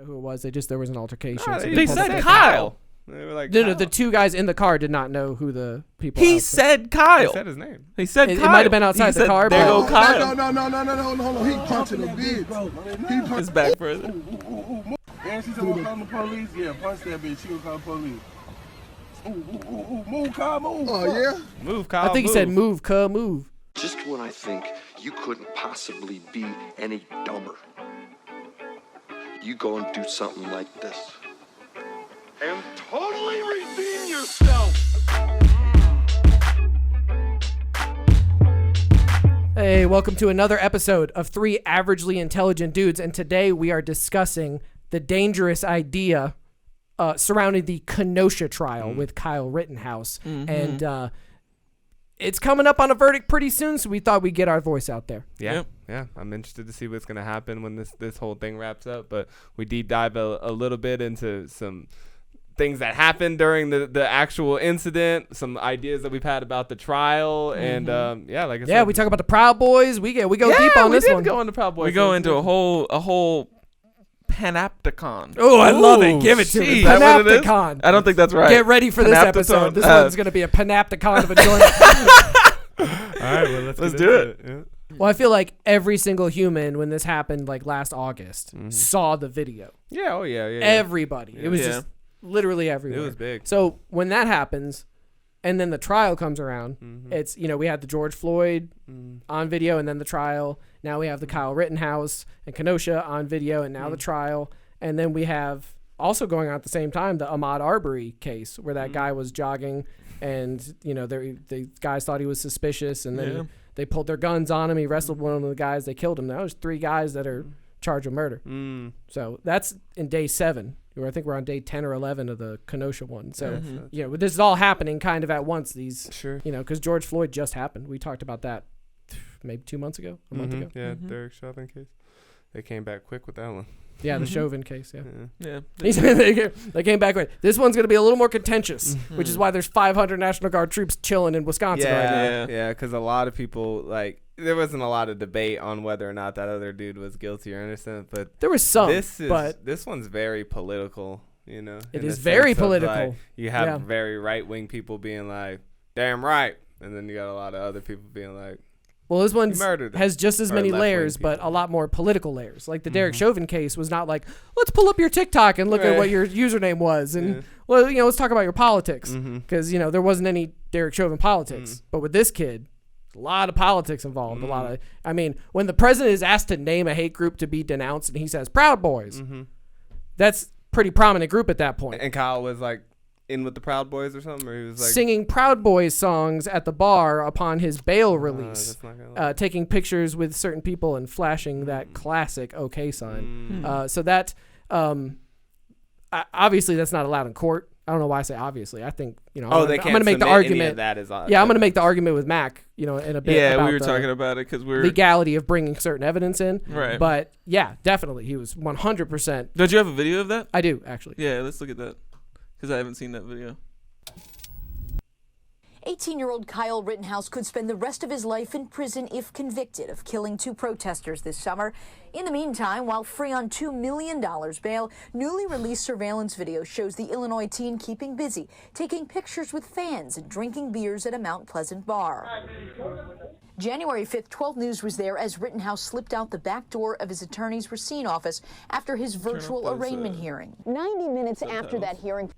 Who it was? There was an altercation. No, so they said Kyle. They were like, no, the two guys in the car did not know who the people. He said Kyle. He said his name. He said Kyle. It might have been outside the car. There go but Kyle. No. He punching the bitch. He His back further. And she said, "We'll call the police." Yeah, punch that bitch. She gonna call the police. Move, Kyle, move. Oh yeah. Move, Kyle. I think he said, "Move, cuz, move." Just when I think you couldn't possibly be any dumber, you go and do something like this. And totally redeem yourself. Hey, welcome to another episode of Three Averagely Intelligent Dudes, and today we are discussing the dangerous idea surrounding the Kenosha trial with Kyle Rittenhouse. And it's coming up on a verdict pretty soon, so we thought we'd get our voice out there. Yeah. I'm interested to see what's going to happen when this whole thing wraps up, but we deep dive a little bit into some things that happened during the actual incident, some ideas that we've had about the trial, and like I said, we talk about the Proud Boys. We go deep on this one. Go into Proud Boys. We go into a whole panopticon. Oh, I love it. Give it to me. Is that what it is? Panopticon. I don't think that's right. Get ready for this episode. This one's going to be a panopticon of enjoyment. All right, well, let's do it. Yeah. Well, I feel like every single human, when this happened, like last August, saw the video. Yeah. Oh, yeah. Everybody. It was just literally everywhere. It was big. So when that happens, and then the trial comes around, it's, we had the George Floyd on video, and then the trial. Now we have the Kyle Rittenhouse and Kenosha on video, and now the trial. And then we have also going on at the same time the Ahmaud Arbery case, where that guy was jogging, and the guys thought he was suspicious, and then they pulled their guns on him. He wrestled one of the guys. They killed him. Now there's 3 guys that are charged with murder. So that's in day 7. I think we're on day 10 or 11 of the Kenosha one. So, this is all happening kind of at once. These, because George Floyd just happened. We talked about that maybe 2 months ago, a month ago. Yeah, Derek Chauvin case. They came back quick with that one. Yeah, the Chauvin case. Yeah. They came back quick. This one's going to be a little more contentious, which is why there's 500 National Guard troops chilling in Wisconsin right now. Yeah, because a lot of people there wasn't a lot of debate on whether or not that other dude was guilty or innocent, but there was some. This one's very political. It is very political. You have very right wing people being like, "Damn right," and then you got a lot of other people being like, well, this one has just as many layers, but a lot more political layers. Like the Derek Chauvin case was not like, let's pull up your TikTok and look at what your username was, and let's talk about your politics, because there wasn't any Derek Chauvin politics. But with this kid, a lot of politics involved. When the president is asked to name a hate group to be denounced, and he says Proud Boys, that's pretty prominent group at that point. And Kyle was like in with the Proud Boys or something, or he was like singing Proud Boys songs at the bar upon his bail release, taking pictures with certain people and flashing that classic OK sign. So that obviously that's not allowed in court. I don't know why I say obviously. I think I'm going to make the argument. That is I'm going to make the argument with Mac. In a bit. Yeah, about we were talking about it because we're legality of bringing certain evidence in. Right. But yeah, definitely, he was 100%. Don't you have a video of that? I do actually. Yeah, let's look at that because I haven't seen that video. 18-year-old Kyle Rittenhouse could spend the rest of his life in prison if convicted of killing 2 protesters this summer. In the meantime, while free on $2 million bail, newly released surveillance video shows the Illinois teen keeping busy, taking pictures with fans and drinking beers at a Mount Pleasant bar. January 5th, 12 News was there as Rittenhouse slipped out the back door of his attorney's Racine office after his virtual arraignment hearing. 90 minutes after that hearing.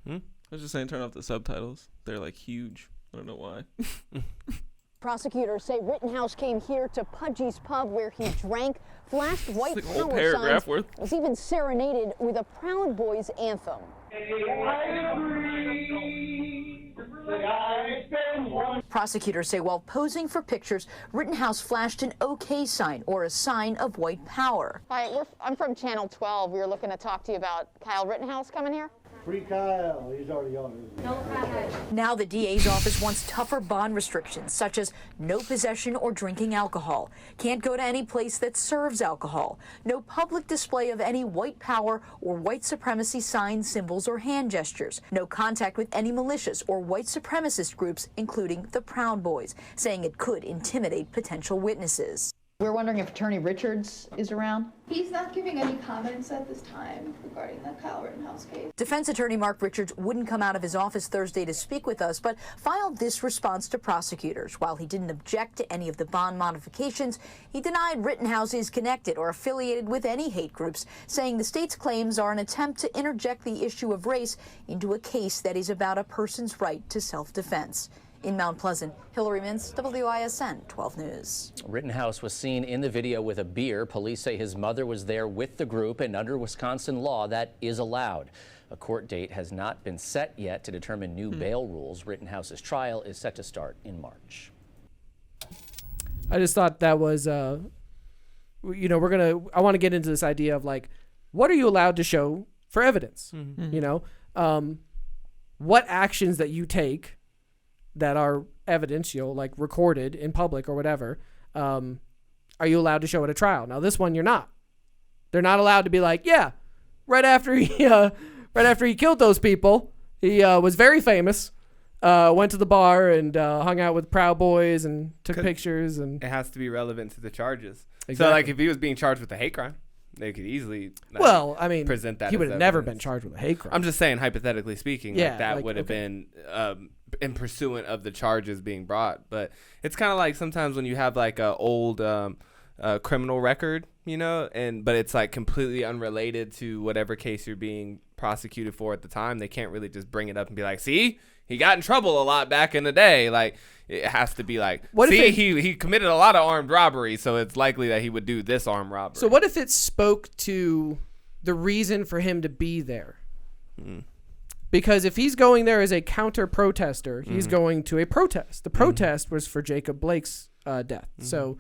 I was just saying turn off the subtitles. They're like huge. I don't know why. Prosecutors say Rittenhouse came here to Pudgy's Pub where he drank, flashed white like a whole power paragraph signs, worth. was even serenaded with a Proud Boys anthem. Prosecutors say while posing for pictures, Rittenhouse flashed an OK sign or a sign of white power. Hi, I'm from Channel 12. We were looking to talk to you about Kyle Rittenhouse coming here. Free Kyle, he's already on it. Now the DA's office wants tougher bond restrictions, such as no possession or drinking alcohol, can't go to any place that serves alcohol, no public display of any white power or white supremacy signs, symbols, or hand gestures, no contact with any malicious or white supremacist groups, including the Proud Boys, saying it could intimidate potential witnesses. We're wondering if Attorney Richards is around. He's not giving any comments at this time regarding the Kyle Rittenhouse case. Defense attorney Mark Richards wouldn't come out of his office Thursday to speak with us, but filed this response to prosecutors. While he didn't object to any of the bond modifications, he denied Rittenhouse is connected or affiliated with any hate groups, saying the state's claims are an attempt to interject the issue of race into a case that is about a person's right to self-defense. In Mount Pleasant, Hillary Mintz, WISN 12 News. Rittenhouse was seen in the video with a beer. Police say his mother was there with the group, and under Wisconsin law, that is allowed. A court date has not been set yet to determine new bail rules. Rittenhouse's trial is set to start in March. I just thought that was, I want to get into this idea of like, what are you allowed to show for evidence? What actions that you take that are evidential, like recorded in public or whatever, are you allowed to show at a trial? Now, this one, you're not. They're not allowed to be like, yeah, right after he killed those people, he was very famous, went to the bar and hung out with Proud Boys and took pictures. And it has to be relevant to the charges. Exactly. So, like, if he was being charged with a hate crime, they could easily present that. He would as have never evidence. been charged with a hate crime. I'm just saying, hypothetically speaking, yeah, like that would have been in pursuant of the charges being brought. But it's kind of like sometimes when you have like a old criminal record, but it's like completely unrelated to whatever case you're being prosecuted for at the time. They can't really just bring it up and be like, see, he got in trouble a lot back in the day. Like, it has to be like, he committed a lot of armed robbery, so it's likely that he would do this armed robbery. So what if it spoke to the reason for him to be there? Because if he's going there as a counter-protester, he's going to a protest. The protest was for Jacob Blake's death. So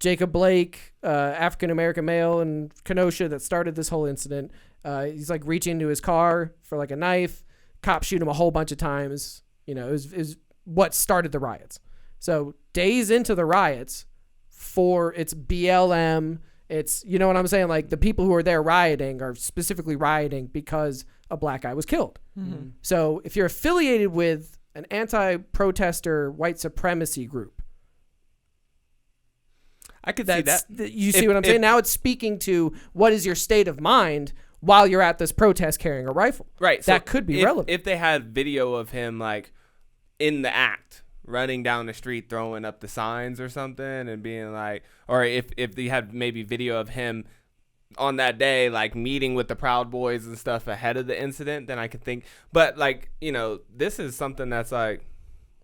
Jacob Blake, African-American male in Kenosha that started this whole incident, he's like reaching into his car for like a knife. Cops shoot him a whole bunch of times. It was what started the riots. So days into the riots, it's BLM, it's, you know what I'm saying? Like the people who are there rioting are specifically rioting because a black guy was killed. So if you're affiliated with an anti-protester white supremacy group, I could see that. You see what I'm saying? Now it's speaking to what is your state of mind while you're at this protest carrying a rifle. Right. That could be relevant. If they had video of him like in the act, running down the street, throwing up the signs or something and being like, or if they had maybe video of him on that day, like meeting with the Proud Boys and stuff ahead of the incident, then I could think, but like, this is something that's like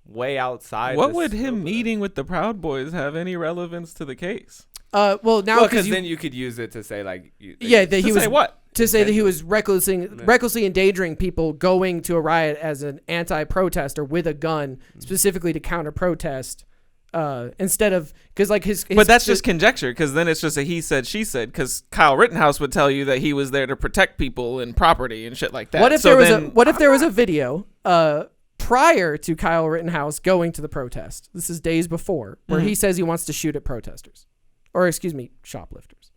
way outside. What would him meeting with the Proud Boys have any relevance to the case? Because then you could use it to say like, that he was recklessly endangering people going to a riot as an anti-protester with a gun, specifically to counter-protest, instead of because like his. But that's just conjecture, because then it's just a he said she said. Because Kyle Rittenhouse would tell you that he was there to protect people and property and shit like that. What if there was a video prior to Kyle Rittenhouse going to the protest? This is days before, where he says he wants to shoot at protesters. Or excuse me, shoplifters.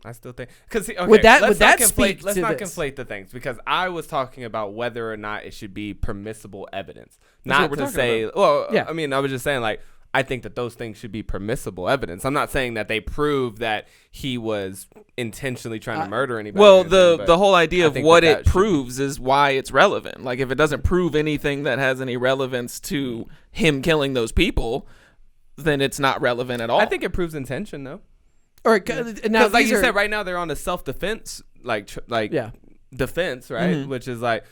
I still think because let's not conflate the things, because I was talking about whether or not it should be permissible evidence, not to say. About. I mean, I was just saying like I think that those things should be permissible evidence. I'm not saying that they prove that he was intentionally trying to murder anybody. Well, the whole idea of what it proves is why it's relevant. Like if it doesn't prove anything that has any relevance to him killing those people, then it's not relevant at all. I think it proves intention, though. Or now, like you said, right now they're on the self-defense, defense, right? Which is like,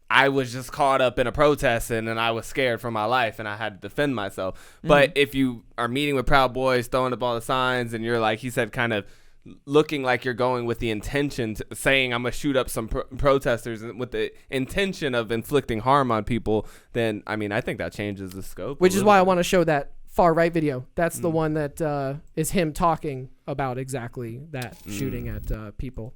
I was just caught up in a protest and I was scared for my life and I had to defend myself. But if you are meeting with Proud Boys, throwing up all the signs, and you're like he said, kind of looking like you're going with the intention to saying I'm gonna shoot up some protesters with the intention of inflicting harm on people, then I mean I think that changes the scope. Which is why I want to show that far right video. That's the one that is him talking about exactly that, shooting at people.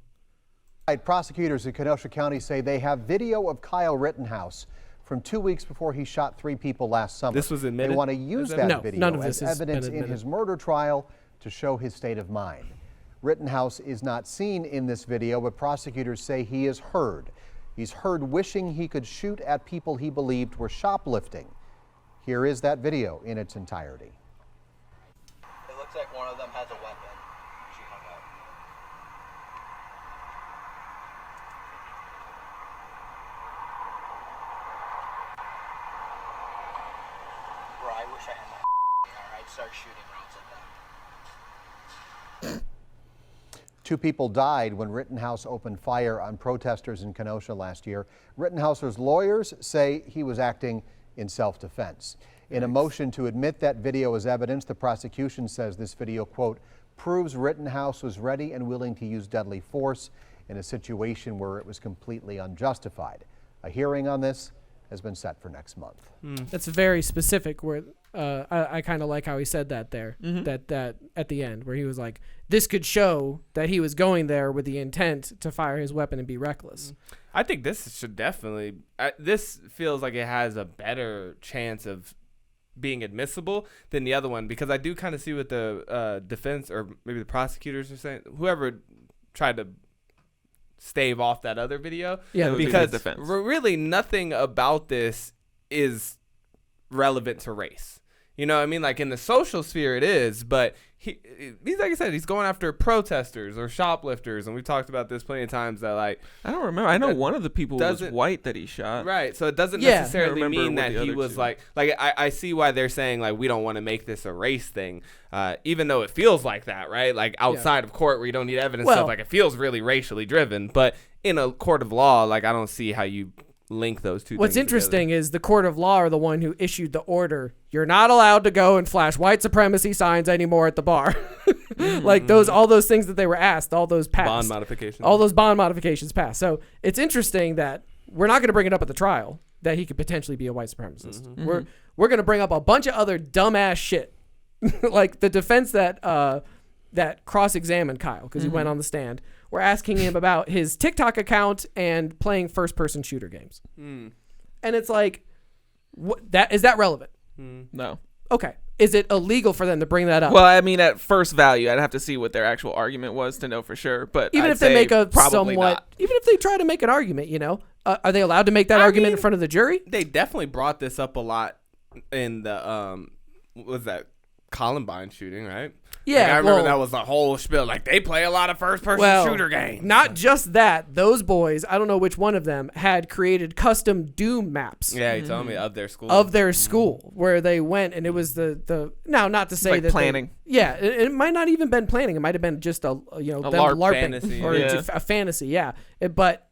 Prosecutors in Kenosha County say they have video of Kyle Rittenhouse from 2 weeks before he shot 3 people last summer. This was admitted? They want to use that video none of as this evidence in his murder trial to show his state of mind. Rittenhouse is not seen in this video, but prosecutors say he is heard. He's heard wishing he could shoot at people he believed were shoplifting. Here is that video in its entirety. one of them has a weapon. She hung up. Bro, I wish I had my alright, start shooting rounds at them. 2 people died when Rittenhouse opened fire on protesters in Kenosha last year. Rittenhouse's lawyers say he was acting in self-defense. In a motion to admit that video as evidence, the prosecution says this video, quote, proves Rittenhouse was ready and willing to use deadly force in a situation where it was completely unjustified. A hearing on this has been set for next month. That's very specific. Where I kind of like how he said that there. That at the end where he was like, this could show that he was going there with the intent to fire his weapon and be reckless. I think this should definitely. This feels like it has a better chance of being admissible than the other one, because I do kind of see what the defense or maybe the prosecutors are saying. Whoever tried to stave off that other video, because really nothing about this is relevant to race. You know what I mean? Like in the social sphere it is, but he's like I said, he's going after protesters or shoplifters, and we've talked about this plenty of times that like I don't remember. I know one of the people was white that he shot. Right, so it doesn't necessarily mean that he was like I see why they're saying like we don't want to make this a race thing, even though it feels like that, right? Like outside of court where you don't need evidence stuff, like it feels really racially driven, but in a court of law, like I don't see how you link those two. What's interesting is the court of law are the one who issued the order. You're not allowed to go and flash white supremacy signs anymore at the bar. Like all those things that they were asked, all those passed. Bond modifications. All those bond modifications passed. So it's interesting that we're not going to bring it up at the trial that he could potentially be a white supremacist. We're going to bring up a bunch of other dumbass shit. Like the defense that cross-examined Kyle because he went on the stand. We're asking him about his TikTok account and playing first-person shooter games. And it's like, is that relevant? No. Okay. Is it illegal for them to bring that up? Well, I mean, at first value, I'd have to see what their actual argument was to know for sure. But even I'd if they make a probably not. Even if they try to make an argument, are they allowed to make that argument in front of the jury? They definitely brought this up a lot in the what was that Columbine shooting, right? Yeah, like, I remember that was a whole spiel. Like they play a lot of first-person shooter games. Not just that; those boys, I don't know which one of them, had created custom Doom maps. Yeah, he told me of their school. Where they went, and it was the now not to say like that planning. It might not even been planning. It might have been just a LARPing fantasy, or a fantasy. Yeah, but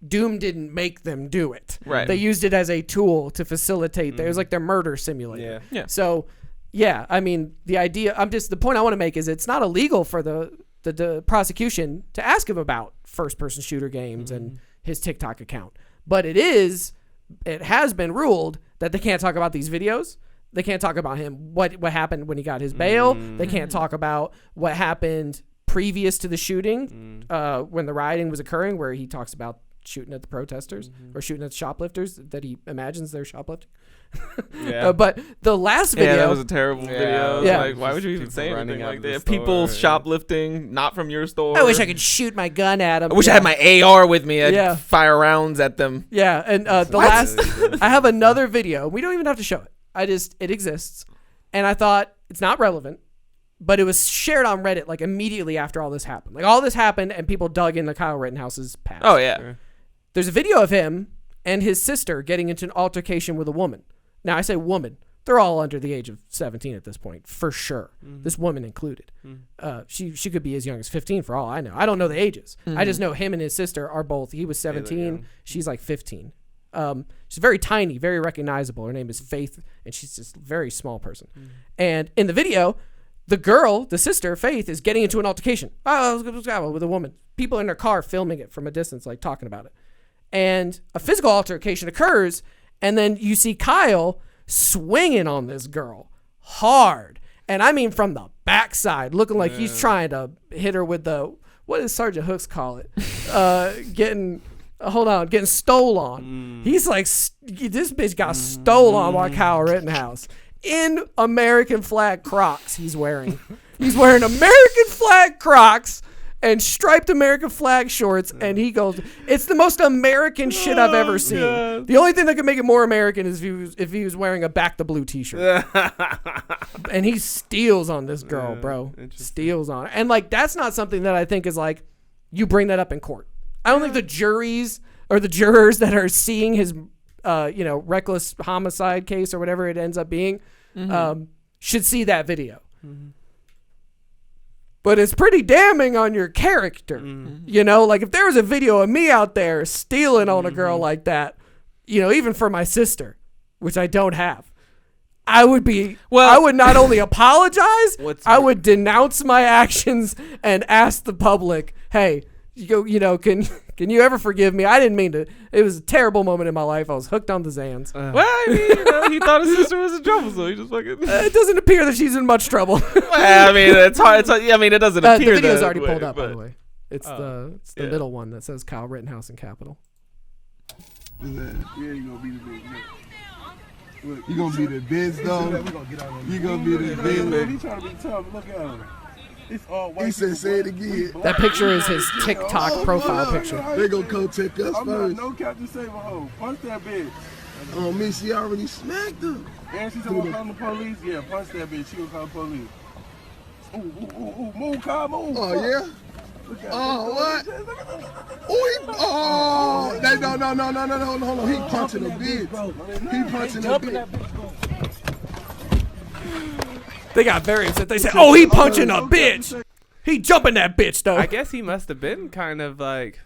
Doom didn't make them do it. Right. They used it as a tool to facilitate. It was like their murder simulator. Yeah. So. Yeah, I mean, the point I want to make is it's not illegal for the prosecution to ask him about first-person shooter games and his TikTok account. But it has been ruled that they can't talk about these videos. They can't talk about him, what happened when he got his bail. They can't talk about what happened previous to the shooting when the rioting was occurring, where he talks about shooting at the protesters or shooting at the shoplifters that he imagines they're shoplifting. But the last video, that was a terrible video. Yeah. Like, why would you even say anything like that? People shoplifting, not from your store. I wish I could shoot my gun at them. I wish I had my AR with me. I'd fire rounds at them. Yeah, and last, I have another video. We don't even have to show it. It exists, and I thought it's not relevant, but it was shared on Reddit like immediately after all this happened. Like all this happened, and people dug into Kyle Rittenhouse's past. Oh yeah. There's a video of him and his sister getting into an altercation with a woman. Now, I say woman. They're all under the age of 17 at this point, for sure. This woman included. She could be as young as 15 for all I know. I don't know the ages. I just know him and his sister are both. He was 17. She's like 15. She's very tiny, very recognizable. Her name is Faith, and she's just a very small person. And in the video, the sister, Faith, is getting into an altercation with a woman. People in her car filming it from a distance, like talking about it. And a physical altercation occurs, and then you see Kyle swinging on this girl hard. And I mean from the backside, looking like he's trying to hit her with what does Sergeant Hooks call it? Getting stole on. He's like, this bitch got stole on by Kyle Rittenhouse. In American flag Crocs he's wearing. He's wearing American flag Crocs. and striped American flag shorts, and he goes, "It's the most American shit I've ever seen." God. The only thing that could make it more American is if he was wearing a Back the Blue t-shirt. And he steals on this girl, bro. Steals on her. And like that's not something that I think is like you bring that up in court. I don't think the juries or the jurors that are seeing his reckless homicide case or whatever it ends up being should see that video. But it's pretty damning on your character. You know, like if there was a video of me out there stealing on a girl like that, you know, even for my sister, which I don't have, I would not only apologize, I would denounce my actions and ask the public, hey, can you ever forgive me? I didn't mean to. It was a terrible moment in my life. I was hooked on the Xans. Well, I mean, he thought his sister was in trouble, so he just fucking. It doesn't appear that she's in much trouble. I mean, it's hard. I mean, it doesn't appear. The video's that already way, pulled up, by but- the way. It's the middle one that says Kyle Rittenhouse in capital. Yeah, you gonna be the big man. You gonna be the best, though. You gonna be the best, baby. He trying to be tough. Look at him. It's all white. He said, "Say it again." That picture is his TikTok profile picture. They gonna come check us first. No Captain Saberho. Punch that bitch. Oh, me, she already smacked her. And she's gonna call the police. Yeah, punch that bitch. She gonna call the police. Ooh, move, Kyle, move. Oh yeah. Oh, what? No. Hold on. He punching a bitch. He punching a bitch. They got very upset. They said, "Oh, he punching a bitch. He jumping that bitch, though." I guess he must have been kind of like,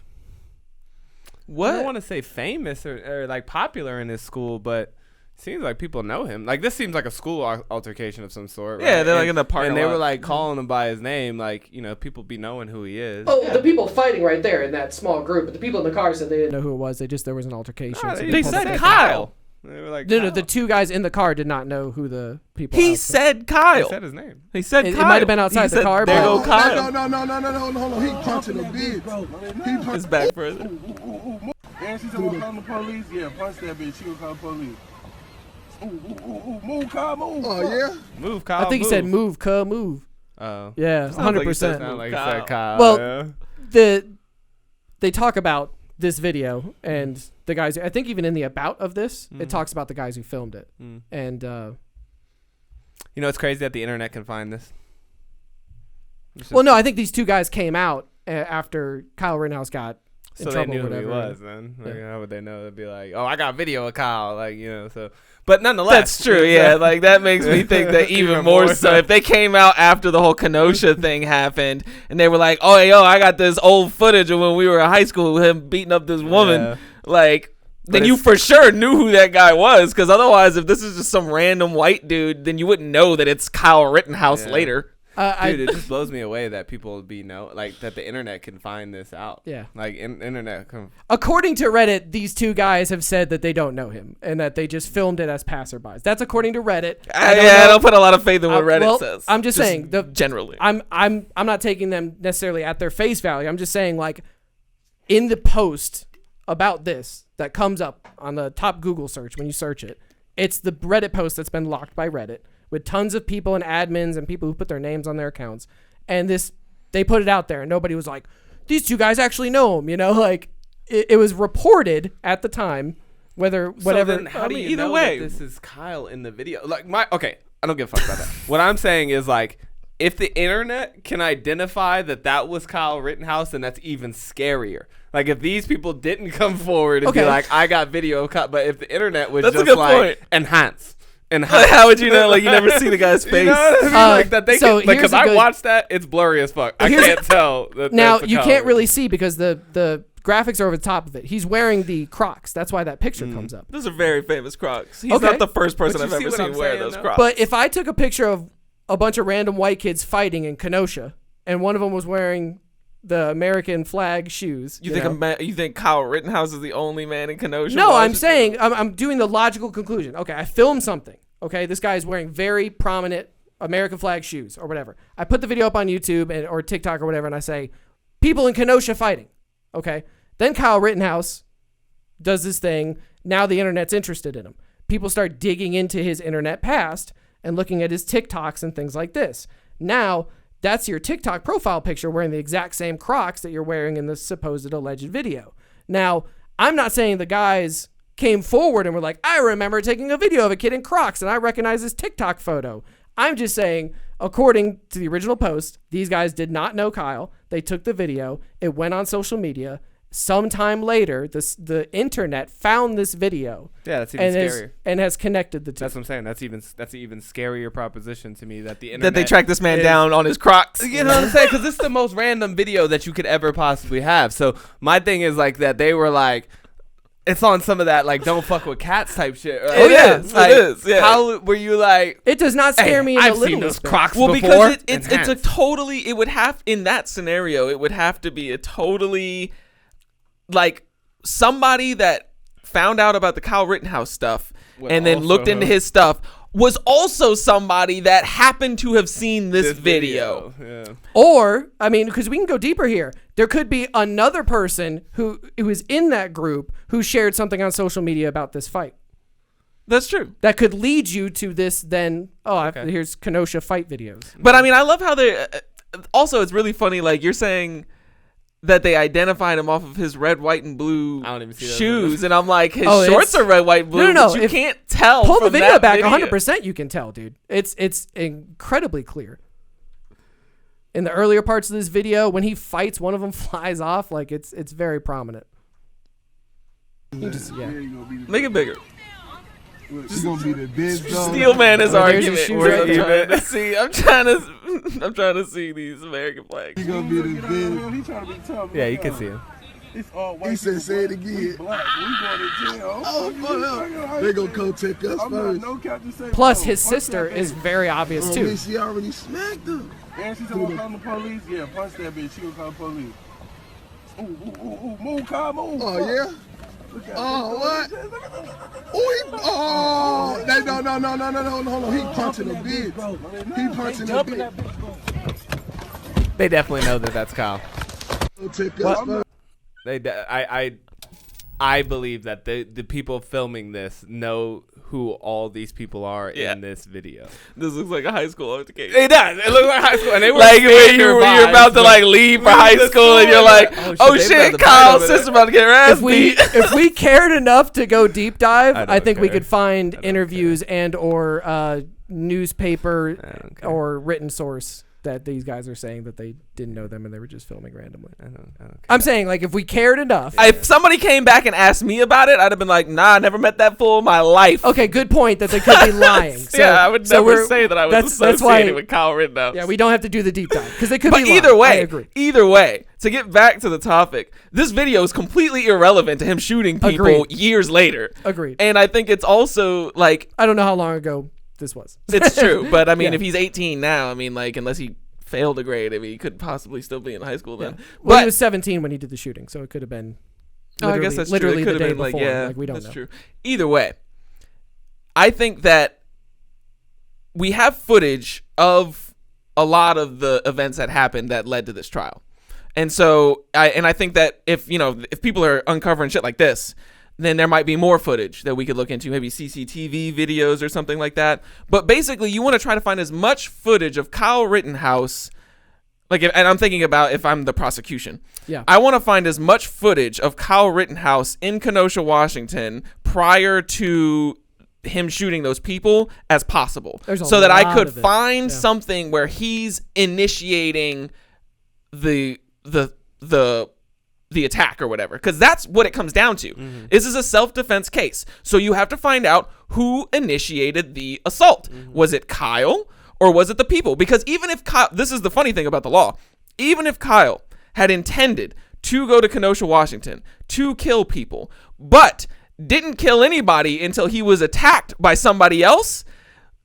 I don't want to say famous or like popular in his school, but seems like people know him. Like this seems like a school altercation of some sort. Right? Yeah, they're like in the parking lot. And they were like Mm-hmm. calling him by his name, like, you know, people be knowing who he is. Oh, the people fighting right there in that small group, but the people in the car said they didn't know who it was. There was an altercation. No, so they said Kyle. They were like, no, the two guys in the car did not know who the people. He said Kyle. He said his name. He said it Kyle. might have been outside the car. There but go Kyle. No. Hold on. He punching a bitch. He His back further. And she's gonna call the police. Yeah, punch that bitch. She gonna call the police. Move, Kyle, move. Oh yeah. Move, Kyle. I think he said move, Kyle, move. Oh. Yeah, 100%. Sound like he said Kyle. Well, they talk about this video and the guys. I think even in the about of this, it talks about the guys who filmed it. And you know, it's crazy that the internet can find this. Well, no, I think these two guys came out after Kyle Rittenhouse got in so trouble. they knew or whatever. who he was then. Like, how would they know? They'd be like, "Oh, I got video of Kyle." Like, you know, so. But nonetheless, that's true. Yeah, like that makes me think that even more so. If they came out after the whole Kenosha thing happened, and they were like, "Oh, yo, I got this old footage of when we were in high school, with him beating up this woman," like. Then you for sure knew who that guy was, because otherwise, if this is just some random white dude, then you wouldn't know that it's Kyle Rittenhouse later. Dude, it just blows me away that people like that the internet can find this out. Yeah, like internet. According to Reddit, these two guys have said that they don't know him and that they just filmed it as passerbys. That's according to Reddit. I don't put a lot of faith in what Reddit says. I'm just saying, generally, I'm not taking them necessarily at their face value. I'm just saying, like, in the post about this that comes up on the top Google search when you search it, it's the Reddit post that's been locked by Reddit with tons of people and admins and people who put their names on their accounts. And they put it out there and nobody was like, these two guys actually know him, you know, like it was reported at the time, whatever. Then how do you know that this is Kyle in the video? Like okay, I don't give a fuck about that. What I'm saying is, like, if the internet can identify that was Kyle Rittenhouse, then that's even scarier. Like, if these people didn't come forward and be like, I got video of Kyle, but if the internet was just like, enhance. Like, how would you know? Like, you never see the guy's face. You know what I mean? Like, that they can, like, because I watched that, it's blurry as fuck. I can't tell. Now, you can't really see because the graphics are over the top of it. He's wearing the Crocs. That's why that picture comes up. Those are very famous Crocs. He's not the first person I've ever seen wear those Crocs. But if I took a picture of a bunch of random white kids fighting in Kenosha, and one of them was wearing the American flag shoes. You think Kyle Rittenhouse is the only man in Kenosha? No, I'm saying I'm doing the logical conclusion. Okay, I filmed something. Okay, this guy is wearing very prominent American flag shoes or whatever. I put the video up on YouTube or TikTok or whatever, and I say, people in Kenosha fighting. Okay, then Kyle Rittenhouse does this thing. Now the internet's interested in him. People start digging into his internet past and looking at his TikToks and things like this. Now That's your TikTok profile picture wearing the exact same Crocs that you're wearing in the supposed alleged video. Now, I'm not saying the guys came forward and were like, I remember taking a video of a kid in Crocs and I recognize this TikTok photo. I'm just saying, according to the original post, these guys did not know Kyle. They took the video. It went on social media. Sometime later, the internet found this video. Yeah, that's even scarier. And has connected the two. That's what I'm saying. That's an even scarier proposition to me that the internet. That they tracked this man down on his Crocs. You know what I'm saying? Because this is the most random video that you could ever possibly have. So my thing is like that they were like, it's on some of that like don't fuck with cats type shit. Right? It is. Yeah. How were you like? It does not scare me. I've seen those Crocs before. Well, because it's a totally. It would have in that scenario. It would have to be a totally. Like somebody that found out about the Kyle Rittenhouse stuff and then looked into his stuff was also somebody that happened to have seen this video. Yeah. Or, I mean, because we can go deeper here. There could be another person who was in that group who shared something on social media about this fight. That's true. That could lead you to this then, here's Kenosha fight videos. But I mean, I love how they also, it's really funny. Like you're saying that they identified him off of his red, white, and blue shoes, and I'm like, his shorts are red, white, blue. No, but you can't tell. Pull the from video that back, video. 100%. You can tell, dude. It's incredibly clear. In the earlier parts of this video, when he fights, one of them flies off. Like it's very prominent. You just make it bigger. She's gonna be the bitch. Steel man is argument. I'm trying to see these American flags. He's gonna be the bitch. He trying to be tough. Yeah, you can see him. It's all white. He said, "Say it again." We going to jail. Oh, they gonna come take us first. Plus, his sister is very obvious too. She already smacked him. And she's gonna call the police. Yeah, punch that bitch. She gonna call the police. Ooh, move, Kyle, move. Oh yeah. Oh, what? No. He punching a bitch. He punching a bitch. They definitely know that that's Kyle. I believe that the people filming this know who all these people are in this video. This looks like a high school altercation. It does. It looks like high school. And they were like when you're about to like leave for high school and you're like, oh shit, Kyle's sister about to get her ass beat. If we cared enough to go deep dive, I think we could find interviews and or newspaper or written source that these guys are saying that they didn't know them and they were just filming randomly. I'm saying, like, if we cared enough. If somebody came back and asked me about it, I'd have been like, nah, I never met that fool in my life. Okay, good point that they could be lying. So, I would never say that I was associated with Kyle Rittenhouse. Yeah, we don't have to do the deep dive because they could be lying. Either way, to get back to the topic, this video is completely irrelevant to him shooting people years later. Agreed. And I think it's also like, I don't know how long ago this was. It's true, but I mean, if he's 18 now, I mean, like, unless he failed a grade, I mean, he could possibly still be in high school then. Yeah. Well, he was 17 when he did the shooting, so it could have been. I guess that's literally true. It the day been before. Like, we don't know. That's true. Either way, I think that we have footage of a lot of the events that happened that led to this trial, and so I think that if people are uncovering shit like this, then there might be more footage that we could look into, maybe CCTV videos or something like that. But basically, you want to try to find as much footage of Kyle Rittenhouse, and I'm thinking about if I'm the prosecution. Yeah. I want to find as much footage of Kyle Rittenhouse in Kenosha, Washington, prior to him shooting those people as possible, so that I could find something where he's initiating the attack or whatever, because that's what it comes down to. This is a self-defense case, so you have to find out who initiated the assault. Was it Kyle or was it the people? Because even if Kyle, this is the funny thing about the law, even if Kyle had intended to go to Kenosha, Washington to kill people, but didn't kill anybody until he was attacked by somebody else,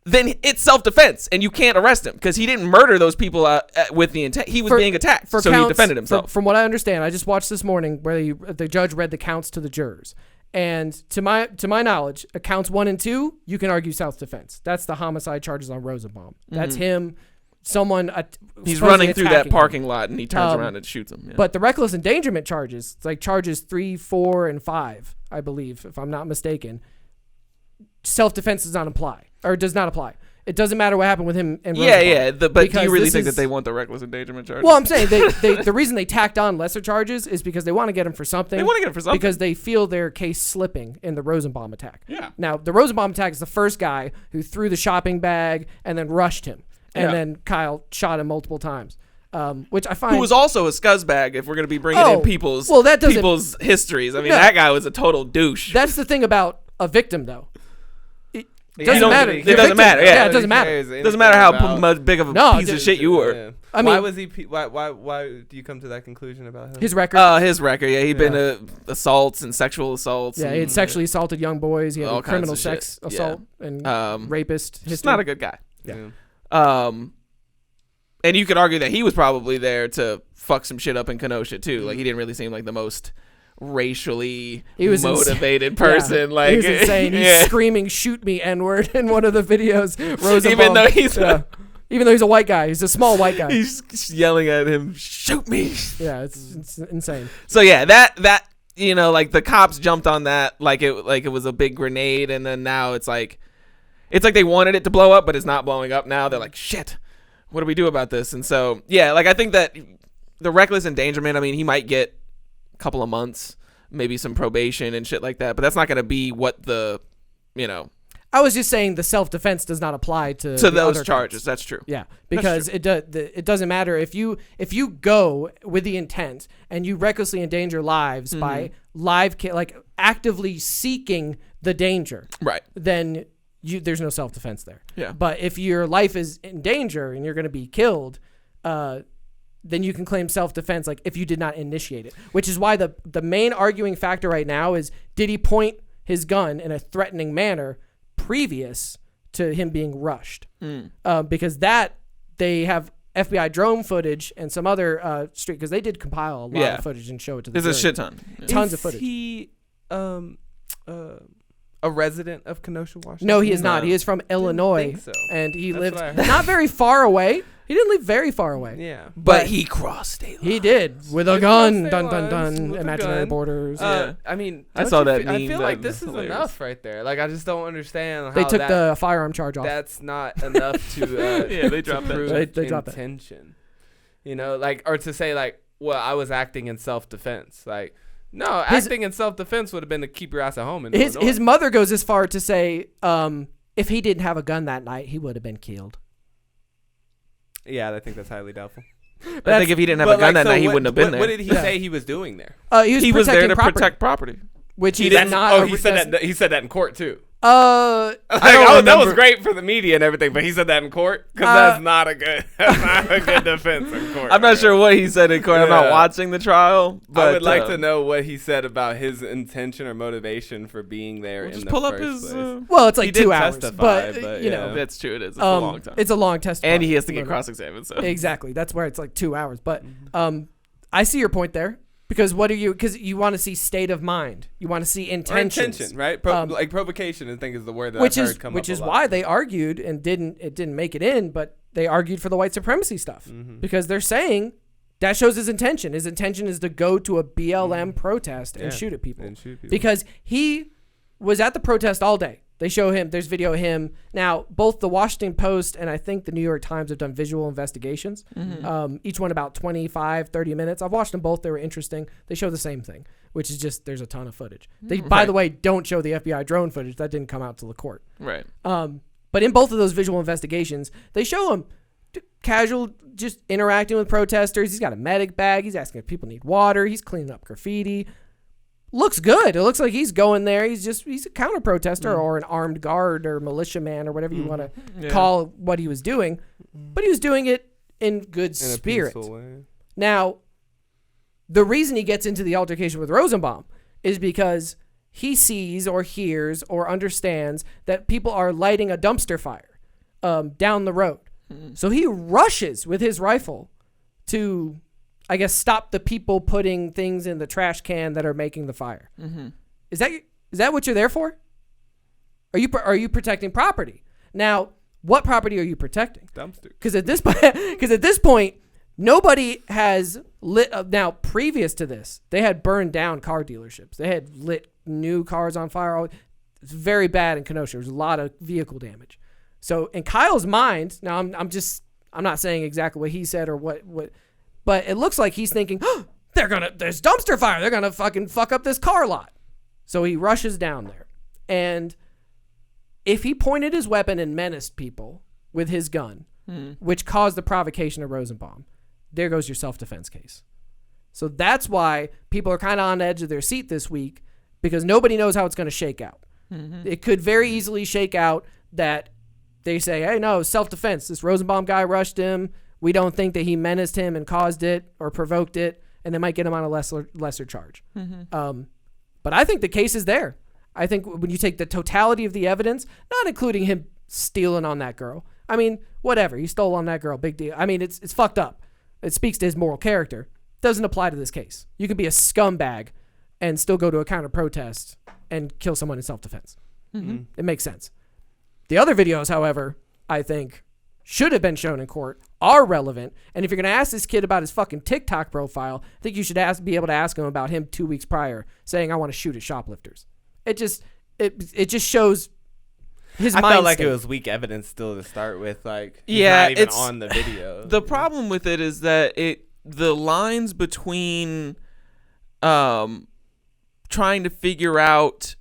then it's self-defense and you can't arrest him because he didn't murder those people with the intent. He was being attacked, so he defended himself. From what I understand, I just watched this morning where the judge read the counts to the jurors. And to my knowledge, counts 1 and 2, you can argue self-defense. That's the homicide charges on Rosenbaum. That's him, someone... He's running through that parking lot and he turns around and shoots him. Yeah. But the reckless endangerment charges, it's like charges 3, 4, and 5, I believe, if I'm not mistaken, self-defense does not apply. It doesn't matter what happened with him and Yeah, Rosenbaum, yeah. But do you really this think is- that they want the reckless endangerment charge? Well, I'm saying the reason they tacked on lesser charges is because they want to get him for something. They want to get him for something. Because they feel their case slipping in the Rosenbaum attack. Yeah. Now, the Rosenbaum attack is the first guy who threw the shopping bag and then rushed him. And then Kyle shot him multiple times. Which I find... Who was also a scuzzbag if we're going to be bringing in people's histories. I mean, that guy was a total douche. That's the thing about a victim, though. It Yeah, doesn't matter. It doesn't matter. Yeah, it doesn't matter. It doesn't matter how big of a piece of shit you were. Yeah. I mean, why was he? Why do you come to that conclusion about him? His record. His record. Yeah, he'd been assaults and sexual assaults. Yeah, he had sexually assaulted young boys. He had all a criminal kinds of sex shit. assault and rapist. He's not a good guy. Yeah. And you could argue that he was probably there to fuck some shit up in Kenosha too. Like he didn't really seem like the most racially motivated person. Yeah. Like he was insane. He's screaming "Shoot me, N-word" in one of the videos. Rosenbaum, even though he's a white guy, he's a small white guy. He's yelling at him, "Shoot me!" Yeah, it's insane. So yeah, that like the cops jumped on that like it was a big grenade, and then now it's like they wanted it to blow up, but it's not blowing up now. They're like, shit. What do we do about this? And so, yeah, like I think that the reckless endangerment, I mean, he might get a couple of months, maybe some probation and shit like that, but that's not going to be what I was just saying the self-defense does not apply to those charges. Counts. That's true. Yeah, because it doesn't matter if you go with the intent and you recklessly endanger lives by actively seking the danger. Right. Then there's no self-defense there. Yeah. But if your life is in danger and you're going to be killed, then you can claim self-defense like if you did not initiate it, which is why the main arguing factor right now is, did he point his gun in a threatening manner previous to him being rushed? Because they have FBI drone footage and some other because they did compile a lot of footage and show it to the jury. There's a shit ton. Tons of footage. Is he a resident of Kenosha, Washington? No, he is not. He is from Illinois, so. and he That's lived what I heard. not very far away. He didn't live very far away. Yeah, but he crossed state lines. He did with a gun. Dun dun dun. Imaginary borders. I mean, I saw that meme. I feel like That's this is hilarious. enough right there. Like I just don't understand how They took the firearm charge off. That's not enough to yeah, they dropped that. They dropped that. intention. You know, like, or to say like, well, I was acting in self-defense. Like, no, acting in self-defense would have been to keep your ass at home. His mother goes as far to say, if he didn't have a gun that night, he would have been killed. Yeah, I think that's highly doubtful. I think if he didn't have a gun that night, he wouldn't have been there. What did he say he was doing there? He was there to property, protect property. which he did not. He said that in court too. I don't that was remember. great for the media and everything, but he said that in court because that's not a good defense in court. I'm not sure what he said in court. I'm not Yeah. watching the trial, but I would like to know what he said about his intention or motivation for being there in just the pull up first his. place. Well, it's like He did 2 hours, testify, but you know, That's true. It is. It's a long time. it's a long testimony, And he has to get cross-examined. So exactly. That's where it's like 2 hours. But I see your point there. Because because you want to see state of mind, you want to see intentions, intention, right? Like provocation, I think is the word that which I've is heard come which up is a lot. why they argued and didn't make it in, but they argued for the white supremacy stuff because they're saying that shows his intention. His intention is to go to a BLM protest and shoot at people. Because he was at the protest all day. They show him. There's video of him. Now, both the Washington Post and I think the New York Times have done visual investigations. Each one about 25, 30 minutes. I've watched them both. They were interesting. They show the same thing, which is just there's a ton of footage. They, by the way, don't show the FBI drone footage. That didn't come out till the court. right. But in both of those visual investigations, they show him casual, just interacting with protesters. He's got a medic bag. He's asking if people need water. He's cleaning up graffiti. Looks good. It looks like he's going there. He's a counter protester or an armed guard or militiaman or whatever you want to call what he was doing. But he was doing it in good spirit. A peaceful way. Now, the reason he gets into the altercation with Rosenbaum is because he sees or hears or understands that people are lighting a dumpster fire down the road. So he rushes with his rifle to, I guess, stop the people putting things in the trash can that are making the fire. Is that what you're there for? Are you protecting property? Now, what property are you protecting? Dumpster. Because at this point, nobody has lit up. Now, previous to this, they had burned down car dealerships. They had lit new cars on fire. It's very bad in Kenosha. There's a lot of vehicle damage. So in Kyle's mind, now I'm not saying exactly what he said or what, but it looks like he's thinking, oh, there's dumpster fire. They're gonna fucking fuck up this car lot. So he rushes down there, and if he pointed his weapon and menaced people with his gun, which caused the provocation of Rosenbaum, there goes your self-defense case. So that's why people are kind of on the edge of their seat this week, because nobody knows how it's going to shake out. It could very easily shake out that they say, hey, no, self-defense. This Rosenbaum guy rushed him. We don't think that he menaced him and caused it or provoked it, and they might get him on a lesser charge. But I think the case is there. I think when you take the totality of the evidence, not including him stealing on that girl. I mean, whatever. He stole on that girl. Big deal. I mean, it's fucked up. It speaks to his moral character. Doesn't apply to this case. You could be a scumbag and still go to a counter protest and kill someone in self-defense. It makes sense. The other videos, however, I think should have been shown in court, are relevant. And if you're going to ask this kid about his fucking TikTok profile, I think you should be able to ask him about him 2 weeks prior saying, I want to shoot at shoplifters. It just shows his mind. I felt like state. it was weak evidence still to start with. Like, yeah, not even it's on the video. The problem with it is that the lines between trying to figure out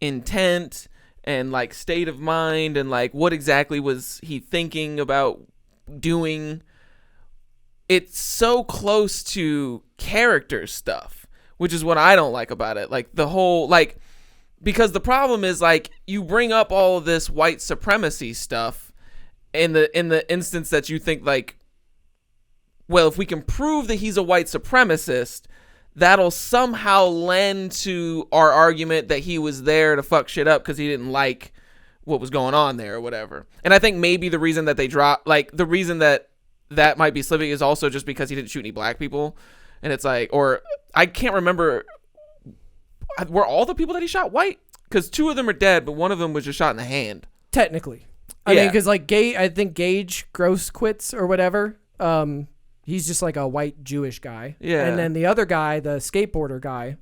intent and like state of mind and like what exactly was he thinking about doing, it's so close to character stuff, which is what I don't like about it. Like the whole, like, because the problem is like you bring up all of this white supremacy stuff in the instance that you think like, well, if we can prove that he's a white supremacist, that'll somehow lend to our argument that he was there to fuck shit up because he didn't like what was going on there or whatever. And I think maybe the reason that they dropped, like the reason that might be slipping is also just because he didn't shoot any black people. And it's like, or I can't remember, were all the people that he shot white? Because 2 of them are dead, but one of them was just shot in the hand. Technically. I mean, because like I think Gage Grosskreutz or whatever, he's just like a white Jewish guy. Yeah. And then the other guy, the skateboarder guy,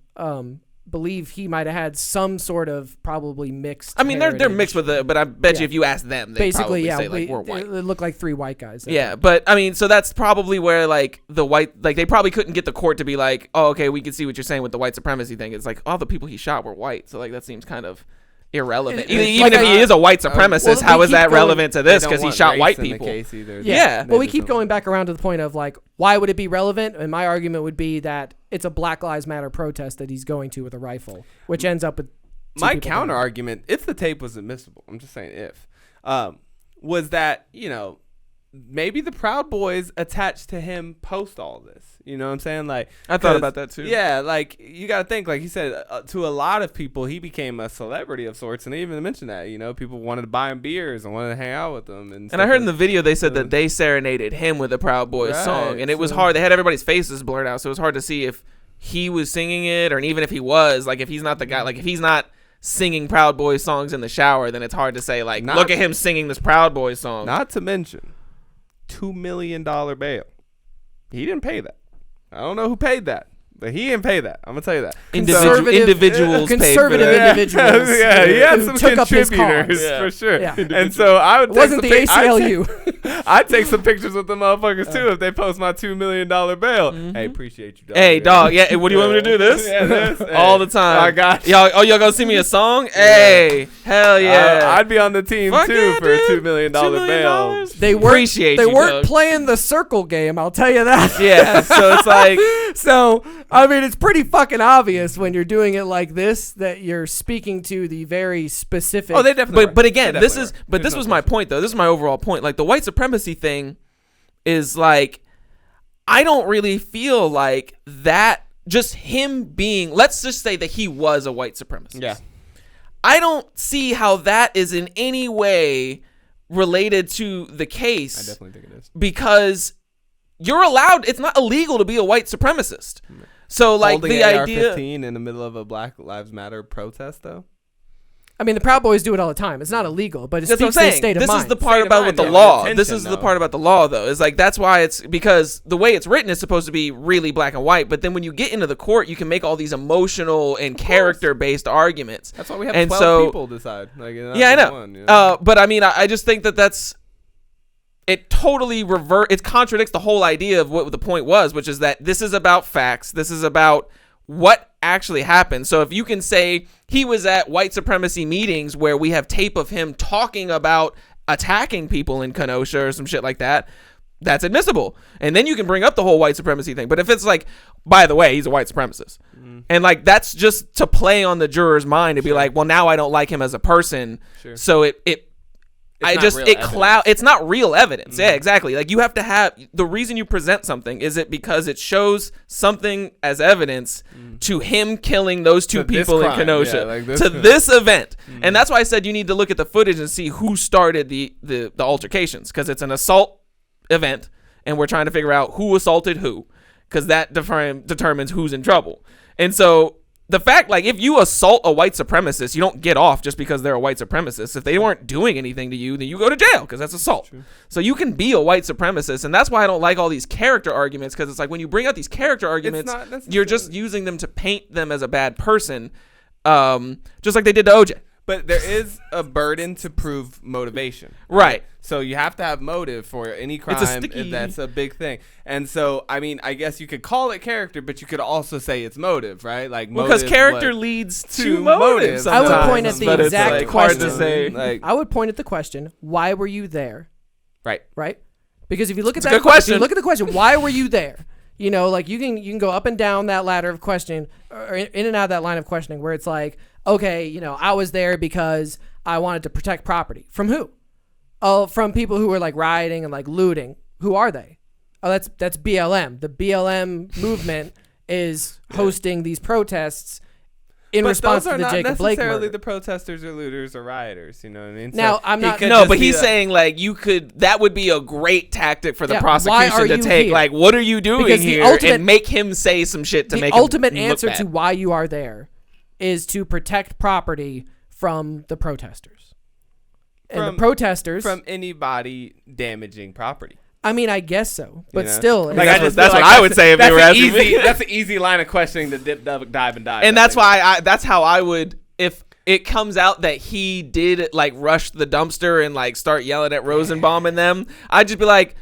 believe he might have had some sort of probably mixed. I mean, they're mixed with it, but I bet you if you ask them, they basically, probably say like we're white. It looked like 3 white guys. Yeah, but I mean, so that's probably where like the white, like they probably couldn't get the court to be like, oh, okay, we can see what you're saying with the white supremacy thing. It's like all the people he shot were white, so like that seems kind of irrelevant. Even if he is a white supremacist, how is that relevant to this? Because he shot white people. Yeah. Well, we keep going back around to the point of like, why would it be relevant? And my argument would be that it's a Black Lives Matter protest that he's going to with a rifle, which ends up with my counter argument, if the tape was admissible, I'm just saying if, was that, you know, maybe the Proud Boys attached to him post all this. You know what I'm saying? Like, I thought about that too. Yeah, like you got to think, like he said, to a lot of people, he became a celebrity of sorts, and they even mentioned that, you know, people wanted to buy him beers and wanted to hang out with him. And I heard in the video they said that they serenaded him with a Proud Boys song, and it was hard. They had everybody's faces blurred out, so it was hard to see if he was singing it, or even if he was, like if he's not the guy, like if he's not singing Proud Boys songs in the shower, then it's hard to say like, look at him singing this Proud Boys song. Not to mention $2 million bail. He didn't pay that. I don't know who paid that, but he didn't pay that. I'm gonna tell you that. Individuals paid for that. Individuals. Yeah, he had some took up his contributors cause. for sure. Yeah. And so I would. It wasn't the ACLU. I'd take some pictures with the motherfuckers too if they post my $2 million bail. Hey, appreciate you, dog. Hey, dog. Yeah, what do you want me to do? This? Yeah, this. All the time. I got you. Y'all gonna sing me a song? Hey, hell yeah. I'd be on the team too for a $2 million bail. They weren't playing the circle game. I'll tell you that. Yeah. So it's like. So I mean, it's pretty fucking obvious when you're doing it like this that you're speaking to the very specific. Oh, they definitely. But again, this was my point though. This is my overall point. Like the white supremacy thing is like, I don't really feel like that. Just him being, let's just say that he was a white supremacist. Yeah. I don't see how that is in any way related to the case. I definitely think it is. Because you're allowed, it's not illegal to be a white supremacist. So like holding the AR-15 idea in the middle of a Black Lives Matter protest though. I mean, the Proud Boys do it all the time. It's not illegal, but it That's speaks what I'm to the saying. state of This mind. is the part about with the law. This is the part about the law, though. Is like that's why it's because the way it's written is supposed to be really black and white. But then when you get into the court, you can make all these emotional and character-based arguments. That's why we have 12 people decide. Like, I know. One, you know? But I mean, I just think that's it. Totally it contradicts the whole idea of what the point was, which is that this is about facts. This is about what actually happened. So if you can say he was at white supremacy meetings where we have tape of him talking about attacking people in Kenosha or some shit like that, that's admissible. And then you can bring up the whole white supremacy thing. But if it's like, by the way, he's a white supremacist. And like, that's just to play on the juror's mind to be like, well, now I don't like him as a person. So it's not real evidence. Yeah, exactly. Like you have to have the reason you present something is it because it shows something as evidence to him killing those two people in Kenosha this event. And that's why I said you need to look at the footage and see who started the altercations, because it's an assault event and we're trying to figure out who assaulted who, because that determines who's in trouble. And so the fact, like, if you assault a white supremacist, you don't get off just because they're a white supremacist. If they weren't doing anything to you, then you go to jail because that's assault. So you can be a white supremacist, and that's why I don't like all these character arguments, because it's like when you bring out these character arguments, you're just using them to paint them as a bad person, just like they did to OJ. But there is a burden to prove motivation. Right. So you have to have motive for any crime. That's a big thing. And so, I mean, I guess you could call it character, but you could also say it's motive, right? Like, because character leads to motive. I would point at the exact question. Hard to say. I would point at the question, why were you there? Right. Right? Because if you look at that good question. If you look at the question, why were you there? You know, like you can go up and down that ladder of questioning, or in and out of that line of questioning, where it's like, okay, you know, I was there because I wanted to protect property. From who? Oh, from people who were like rioting and like looting. Who are they? Oh, that's BLM. The BLM movement is hosting these protests in response to the Jacob Blake murder. Not necessarily the protesters or looters or rioters, you know what I mean? Now, I'm not... No, but he's saying, like, that would be a great tactic for the prosecution to take. Here? Like, what are you doing here? And make him say some shit to make him look bad. The ultimate answer to why you are there is to protect property from the protesters. And the protesters... From anybody damaging property. I mean, I guess so, but still, like that's what I would say if they were asking me. That's an easy line of questioning to dive and dive. And that's why that's how I would, if it comes out that he did like rush the dumpster and like start yelling at Rosenbaum and them, I'd just be like,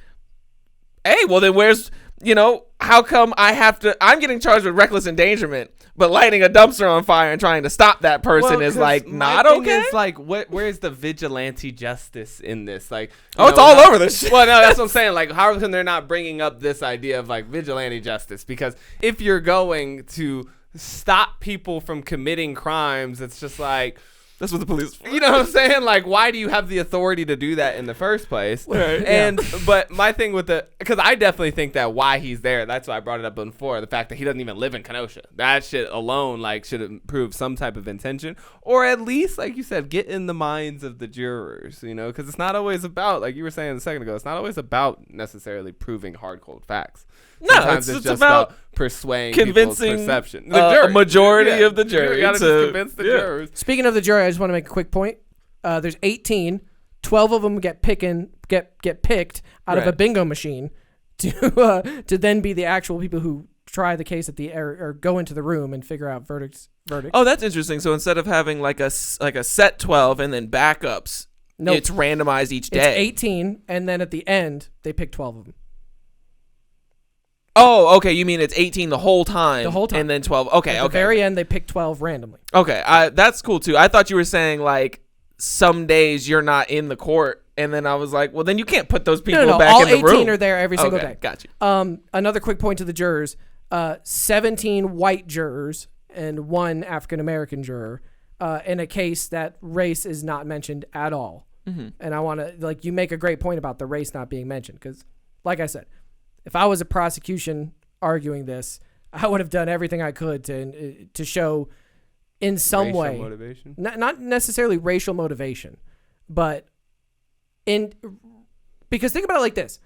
hey, well then where's, you know, how come I'm getting charged with reckless endangerment, but lighting a dumpster on fire and trying to stop that person is like not okay. It's like, where's the vigilante justice in this? Like, it's all over this shit. Well, no, that's what I'm saying. Like, how come they're not bringing up this idea of like vigilante justice? Because if you're going to stop people from committing crimes, it's just like, that's what the police. You know what I'm saying? Like, why do you have the authority to do that in the first place? Right. But my thing with because I definitely think that why he's there, that's why I brought it up before, the fact that he doesn't even live in Kenosha. That shit alone, like, should prove some type of intention, or at least, like you said, get in the minds of the jurors. You know, because it's not always about, like you were saying a second ago, it's not always about necessarily proving hard cold facts. Sometimes it's just about persuading convincing people's perception. A majority of the jury. You gotta just convince the jurors. Speaking of the jury, I just want to make a quick point. There's 18. 12 of them get picked out of a bingo machine to then be the actual people who try the case at or go into the room and figure out verdicts. Oh, that's interesting. So instead of having like a set 12 and then backups, it's randomized each day. It's 18, and then at the end they pick 12 of them. Oh, okay. You mean it's 18 the whole time? The whole time. And then 12. Okay, At the very end, they pick 12 randomly. Okay, that's cool too. I thought you were saying like some days you're not in the court, and then I was like, well, then you can't put those people back in the room. All 18 are there every single day. Got you. Another quick point to the jurors. 17 white jurors and 1 African-American juror in a case that race is not mentioned at all. Mm-hmm. And I want to, like, you make a great point about the race not being mentioned, because, like I said, if I was a prosecution arguing this, I would have done everything I could to show in some racial way, motivation? Not necessarily racial motivation, but because think about it like this.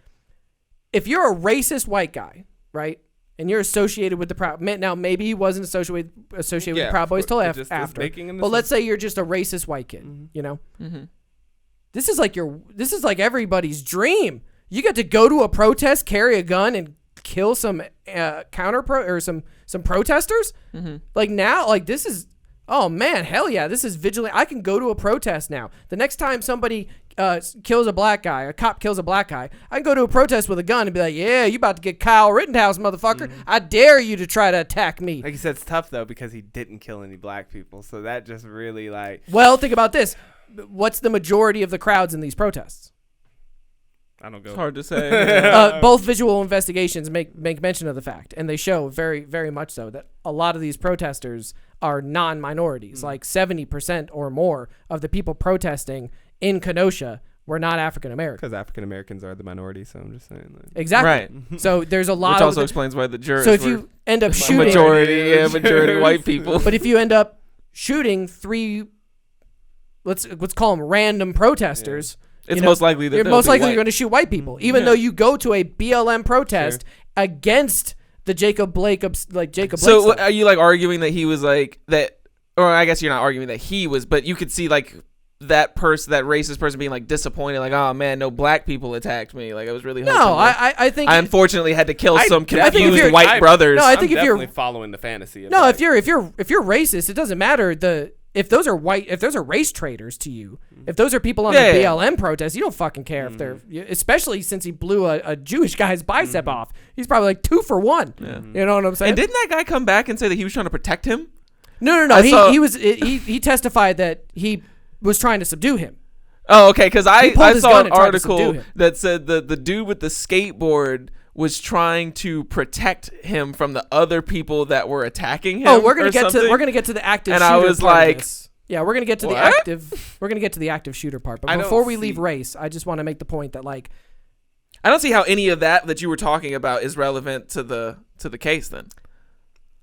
If you're a racist white guy, right, and you're associated with the Proud. Now maybe he wasn't associated with the Proud Boys till after. But let's say you're just a racist white kid. You know, this is like everybody's dream. You get to go to a protest, carry a gun, and kill some some protesters. Like now, like this is. Oh man, hell yeah! This is vigilant. I can go to a protest now. The next time somebody kills a black guy, a cop kills a black guy, I can go to a protest with a gun and be like, "Yeah, you about to get Kyle Rittenhouse, motherfucker! I dare you to try to attack me." Like you said, it's tough though because he didn't kill any black people, so that just really like. Well, think about this. What's the majority of the crowds in these protests? I don't go. It's hard to say. Both visual investigations make mention of the fact, and they show very, very much so that a lot of these protesters are non-minorities. Like 70% or more of the people protesting in Kenosha were not African American. Because African Americans are the minority, so I'm just saying. Like. Exactly. Right. So there's a lot. Which also explains why the jurors. So if you end up shooting majority white people. But if you end up shooting three, let's call them random protesters. Yeah. It's most likely that you're most likely you're going to shoot white people, even though you go to a BLM protest against the Jacob Blake So are you like arguing that he was like that, or I guess you're not arguing that he was, but you could see like that racist person being like disappointed, like, oh man, no black people attacked me. Like I was really hoping I think I unfortunately had to kill some confused white brothers. No, I think if you're following the fantasy. No, if you're racist, it doesn't matter if those are race traitors to you, if those are people on the BLM protest, you don't fucking care if they're, especially since he blew a Jewish guy's bicep off. He's probably like 2 for 1. Yeah. You know what I'm saying? And didn't that guy come back and say that he was trying to protect him? No. He testified that he was trying to subdue him. Oh, okay. Because I saw an article that said the dude with the skateboard was trying to protect him from the other people that were attacking him. Oh, we're gonna get to the active. And shooter I was part like, of this. Yeah, we're gonna get to the active. We're gonna get to the active shooter part. But before we leave race, I just want to make the point that like, I don't see how any of that you were talking about is relevant to the case. Then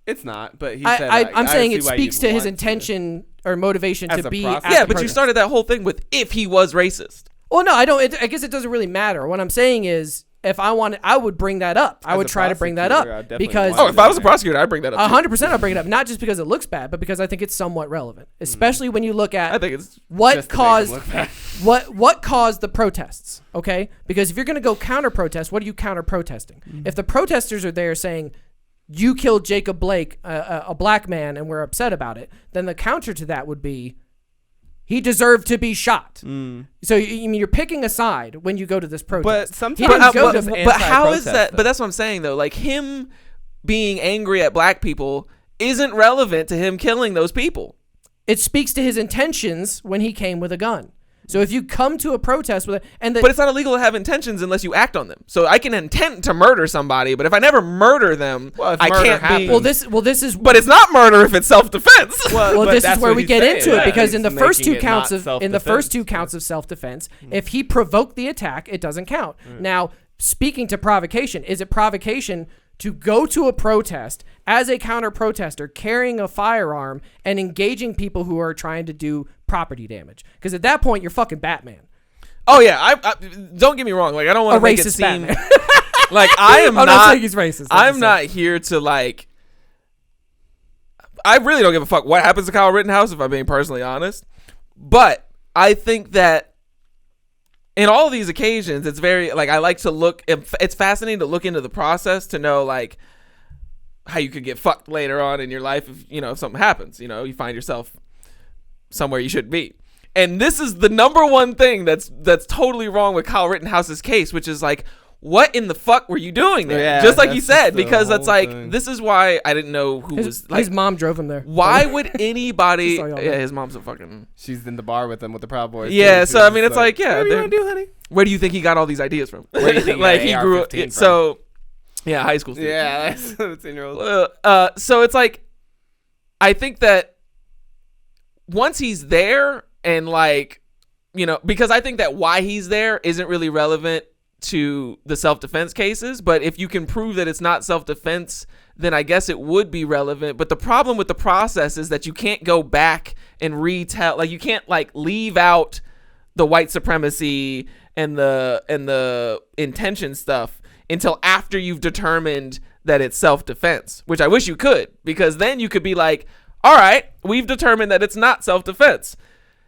it's not. But he said, I'm saying it speaks to his intention or motivation to be. Yeah, but you started that whole thing with if he was racist. Well, no, I don't. I guess it doesn't really matter. What I'm saying is, if I wanted, I would bring that up. I would try to bring that up because. Oh, if I was a prosecutor, I'd bring that up. 100%, I'd bring it up. Not just because it looks bad, but because I think it's somewhat relevant, especially when you look at. I think it's what caused what caused the protests. Okay, because if you're going to go counter protest, what are you counter protesting? If the protesters are there saying, "You killed Jacob Blake, a black man, and we're upset about it," then the counter to that would be. He deserved to be shot. So you're picking a side when you go to this protest. But sometimes, but how is that? But that's what I'm saying though. Like him being angry at black people isn't relevant to him killing those people. It speaks to his intentions when he came with a gun. So if you come to a protest with but it's not illegal to have intentions unless you act on them. So I can intend to murder somebody, but if I never murder them, I can't be. Well, this is. But it's not murder if it's self-defense. Well, this is where we get into it because in the first two counts of self-defense, if he provoked the attack, it doesn't count. Now, speaking to provocation, is it provocation to go to a protest as a counter-protester carrying a firearm and engaging people who are trying to do property damage? Because at that point, you're fucking Batman. Oh, yeah. I don't get me wrong. Like, I don't want to make it seem... like, I am not saying he's racist. I'm not here to, like... I really don't give a fuck what happens to Kyle Rittenhouse, if I'm being personally honest. But I think that in all of these occasions, it's very, like, I like to look, it's fascinating to look into the process to know, like, how you could get fucked later on in your life if something happens, you find yourself somewhere you shouldn't be. And this is the number one thing that's totally wrong with Kyle Rittenhouse's case, which is like, what in the fuck were you doing there? Yeah, just like you said, because that's like, this is why I didn't know who was like. His mom drove him there. Why would anybody? Yeah, his mom's a fucking. She's in the bar with him with the Proud Boys. Yeah, so I mean, it's like, yeah. What do you want to do, honey? Where do you think he got all these ideas from? Where do you think like he grew up? So, yeah, high school student. Yeah, that's 17-year-old. So it's like, I think that once he's there and like, because I think that why he's there isn't really relevant to the self-defense cases, but if you can prove that it's not self-defense, then I guess it would be relevant. But the problem with the process is that you can't go back and retell, like you can't like leave out the white supremacy and the intention stuff until after you've determined that it's self-defense, which I wish you could, because then you could be like, all right, we've determined that it's not self-defense.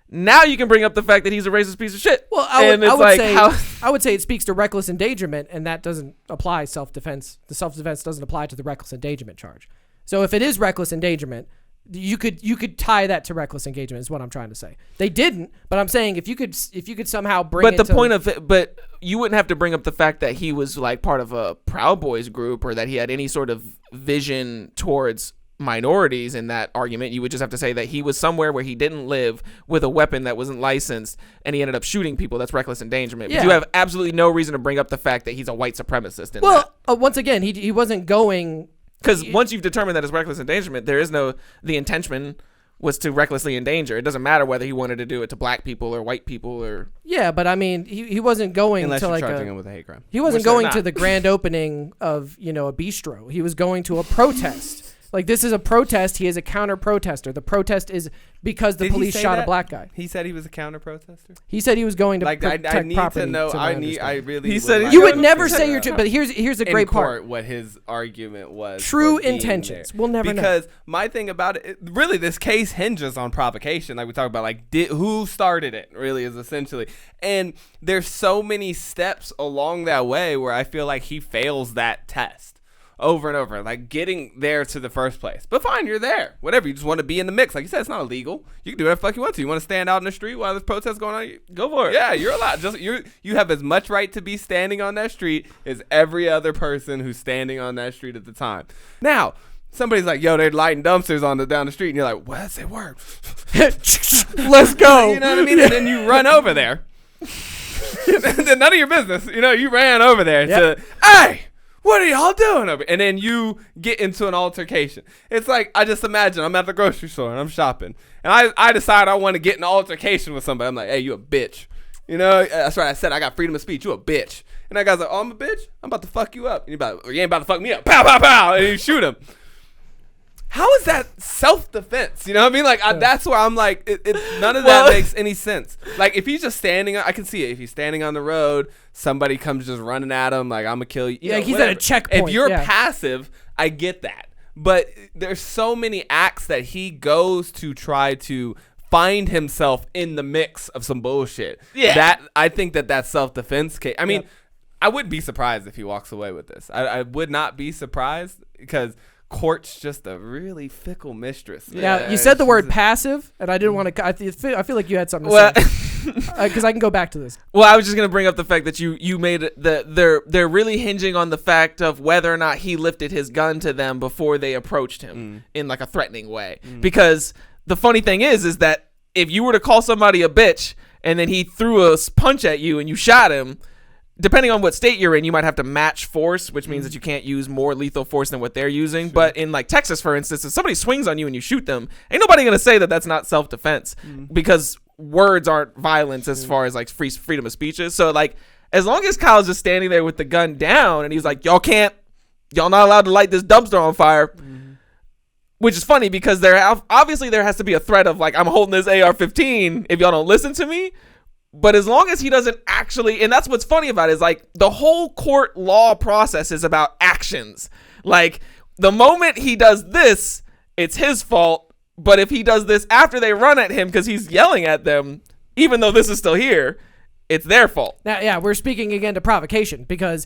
Now you can bring up the fact that he's a racist piece of shit. Well, I would say it speaks to reckless endangerment, and that doesn't apply self-defense. The self-defense doesn't apply to the reckless endangerment charge. So if it is reckless endangerment, you could tie that to reckless engagement is what I'm trying to say. They didn't, but I'm saying if you could somehow bring but it the to, point of it, but you wouldn't have to bring up the fact that he was like part of a Proud Boys group or that he had any sort of vision towards minorities in that argument. You would just have to say that he was somewhere where he didn't live with a weapon that wasn't licensed and he ended up shooting people. That's reckless endangerment. Yeah. But you have absolutely no reason to bring up the fact that he's a white supremacist in well, once again, he wasn't going. Because once you've determined that it's reckless endangerment, there is the intention was to recklessly endanger. It doesn't matter whether he wanted to do it to black people or white people or. Yeah, but I mean, he wasn't going unless to you're like charging him with a hate crime. He wasn't going to the grand opening of a bistro. He was going to a protest. Like, this is a protest. He is a counter protester. The protest is because the police shot a black guy. He said he was a counter protester. He said he was going to protect I need property. to know. I really. He said you would never say your truth. But here's a great part. What his argument was. True intentions. We'll never know. Because my thing about it, really, this case hinges on provocation. Like we talk about, who started it? Really, is essentially. And there's so many steps along that way where I feel like he fails that test. Over and over, like getting there to the first place. But fine, you're there. Whatever. You just want to be in the mix. Like you said, it's not illegal. You can do whatever the fuck you want to. You want to stand out in the street while there's protests going on? Go for it. Yeah, you're allowed. You have as much right to be standing on that street as every other person who's standing on that street at the time. Now, somebody's like, yo, they're lighting dumpsters down the street. And you're like, what? Say word. Let's go. You know what I mean? And then you run over there. None of your business. You ran over there to, hey! What are y'all doing over? And then you get into an altercation. It's like, I just imagine I'm at the grocery store and I'm shopping. And I decide I want to get in an altercation with somebody. I'm like, hey, you a bitch. That's right. I said I got freedom of speech. You a bitch. And that guy's like, oh, I'm a bitch? I'm about to fuck you up. And you ain't about to fuck me up. Pow, pow, pow. And you shoot him. How is that self-defense? You know what I mean? Like, that's where I'm like, none of that makes any sense. Like, if he's just standing, I can see it. If he's standing on the road, somebody comes just running at him, like, I'm going to kill you. He's at a checkpoint. If you're passive, I get that. But there's so many acts that he goes to try to find himself in the mix of some bullshit. Yeah. I think that's self-defense case. I mean, I wouldn't be surprised if he walks away with this. I would not be surprised because court's just a really fickle mistress. Man. Yeah, you said the word passive, and I didn't want to. I feel like you had something to say because I can go back to this. Well, I was just gonna bring up the fact that you made it they're really hinging on the fact of whether or not he lifted his gun to them before they approached him in like a threatening way. Because the funny thing is that if you were to call somebody a bitch and then he threw a punch at you and you shot him, depending on what state you're in, you might have to match force, which means that you can't use more lethal force than what they're using. Sure. But in like Texas, for instance, if somebody swings on you and you shoot them, ain't nobody going to say that that's not self-defense because words aren't violence as far as like freedom of speech is. So like, as long as Kyle's just standing there with the gun down and he's like, y'all not allowed to light this dumpster on fire. Which is funny because obviously there has to be a threat of like, I'm holding this AR-15 if y'all don't listen to me. But as long as he doesn't actually, and that's what's funny about it, is like the whole court law process is about actions. Like the moment he does this, it's his fault. But if he does this after they run at him because he's yelling at them, even though this is still here, it's their fault. Now, yeah, we're speaking again to provocation because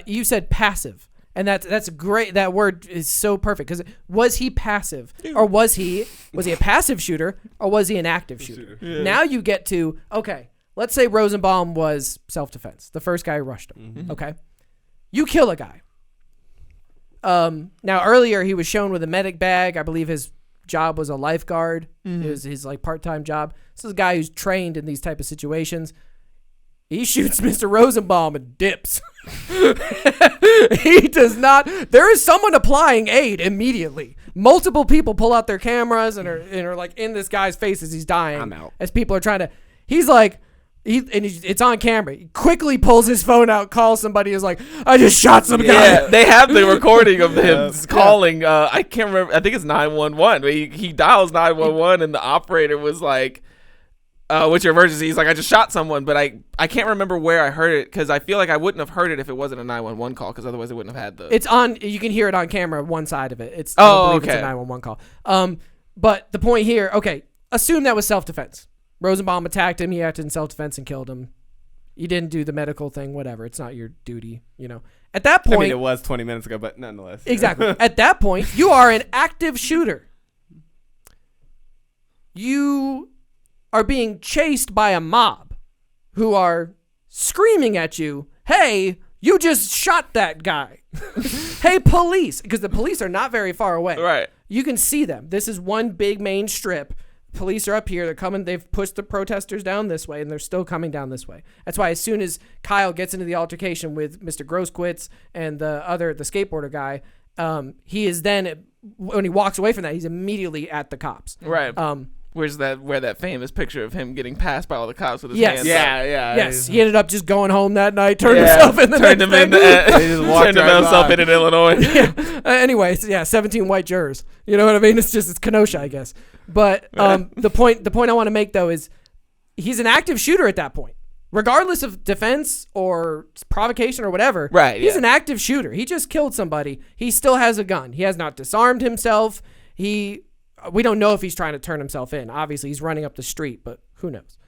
you said passive. And that's great. That word is so perfect because was he passive or was he a passive shooter or was he an active shooter? Yeah. Now you get to, okay, let's say Rosenbaum was self-defense. The first guy who rushed him. Okay. You kill a guy. Now earlier he was shown with a medic bag. I believe his job was a lifeguard. It was his like part-time job. This is a guy who's trained in these type of situations. He shoots Mr. Rosenbaum and dips. He does not. There is someone applying aid immediately. Multiple people pull out their cameras and are like in this guy's face as he's dying. I'm out. As people are trying to. He's like, it's on camera. He quickly pulls his phone out, calls somebody. Is like, I just shot some guy. Yeah, they have the recording of him calling. I can't remember. I think it's 911. He dials 911, and the operator was like, what's your emergency? He's like, I just shot someone, but I can't remember where I heard it because I feel like I wouldn't have heard it if it wasn't a 911 call because otherwise it wouldn't have had the. It's on. You can hear it on camera. One side of it. It's. Okay. It's a 911 call. But the point here. Okay, assume that was self-defense. Rosenbaum attacked him. He acted in self-defense and killed him. You didn't do the medical thing. Whatever. It's not your duty. At that point. I mean, it was 20 minutes ago, but nonetheless. Exactly. At that point, you are an active shooter. You are being chased by a mob who are screaming at you, hey, you just shot that guy. Hey, police. Because the police are not very far away. Right. You can see them. This is one big main strip. Police are up here. They're coming. They've pushed the protesters down this way, and they're still coming down this way. That's why as soon as Kyle gets into the altercation with Mr. Grosquitz and the skateboarder guy, he is then, when he walks away from that, he's immediately at the cops. Right. Where's where that famous picture of him getting passed by all the cops with his Yes. hands Yeah, up? yeah. Yes, he ended up just going home that night, turned himself in the next day. They just walked Turned right himself by. in Illinois. Anyway, 17 white jurors. You know what I mean? It's Kenosha, I guess. But the point I want to make though is he's an active shooter at that point, regardless of defense or provocation or whatever. Right. He's an active shooter. He just killed somebody. He still has a gun. He has not disarmed himself. We don't know if he's trying to turn himself in. Obviously, he's running up the street, but who knows?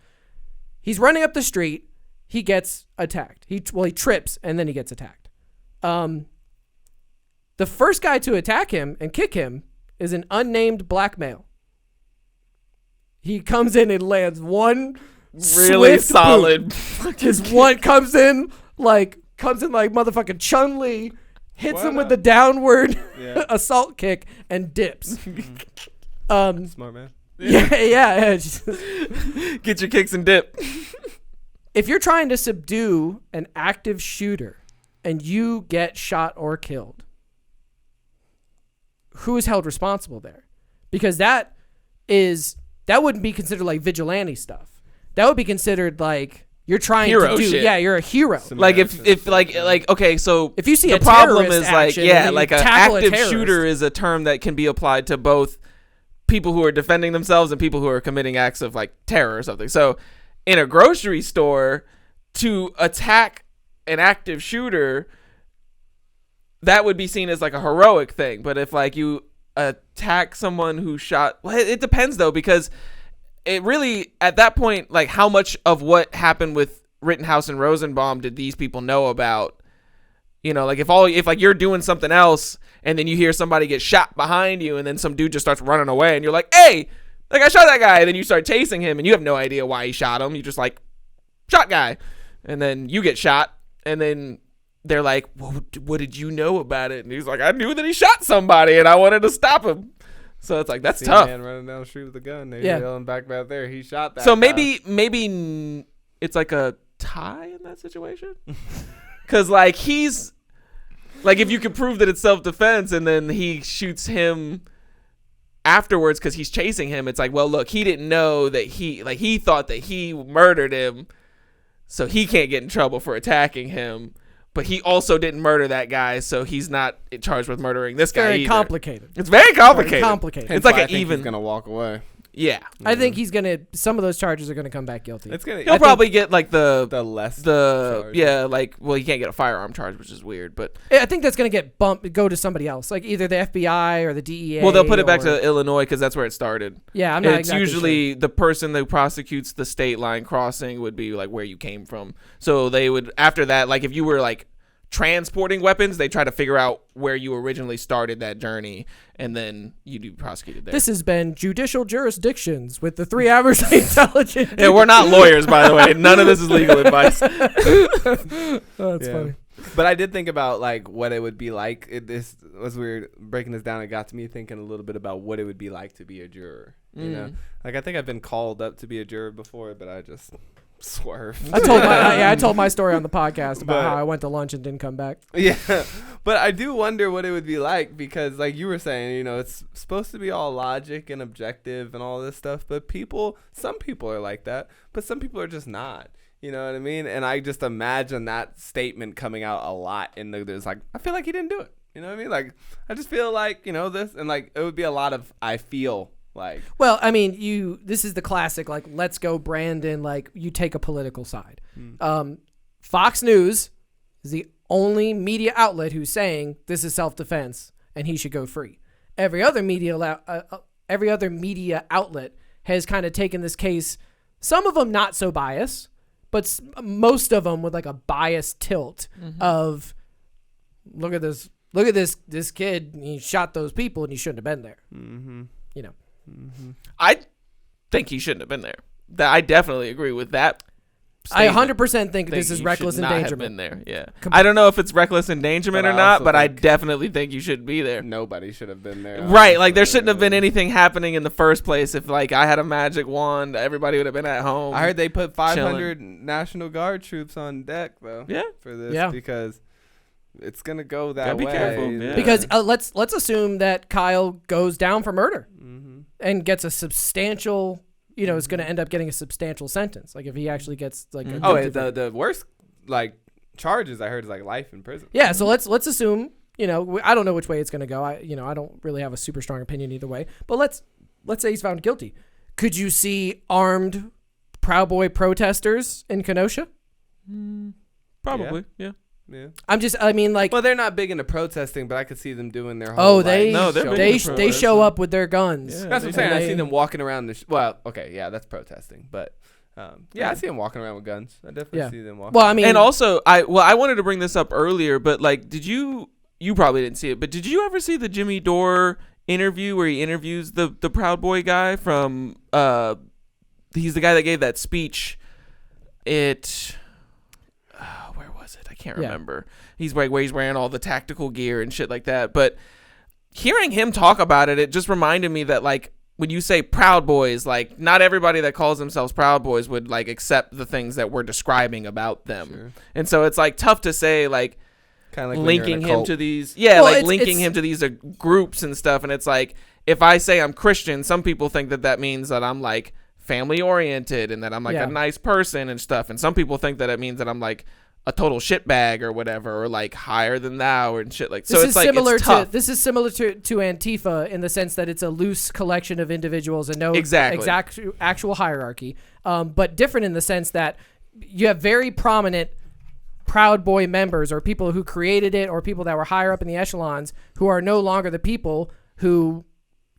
He's running up the street. He gets attacked. He trips, and then he gets attacked. The first guy to attack him and kick him is an unnamed black male. He comes in and lands one really solid. Just one comes in like motherfucking Chun-Li, hits him with the downward assault kick, and dips. Smart man. Yeah. Get your kicks and dip. If you're trying to subdue an active shooter and you get shot or killed, who is held responsible there? Because that wouldn't be considered like vigilante stuff. That would be considered like you're trying hero to do. Shit. Yeah, you're a hero. Like if okay, so if you see the a problem terrorist is like action and like you an tackle a active terrorist. shooter is a term that can be applied to both people who are defending themselves and people who are committing acts of like terror or something. So in a grocery store, to attack an active shooter, that would be seen as like a heroic thing. But if like you attack someone who shot, well, it depends though, because it really, at that point, like how much of what happened with Rittenhouse and Rosenbaum did these people know about? You know, like if like you're doing something else and then you hear somebody get shot behind you and then some dude just starts running away and you're like, hey, like I shot that guy. And then you start chasing him and you have no idea why he shot him. You just like, shot guy. And then you get shot and then they're like, what did you know about it? And he's like, I knew that he shot somebody and I wanted to stop him. So it's like, that's tough. A man running down the street with a gun. They're yelling back there. He shot that So guy. maybe it's like a tie in that situation. Because like he's like, if you could prove that it's self-defense and then he shoots him afterwards because he's chasing him, it's like, well, look, he didn't know that he thought that he murdered him, so he can't get in trouble for attacking him. But he also didn't murder that guy, so he's not charged with murdering this guy either. Complicated. It's very complicated. It's like I think he's gonna walk away. Yeah, I think he's gonna. Some of those charges are gonna come back guilty. He'll probably get like the less charge. Yeah, like, well, he can't get a firearm charge, which is weird, but I think that's gonna get go to somebody else, like either the FBI or the DEA. Well, they'll put it back to Illinois because that's where it started. Yeah, I'm not. It's usually the person that prosecutes the state line crossing would be like where you came from. So they would, after that, like if you were like transporting weapons, they try to figure out where you originally started that journey, and then you'd be prosecuted there. This has been Judicial Jurisdictions with the 3 hours of intelligence. Yeah, we're not lawyers, by the way. None of this is legal advice. That's funny. But I did think about like what it would be like. This as we were breaking this down, it got to me thinking a little bit about what it would be like to be a juror. You know, like I think I've been called up to be a juror before, but I just swerve. I told my story on the podcast about how I went to lunch and didn't come back. Yeah, but I do wonder what it would be like because, like you were saying, you know, it's supposed to be all logic and objective and all this stuff. But some people are like that, but some people are just not. You know what I mean? And I just imagine that statement coming out a lot. And there's like, I feel like he didn't do it. You know what I mean? Like, I just feel like, you know, this, and like it would be a lot of I feel Like, well, I mean, this is the classic, like, let's go Brandon, like, you take a political side. Fox News is the only media outlet who's saying this is self-defense and he should go free. Every other media outlet has kind of taken this case, some of them not so biased, but most of them with like a biased tilt of, look at this kid, he shot those people and he shouldn't have been there. You know. I think he shouldn't have been there. I definitely agree with that statement. I 100% think this is reckless endangerment. Been there. Yeah. I don't know if it's reckless endangerment or not, but I definitely think you should be there. Nobody should have been there. Right. Like, there shouldn't have been anything happening in the first place. If, like, I had a magic wand, everybody would have been at home. I heard they put 500 chilling. National Guard troops on deck, though. Yeah. For this, because it's gonna go that way. Be careful. Yeah. Because let's assume that Kyle goes down for murder and gets a substantial, is going to end up getting a substantial sentence. Like, if he actually gets like the worst like charges I heard is like life in prison. Yeah. So let's assume, I don't know which way it's going to go. I don't really have a super strong opinion either way. But let's say he's found guilty. Could you see armed Proud Boy protesters in Kenosha? Probably. Yeah. Yeah. Well, they're not big into protesting, but I could see them doing their whole. They show up with their guns. Yeah, that's what I'm saying. I see them walking around that's protesting, but I see them walking around with guns. I definitely see them walking. Well, I mean, and also I wanted to bring this up earlier, but like, did you probably didn't see it, but did you ever see the Jimmy Dore interview where he interviews the Proud Boy guy from he's the guy that gave that speech where was it? I can't remember. He's where he's wearing all the tactical gear and shit like that. But hearing him talk about it, it just reminded me that, like, when you say Proud Boys, like, not everybody that calls themselves Proud Boys would, like, accept the things that we're describing about them. Sure. And so it's, like, tough to say, like, kind of like linking him to these, linking him to these groups and stuff. And it's like, if I say I'm Christian, some people think that means that I'm, like, family oriented and that I'm like a nice person and stuff, and some people think that it means that I'm like a total shitbag or whatever, or like higher than thou and shit like. So it's like it's tough. This is similar to Antifa in the sense that it's a loose collection of individuals and no actual hierarchy, but different in the sense that you have very prominent Proud Boy members or people who created it or people that were higher up in the echelons who are no longer the people who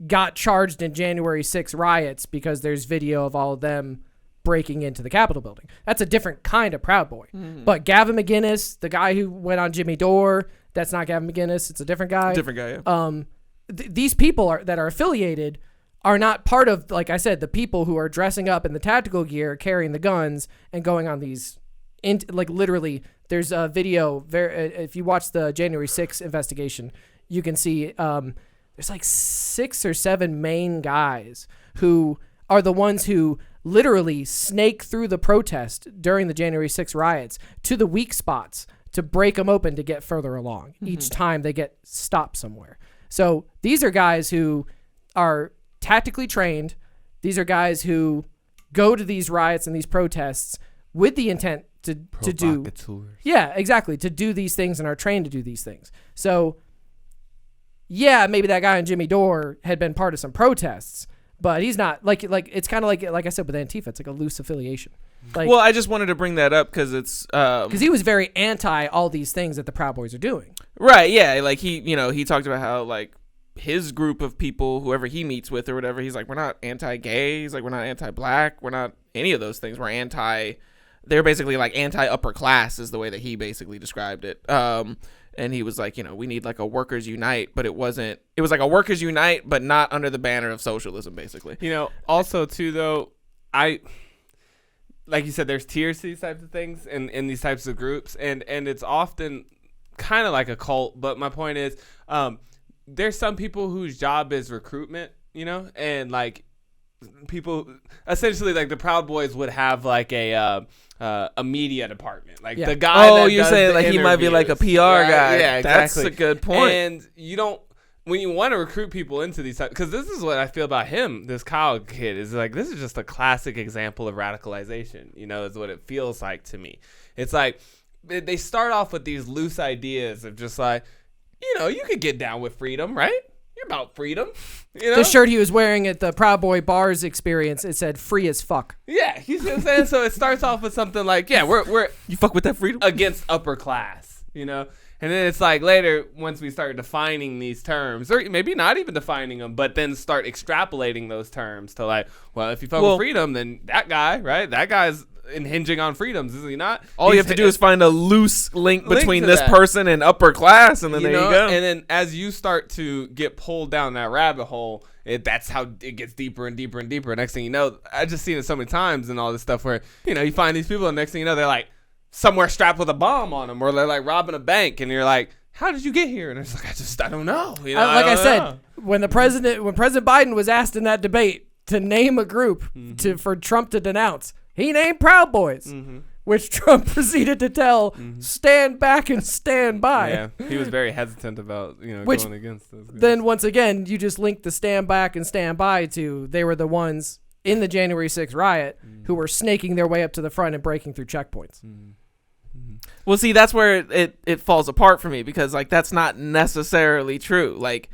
got charged in January 6 riots because there's video of all of them breaking into the Capitol building. That's a different kind of Proud Boy. But Gavin McInnes, the guy who went on Jimmy Dore, that's not Gavin McInnes. It's a different guy. Yeah. These people that are affiliated are not part of, like I said, the people who are dressing up in the tactical gear, carrying the guns, and going on these, literally, there's a video, if you watch the January 6 investigation, you can see there's like 6 or 7 main guys who are the ones who literally snake through the protest during the January 6 riots to the weak spots to break them open to get further along each time they get stopped somewhere. So these are guys who are tactically trained. These are guys who go to these riots and these protests with the intent to do. Yeah, exactly. To do these things and are trained to do these things. So yeah, maybe that guy on Jimmy Dore had been part of some protests, but he's not like it's kind of like I said with Antifa, it's like a loose affiliation. Like, well, I just wanted to bring that up because it's because he was very anti all these things that the Proud Boys are doing. Right? Yeah, like he talked about how like his group of people, whoever he meets with or whatever, he's like, we're not anti-gay. He's like, we're not anti-black. We're not any of those things. We're anti. They're basically like anti-upper class is the way that he basically described it. And he was like, we need like a workers unite, but it was like a workers unite, but not under the banner of socialism, basically. Also too, though, like you said, there's tiers to these types of things and in these types of groups. And it's often kind of like a cult. But my point is, there's some people whose job is recruitment, and like people essentially like the Proud Boys would have like a media department, like the guy. Oh, you're saying like he might be like a PR guy. Yeah, exactly. That's a good point. And when you want to recruit people into these types, because this is what I feel about him, this Kyle kid, is like this is just a classic example of radicalization. Is what it feels like to me. It's like they start off with these loose ideas of just like, you could get down with freedom, right? You're about freedom. You know? The shirt he was wearing at the Proud Boy Bars experience, it said "free as fuck." Yeah, you see what I'm saying? So it starts off with something like, yeah, we're you fuck with that freedom against upper class, you know? And then it's like later, once we start defining these terms, or maybe not even defining them, but then start extrapolating those terms to like, well, if you fuck with freedom, then that guy, right? That guy's hinging on freedoms, is he not? All you have to do is find a loose link between this person and upper class, and then there you go. And then as you start to get pulled down that rabbit hole, that's how it gets deeper and deeper and deeper. Next thing you know, I just seen it so many times and all this stuff where, you know, you find these people and next thing you know, they're like somewhere strapped with a bomb on them, or they're like robbing a bank, and you're like, how did you get here? And it's like, I don't know. You know, like I said, when President Biden was asked in that debate to name a group for Trump to denounce, he named Proud Boys, which Trump proceeded to tell, stand back and stand by. Yeah, he was very hesitant about, you know, going against those guys. Then once again, you just link the stand back and stand by to they were the ones in the January 6th riot who were snaking their way up to the front and breaking through checkpoints. Well, see, that's where it falls apart for me, because like that's not necessarily true. Like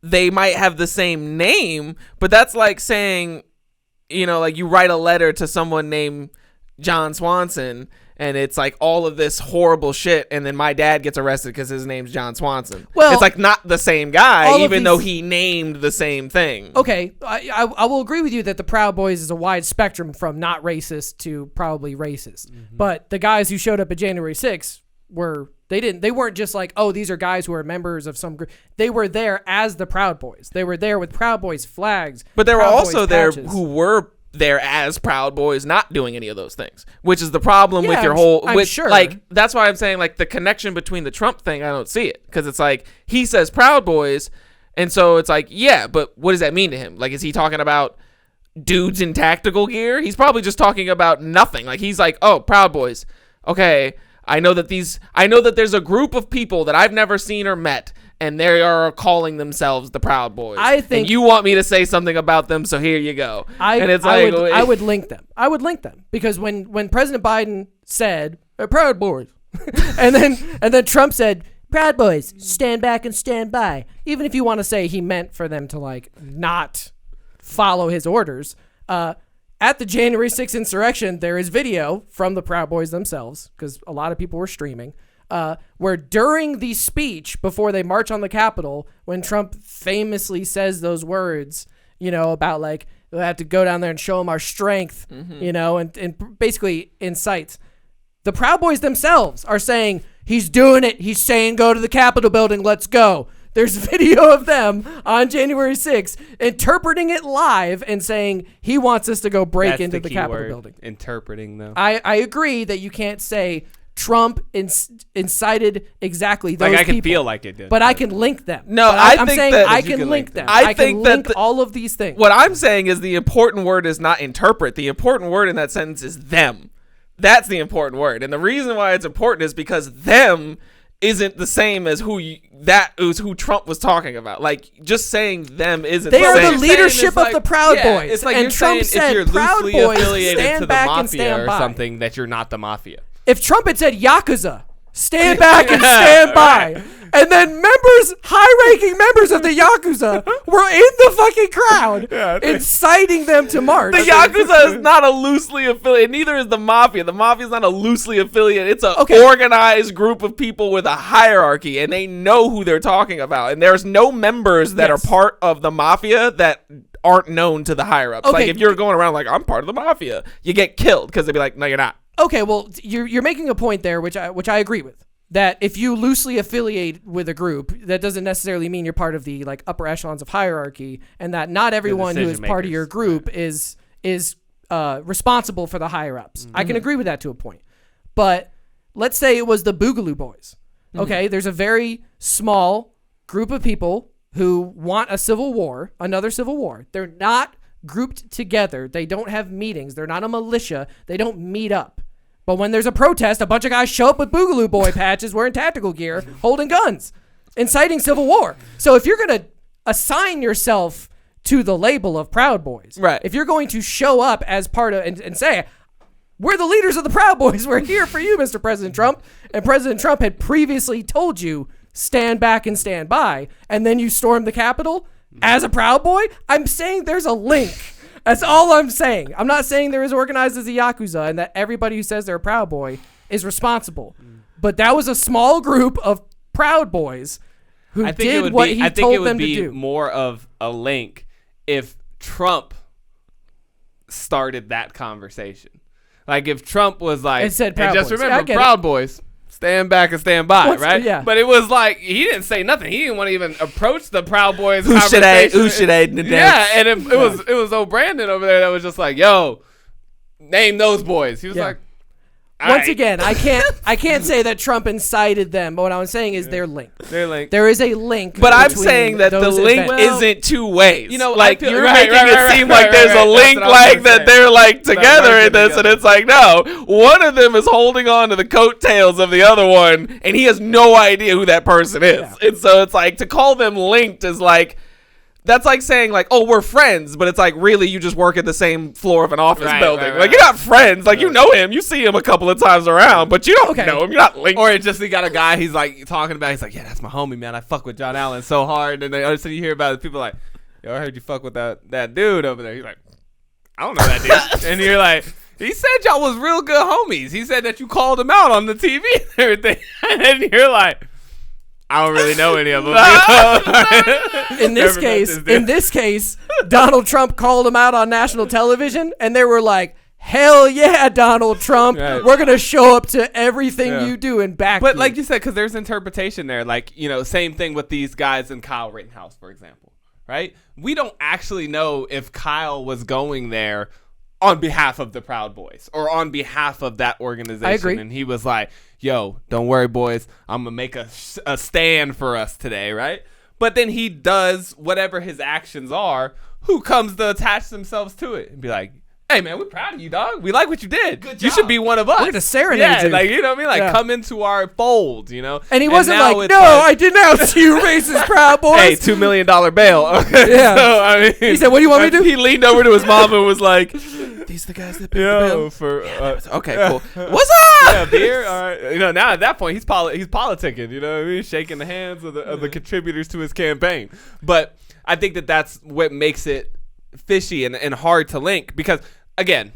they might have the same name, but that's like saying, you know, like you write a letter to someone named John Swanson, and it's like all of this horrible shit, and then my dad gets arrested because his name's John Swanson. Well, it's like not the same guy, even though he named the same thing. Okay, I will agree with you that the Proud Boys is a wide spectrum from not racist to probably racist. But the guys who showed up at January 6th they weren't just like, oh, these are guys who are members of some group. They were there as the Proud Boys. They were there with Proud Boys flags. But there were also there who were there as Proud Boys not doing any of those things, which is the problem with your whole, I'm sure. Like, that's why I'm saying like the connection between the Trump thing, I don't see it, because it's like he says Proud Boys, and so it's like, yeah, but what does that mean to him? Like, is he talking about dudes in tactical gear? He's probably just talking about nothing. Like, he's like, oh, Proud Boys, okay, I know that there's a group of people that I've never seen or met, and they are calling themselves the Proud Boys. I think, and you want me to say something about them, so here you go. I would link them. I would link them, because when President Biden said Proud Boys, and then Trump said Proud Boys, stand back and stand by. Even if you want to say he meant for them to like not follow his orders, at the January 6th insurrection, there is video from the Proud Boys themselves, because a lot of people were streaming, where during the speech before they march on the Capitol, when Trump famously says those words, you know, about like, we have to go down there and show them our strength, you know, and basically incites. The Proud Boys themselves are saying, he's doing it. He's saying, go to the Capitol building. Let's go. There's video of them on January 6th interpreting it live and saying he wants us to go break into the Capitol building. Interpreting, though. I agree that you can't say Trump incited exactly those people. Like, I can feel like it did. But I can link them. No, I'm saying I can link them. I can link all of these things. What I'm saying is the important word is not interpret. The important word in that sentence is them. That's the important word. And the reason why it's important is because them isn't the same as who Trump was talking about. Like, just saying them isn't they the same. They are the leadership of the Proud Boys. It's like and you're Trump saying said, if you're Proud loosely Boys, affiliated stand to the back mafia and stand or by. something, that you're not the mafia. If Trump had said Yakuza, stand back and stand by, Right. and then high-ranking members of the Yakuza were in the fucking crowd, inciting them to march. The Yakuza is not a loosely affiliated. Neither is the Mafia. The Mafia is not a loosely affiliated. It's an organized group of people with a hierarchy, and they know who they're talking about. And there's no members that are part of the Mafia that aren't known to the higher-ups. Okay. Like, if you're going around like, I'm part of the Mafia, you get killed because they'd be like, no, you're not. Okay, well, you're making a point there, which I agree with. That if you loosely affiliate with a group, that doesn't necessarily mean you're part of the like upper echelons of hierarchy, and that not everyone who is part of your group is responsible for the higher ups. I can agree with that to a point. But let's say it was the Boogaloo Boys. Okay, there's a very small group of people who want a civil war, another civil war. They're not grouped together. They don't have meetings. They're not a militia. They don't meet up. But when there's a protest, a bunch of guys show up with Boogaloo Boy patches, wearing tactical gear, holding guns, inciting civil war. So if you're going to assign yourself to the label of Proud Boys, right? If you're going to show up as part of and say, we're the leaders of the Proud Boys, we're here for you, Mr. President Trump, and President Trump had previously told you stand back and stand by, and then you storm the Capitol as a Proud Boy. I'm saying there's a link. That's all I'm saying. I'm not saying they're as organized as the Yakuza and that everybody who says they're a Proud Boy is responsible. But that was a small group of Proud Boys who did what he told them to do. I think it would be more of a link if Trump started that conversation. Like if Trump was like, it said Proud Proud Boys. Boys. Remember, Proud Boys, stand back and stand by, right? Yeah. But it was like, he didn't say nothing. He didn't want to even approach the Proud Boys Who should conversation. I? Yeah, and it was O'Brandon over there that was just like, yo, name those boys. He was like, once again, I can't say that Trump incited them, but what I'm saying is they're linked. They're linked. There is a link. But I'm saying that the link events. isn't two ways. You know, like I feel, you're making it seem like there's a link, like that they're like together in this, and it's like no, one of them is holding on to the coattails of the other one, and he has no idea who that person is. Yeah. And so it's like to call them linked is like. That's like saying like, oh, we're friends, but it's like really you just work at the same floor of an office building. Like you're not friends. Like you know him, you see him a couple of times around, but you don't know him. You're not linked. Or it just he got a guy he's like talking about. He's like, yeah, that's my homie, man. I fuck with John Allen so hard, and then so you hear about it, people like, yo, I heard you fuck with that dude over there. He's like, I don't know that dude, and you're like. He said y'all was real good homies. He said that you called him out on the TV and everything, and you're like. I don't really know any of them. In this case, Donald Trump called him out on national television, and they were like, "Hell yeah, Donald Trump! Right. We're gonna show up to everything you do and back." But you. like you said, because there's interpretation there. Like same thing with these guys in Kyle Rittenhouse, for example. Right? We don't actually know if Kyle was going there on behalf of the Proud Boys or on behalf of that organization. I agree. And he was like, yo, don't worry, boys. I'm going to make a stand for us today, right? But then he does whatever his actions are. Who comes to attach themselves to it and be like, hey, man, we're proud of you, dog. We like what you did. Good job. You should be one of us. We're going to serenade yeah, you. like, you know what I mean? Like, come into our fold, And he wasn't like, no, I denounce you, racist Proud Boys. Hey, $2 million bail. Okay. Yeah. So, I mean, he said, what do you want me to do? He leaned over to his mom and was like, these are the guys that paid the bill? For, okay, cool. What's up? Yeah, beer. All right. Now at that point, he's politicking. You know what I mean? Shaking the hands of the contributors to his campaign. But I think that's what makes it fishy and hard to link because, again,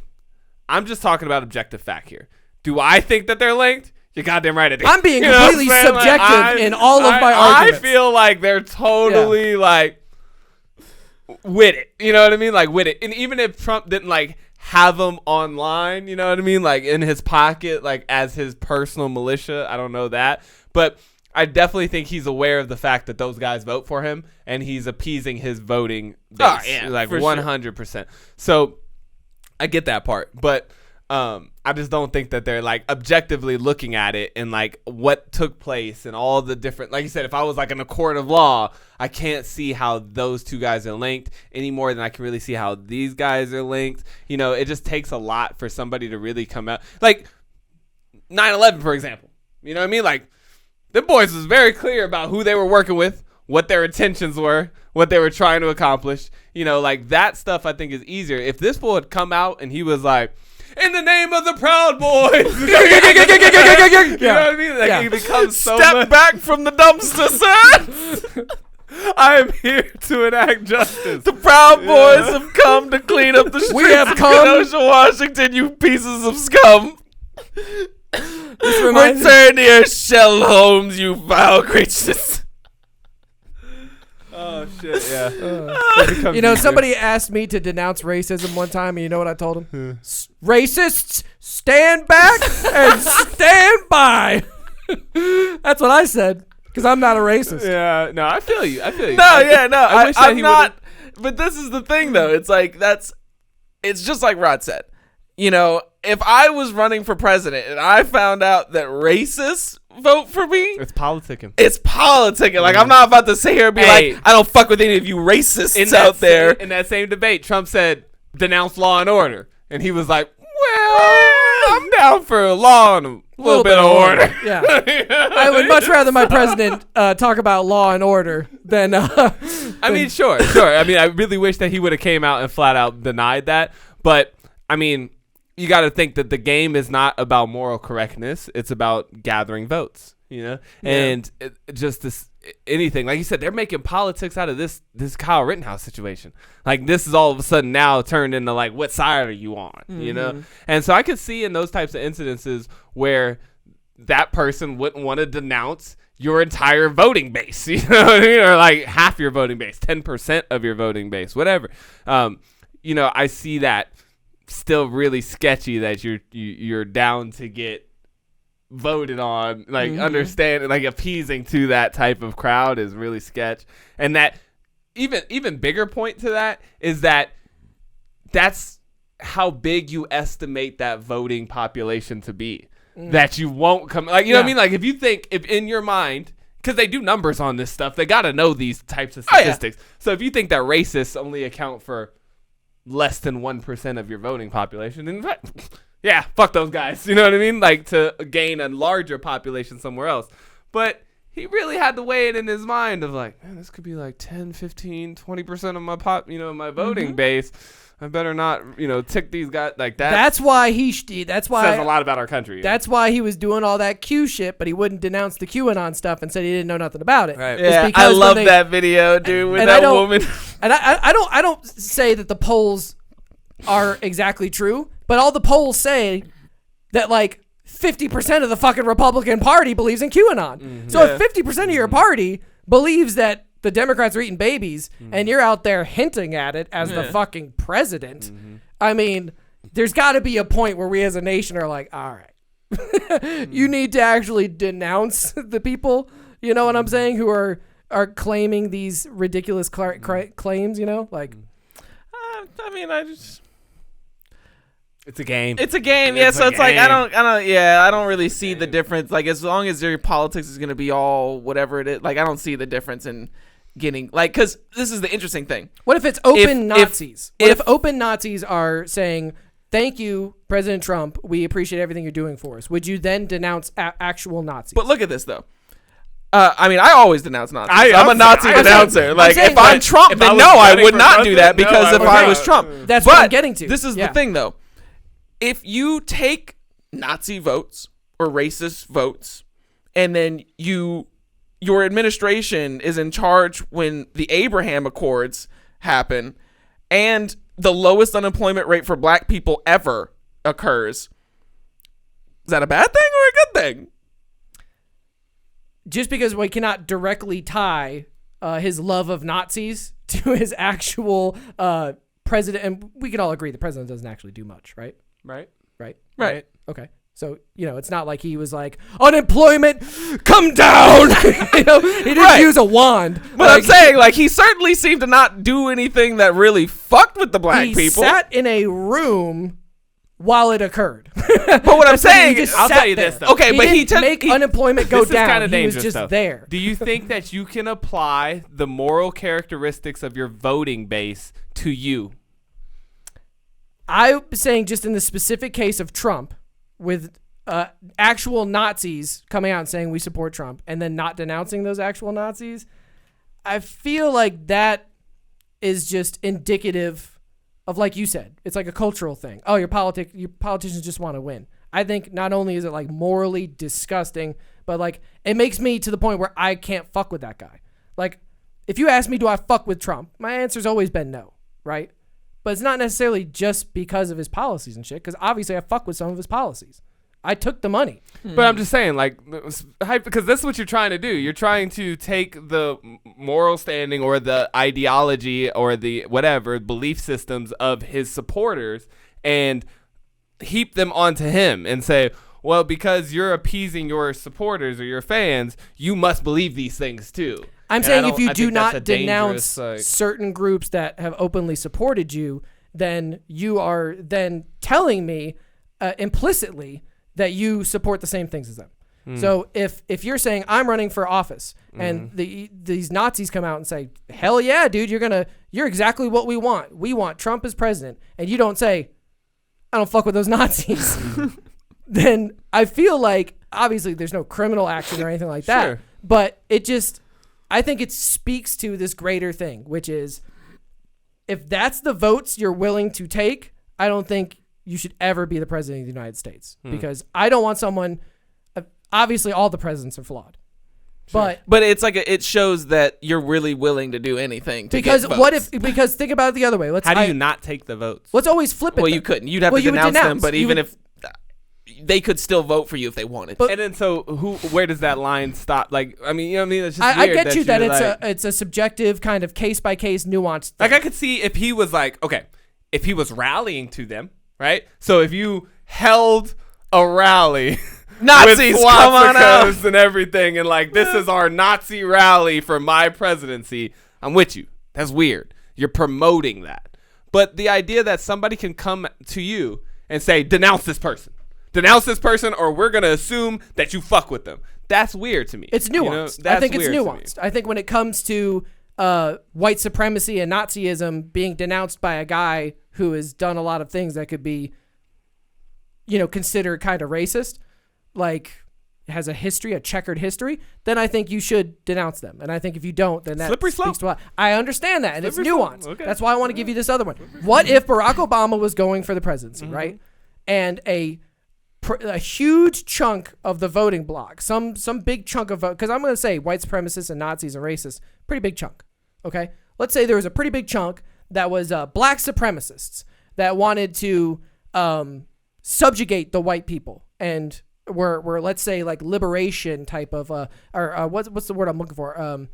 I'm just talking about objective fact here. Do I think that they're linked? You're goddamn right. I'm being completely subjective in all of my arguments. I feel like they're totally like with it. You know what I mean? Like with it. And even if Trump didn't like have them online, you know what I mean? Like in his pocket, like as his personal militia. I don't know that. But I definitely think he's aware of the fact that those guys vote for him and he's appeasing his voting base. Oh, yeah, like for 100%. Sure. So I get that part, but I just don't think that they're like objectively looking at it and like what took place and all the different, like you said, if I was like in a court of law, I can't see how those two guys are linked any more than I can really see how these guys are linked. You know, it just takes a lot for somebody to really come out. Like 9/11, for example, you know what I mean? Like the boys was very clear about who they were working with, what their intentions were, what they were trying to accomplish. You know, like that stuff I think is easier. If this fool had come out and he was like, in the name of the Proud Boys. You know what I mean? Like he becomes so Step back from the dumpster, sir. I am here to enact justice. The Proud Boys have come to clean up the streets We have of come. Kenosha, Washington, you pieces of scum. reminds Return to your shell homes, you vile creatures. Oh, shit, yeah. You know, somebody asked me to denounce racism one time, and you know what I told him? Racists, stand back and stand by. That's what I said, because I'm not a racist. Yeah, no, I feel you. No, I wish I'm not. But this is the thing, though. It's like it's just like Rod said. You know, if I was running for president and I found out that racists vote for me, it's politicking. It's politicking. Like, I'm not about to sit here and be like, I don't fuck with any of you racists out there. In that same debate, Trump said, denounce law and order. And he was like, well, I'm down for law and a little bit of order. Yeah. I would much rather my president talk about law and order than... I mean, sure. I mean, I really wish that he would have came out and flat out denied that. But, I mean... You got to think that the game is not about moral correctness. It's about gathering votes. you know, and just this anything like you said, they're making politics out of this Kyle Rittenhouse situation. Like this is all of a sudden now turned into like, what side are you on, you know? And so I could see in those types of incidences where that person wouldn't want to denounce your entire voting base, you know what I mean? Or like half your voting base, 10% of your voting base, whatever. You know, I see that still really sketchy that you're down to get voted on, like understanding, like appeasing to that type of crowd is really sketch. And that even bigger point to that is that's how big you estimate that voting population to be. That you won't come, like, you know what I mean? Like if in your mind, because they do numbers on this stuff, they got to know these types of statistics. So if you think that racists only account for less than 1% of your voting population, then yeah, fuck those guys. You know what I mean? Like to gain a larger population somewhere else. But he really had to weigh it in his mind of like, man, this could be like 10, 15, 20% of my my voting base. I better not, tick these guys like that. That's why says a lot about our country. That's why he was doing all that Q shit, but he wouldn't denounce the QAnon stuff and said he didn't know nothing about it. Right. Yeah, I love that video, dude, with that woman. And I don't say that the polls are exactly true, but all the polls say that like 50% of the fucking Republican Party believes in QAnon. So if 50% of your party believes that the Democrats are eating babies, and you're out there hinting at it as the fucking president. I mean, there's got to be a point where we as a nation are like, all right, you need to actually denounce the people, you know what I'm saying, who are claiming these ridiculous claims, like. I mean, it's a game. It's a game, yeah. So it's like I don't really see the difference. Like as long as your politics is gonna be all whatever it is, like I don't see the difference in getting like, because this is the interesting thing. What if it's open Nazis? What if open Nazis are saying, "Thank you, President Trump. We appreciate everything you're doing for us." Would you then denounce actual Nazis? But look at this though. I mean, I always denounce Nazis. I'm a Nazi saying, denouncer. Like, if I'm Trump, then no, I would not do that because if I was Trump. That's what I'm getting to. This is the thing, though. If you take Nazi votes or racist votes, and then your administration is in charge when the Abraham Accords happen, and the lowest unemployment rate for black people ever occurs, is that a bad thing or a good thing? Just because we cannot directly tie his love of Nazis to his actual president, and we can all agree the president doesn't actually do much, right? Right. Okay. So, it's not like he was like, unemployment, come down. He didn't use a wand. But I'm saying, like, he certainly seemed to not do anything that really fucked with the black people. He sat in a room while it occurred. But what I'm saying, I'll tell you this, though. Okay, he but he didn't make unemployment go this down. Is kind of he dangerous was just stuff. there. Do you think that you can apply the moral characteristics of your voting base to you? I'm saying just in the specific case of Trump, with actual Nazis coming out and saying we support Trump and then not denouncing those actual Nazis, I feel like that is just indicative of, like you said, it's like a cultural thing. Oh, your politicians just want to win. I think not only is it like morally disgusting, but like it makes me to the point where I can't fuck with that guy. Like if you ask me, do I fuck with Trump? My answer's always been no, right? But it's not necessarily just because of his policies and shit, because obviously I fuck with some of his policies. I took the money. But I'm just saying, like, because this is what you're trying to do. You're trying to take the moral standing or the ideology or the whatever belief systems of his supporters and heap them onto him and say, well, because you're appeasing your supporters or your fans, you must believe these things too. I'm saying if you do not denounce certain groups that have openly supported you, then you are then telling me implicitly that you support the same things as them. So if you're saying I'm running for office and these Nazis come out and say, hell yeah, dude, you're exactly what we want. We want Trump as president. And you don't say, I don't fuck with those Nazis. Then I feel like obviously there's no criminal action or anything like that. Sure. But I think it speaks to this greater thing, which is if that's the votes you're willing to take, I don't think you should ever be the president of the United States because I don't want someone. obviously all the presidents are flawed. But it's like it shows that you're really willing to do anything to because get votes. because think about it the other way. How do you not take the votes? Let's always flip it. Well, you couldn't. You'd have to denounce them. But even if they could still vote for you if they wanted. And then so where does that line stop? Like, I mean, you know what I mean? It's just I weird get you that like, it's a subjective kind of case by case nuanced thing. Like I could see if he was like, okay, if he was rallying to them, right? So if you held a rally Nazis, with come on out and everything, and like, this is our Nazi rally for my presidency, I'm with you. That's weird. You're promoting that. But the idea that somebody can come to you and say, denounce this person, or we're going to assume that you fuck with them. That's weird to me. It's nuanced. I think it's nuanced. I think when it comes to white supremacy and Nazism being denounced by a guy who has done a lot of things that could be, considered kind of racist, like has a checkered history, then I think you should denounce them. And I think if you don't, then that slippery speaks slope. to I understand that, and Slippery it's nuanced. slope. Okay. That's why I want to give you this other one. What if Barack Obama was going for the presidency, right? And a huge chunk of the voting bloc, some big chunk of vote, because I'm going to say white supremacists and Nazis and racists, pretty big chunk, okay? Let's say there was a pretty big chunk that was black supremacists that wanted to subjugate the white people and were let's say like liberation type of what's the word I'm looking for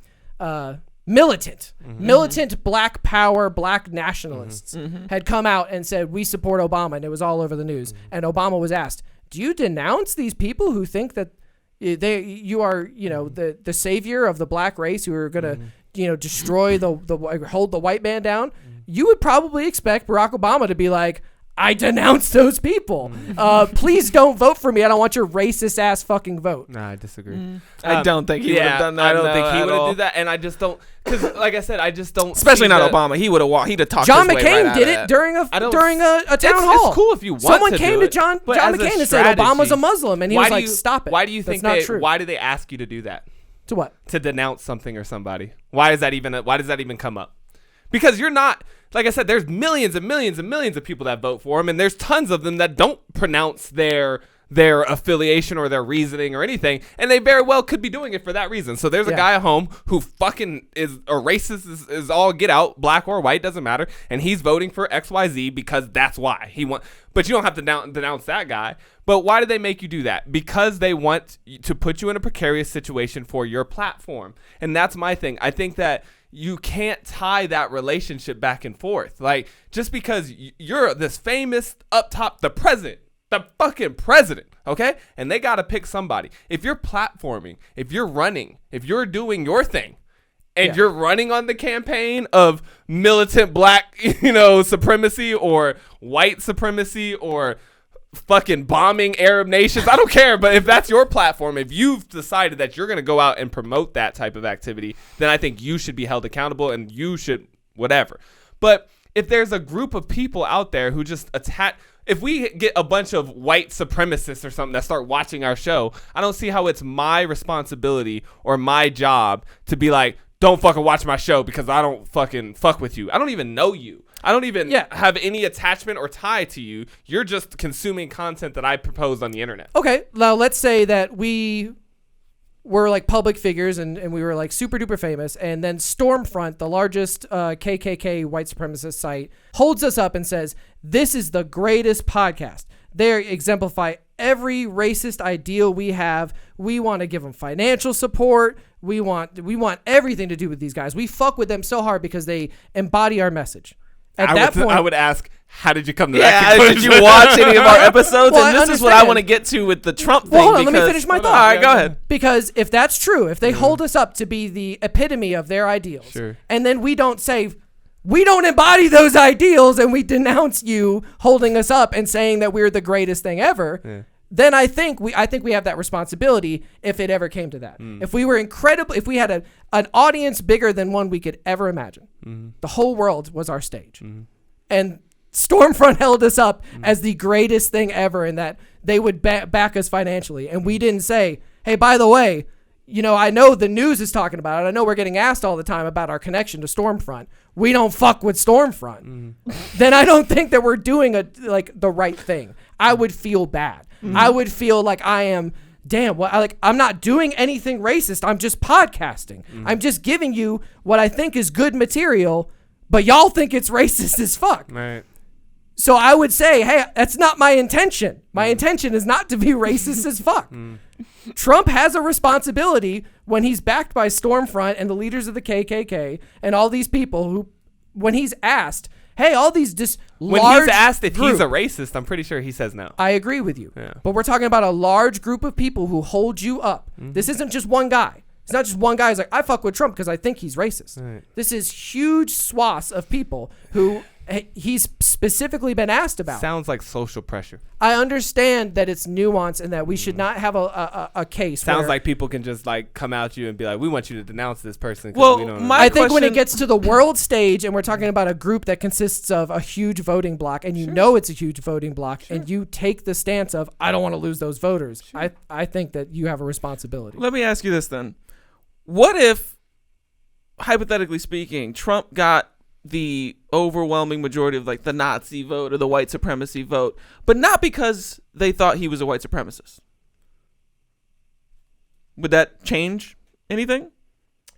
militant black power, black nationalists had come out and said we support Obama, and it was all over the news. And Obama was asked, do you denounce these people who think that you are the savior of the black race, who are gonna destroy hold the white man down? You would probably expect Barack Obama to be like, I denounce those people. Please don't vote for me. I don't want your racist ass fucking vote. No, I disagree. I don't think he would have done that. I don't think he would have done that, and I just don't. Because, like I said, I just don't. Especially not Obama. He would have walked. He'd have talked. John his way McCain right did out it during a town hall. It's cool if you want Someone to came do to John but as a McCain and said Obama's a Muslim, and he was like, "Stop it." Why do you think that's not true? Why do they ask you to do that? To what? To denounce something or somebody. Why does that even come up? Because you're not, like I said, there's millions and millions and millions of people that vote for him, and there's tons of them that don't pronounce their affiliation or their reasoning or anything, and they very well could be doing it for that reason. So there's a guy at home who fucking is a racist, is all get out, black or white, doesn't matter, and he's voting for XYZ because that's why he want. But you don't have to denounce that guy. But why do they make you do that? Because they want to put you in a precarious situation for your platform, and that's my thing. I think that you can't tie that relationship back and forth. Like, just because you're this famous up top, the fucking president, okay? And they got to pick somebody. If you're platforming, if you're running, if you're doing your thing, and you're running on the campaign of militant black, supremacy or white supremacy or fucking bombing Arab nations, I don't care. But if that's your platform, if you've decided that you're going to go out and promote that type of activity, then I think you should be held accountable and you should whatever. But if there's a group of people out there who just attack, if we get a bunch of white supremacists or something that start watching our show, I don't see how it's my responsibility or my job to be like, don't fucking watch my show because I don't fucking fuck with you. I don't even know you. I don't even have any attachment or tie to you. You're just consuming content that I proposed on the internet. Okay, now let's say that we were like public figures and we were like super duper famous, and then Stormfront, the largest KKK white supremacist site, holds us up and says, this is the greatest podcast. They exemplify every racist ideal we have. We want to give them financial support. We want everything to do with these guys. We fuck with them so hard because they embody our message. At that point, I would ask, how did you come to that conclusion? Did you watch any of our episodes? Well, and this is what I want to get to with the Trump thing. Well, hold on, let me finish my thought. All right, go ahead. Because if that's true, if they hold us up to be the epitome of their ideals, and then we don't say, we don't embody those ideals, and we denounce you holding us up and saying that we're the greatest thing ever, then I think we have that responsibility if it ever came to that. If we were if we had an audience bigger than one we could ever imagine, the whole world was our stage. And Stormfront held us up as the greatest thing ever, and that they would back us financially. And we didn't say, hey, by the way, I know the news is talking about it. I know we're getting asked all the time about our connection to Stormfront. We don't fuck with Stormfront. Then I don't think that we're doing the right thing. I would feel bad. I would feel like I am damn, well, I'm not doing anything racist. I'm just podcasting. I'm just giving you what I think is good material, but y'all think it's racist as fuck. Right. So I would say, hey, that's not my intention. My intention is not to be racist as fuck. Trump has a responsibility when he's backed by Stormfront and the leaders of the KKK and all these people who, when he's asked, hey, all these when large he's asked if group, he's a racist, I'm pretty sure he says no. I agree with you. Yeah. But we're talking about a large group of people who hold you up. This isn't just one guy. It's not just one guy who's like, I fuck with Trump because I think he's racist. Right. This is huge swaths of people who he's specifically been asked about. Sounds like social pressure. I understand that it's nuanced and that we should not have a case. Sounds where, like people can just like come at you and be like, we want you to denounce this person. Well, we don't I think when it gets to the world stage and we're talking about a group that consists of a huge voting block and you know it's a huge voting block and you take the stance of, I don't want to lose those voters. I think that you have a responsibility. Let me ask you this then. What if, hypothetically speaking, Trump got the overwhelming majority of like the Nazi vote or the white supremacy vote, but not because they thought he was a white supremacist? Would that change anything?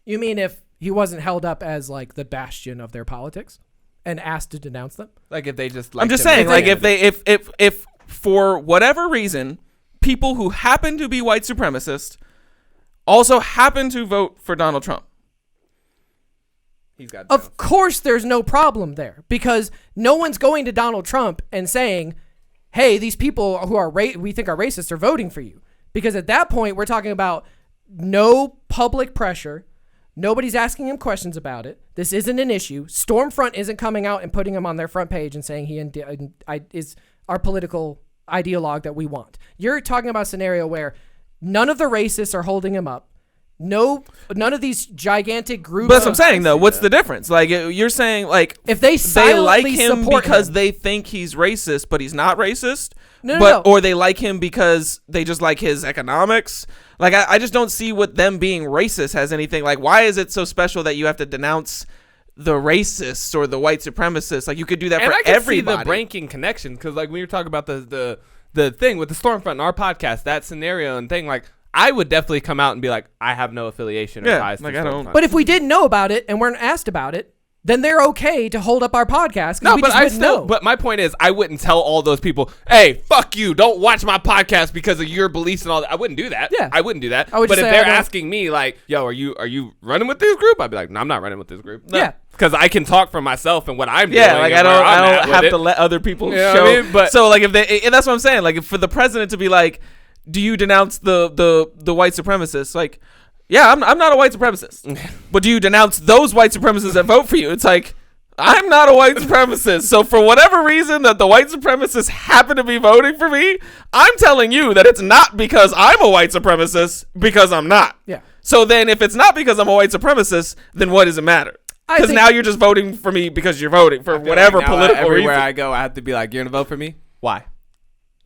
You mean if he wasn't held up as like the bastion of their politics and asked to denounce them? Like if they just I'm just saying, like if for whatever reason, people who happen to be white supremacists also happen to vote for Donald Trump. Of course there's no problem there because no one's going to Donald Trump and saying, hey, these people who are we think are racist are voting for you. Because at that point, we're talking about no public pressure. Nobody's asking him questions about it. This isn't an issue. Stormfront isn't coming out and putting him on their front page and saying he is our political ideologue that we want. You're talking about a scenario where none of the racists are holding him up. None of these gigantic groups. But that's what I'm saying, though. What's the difference? Like, you're saying, like, if they like him because him. they think he's racist, but he's not racist. No. Or they like him because they just like his economics. Like, I just don't see what them being racist has anything. Like, why is it so special that you have to denounce the racists or the white supremacists? Like, you could do that for everybody. See the ranking connection because, like, when you're talking about the thing with the Stormfront and our podcast, that scenario and thing, like, I would definitely come out and be like, I have no affiliation or ties to Stormfront. But if we didn't know about it and weren't asked about it, then they're okay to hold up our podcast. No, but my point is, I wouldn't tell all those people, hey, fuck you, don't watch my podcast because of your beliefs and all that. I wouldn't do that. Yeah. I wouldn't do that. But if they're asking me, like, yo, are you running with this group? I'd be like, no, I'm not running with this group. No. Yeah. Because I can talk for myself and what I'm doing. Yeah, like I don't have to let other people show. I mean? But so, like, and that's what I'm saying. Like, for the president to be like, do you denounce the white supremacists? Like, yeah, I'm not a white supremacist. But do you denounce those white supremacists that vote for you? It's like, I'm not a white supremacist. So for whatever reason that the white supremacists happen to be voting for me, I'm telling you that it's not because I'm a white supremacist, because I'm not. Yeah. So then if it's not because I'm a white supremacist, then what does it matter? Because now you're just voting for me because you're voting for whatever political reason. Everywhere I go, I have to be like, you're going to vote for me? Why?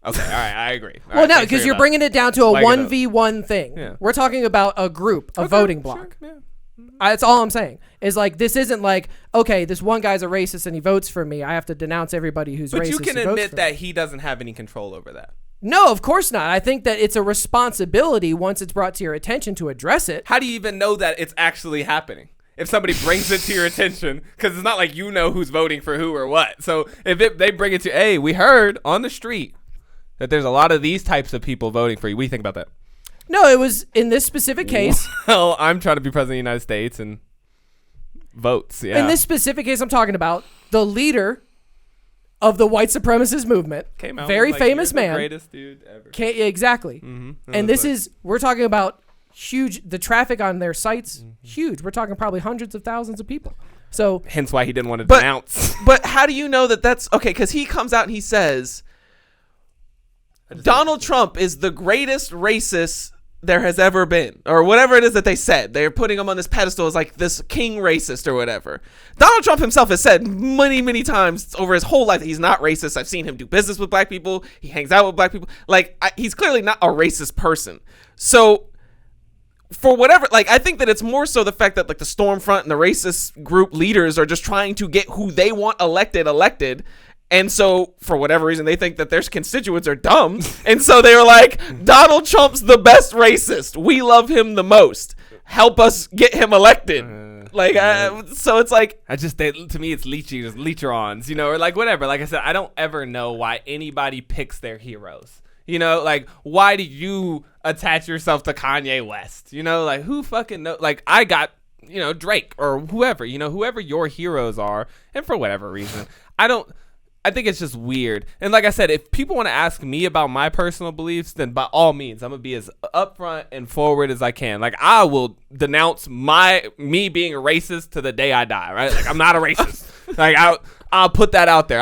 Okay, all right, I agree. Well, no, because you're bringing it down to a 1v1 thing. Yeah. We're talking about a group, a voting block. Sure, yeah. That's all I'm saying. Is like, this isn't like, okay, this one guy's a racist and he votes for me. I have to denounce everybody who's racist. But you can who votes admit for that me. he doesn't have any control over that. No, of course not. I think that it's a responsibility once it's brought to your attention to address it. How do you even know that it's actually happening? If somebody brings it to your attention, because it's not like you know who's voting for who or what. So if they bring it to, hey, we heard on the street that there's a lot of these types of people voting for you. What do you think about that? No, it was in this specific case. Well, I'm trying to be president of the United States and votes. Yeah. In this specific case I'm talking about, the leader of the white supremacist movement, came out very like, famous you're the man, greatest dude ever. Exactly. Mm-hmm. And this is, we're talking about huge, the traffic on their sites, huge. We're talking probably hundreds of thousands of people. So hence why he didn't want to denounce. But how do you know that that's okay? Because he comes out and he says, Donald Trump is the greatest racist there has ever been, or whatever it is that they said. They're putting him on this pedestal as like this king racist or whatever. Donald Trump himself has said many, many times over his whole life that he's not racist. I've seen him do business with black people. He hangs out with black people. Like, he's clearly not a racist person. So for whatever, like, I think that it's more so the fact that like the Stormfront and the racist group leaders are just trying to get who they want elected. And so, for whatever reason, they think that their constituents are dumb. And so they were like, Donald Trump's the best racist. We love him the most. Help us get him elected. So it's like... to me, it's leecherons, or like whatever. Like I said, I don't ever know why anybody picks their heroes. Like, why do you attach yourself to Kanye West? Like, who fucking knows? Like, I got, Drake or whoever, whoever your heroes are. And for whatever reason, I think it's just weird. And like I said, if people want to ask me about my personal beliefs, then by all means, I'm going to be as upfront and forward as I can. Like, I will denounce me being a racist to the day I die, right? Like, I'm not a racist. Like, I'll put that out there.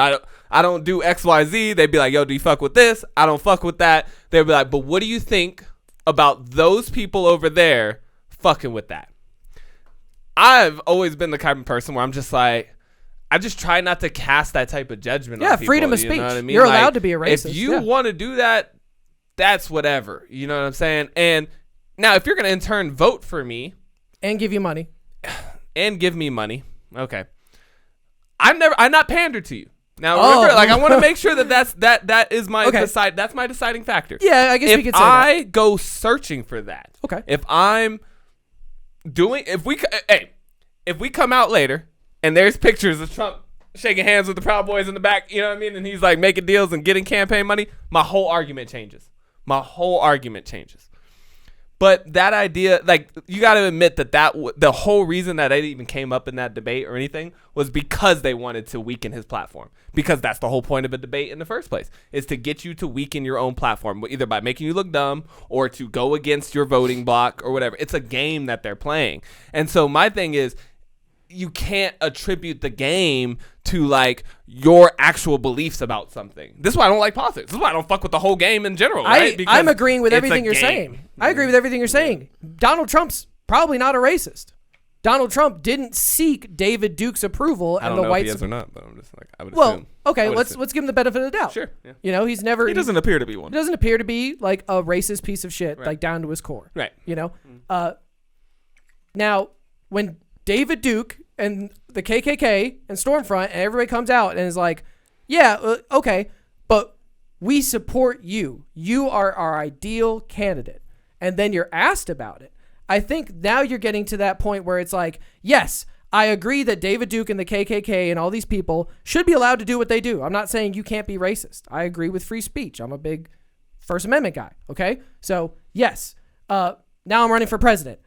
I don't do XYZ. They'd be like, yo, do you fuck with this? I don't fuck with that. They'd be like, but what do you think about those people over there fucking with that? I've always been the kind of person where I'm just like, I just try not to cast that type of judgment on people. Freedom of speech. You know what I mean? You're allowed to be a racist. If you want to do that, that's whatever. You know what I'm saying? And now if you're going to in turn vote for me. And give you money. And give me money. Okay. I'm not pandered to you. Now, remember, I want to make sure that is my that's my deciding factor. Yeah, I guess we could say that. If I that. go searching for that. Okay. If we come out later and there's pictures of Trump shaking hands with the Proud Boys in the back, you know what I mean? And he's like making deals and getting campaign money, my whole argument changes. But that idea, like, you got to admit that the whole reason that it even came up in that debate or anything was because they wanted to weaken his platform. Because that's the whole point of a debate in the first place, is to get you to weaken your own platform, either by making you look dumb or to go against your voting block or whatever. It's a game that they're playing. And so my thing is, you can't attribute the game to like your actual beliefs about something. This is why I don't like politics. This is why I don't fuck with the whole game in general. Right? I'm agreeing with everything you're saying. I agree with everything you're saying. Donald Trump's probably not a racist. Donald Trump didn't seek David Duke's approval. I don't know if he is or not, but I'm just like, I would assume. Okay, let's give him the benefit of the doubt. Sure. Yeah. He's never. He doesn't appear to be one. He doesn't appear to be like a racist piece of shit, Right. like down to his core. Right. Now, when David Duke and the KKK and Stormfront and everybody comes out and is like, yeah, okay, but we support you. You are our ideal candidate. And then you're asked about it. I think now you're getting to that point where it's like, yes, I agree that David Duke and the KKK and all these people should be allowed to do what they do. I'm not saying you can't be racist. I agree with free speech. I'm a big First Amendment guy. Okay. So yes, now I'm running for president.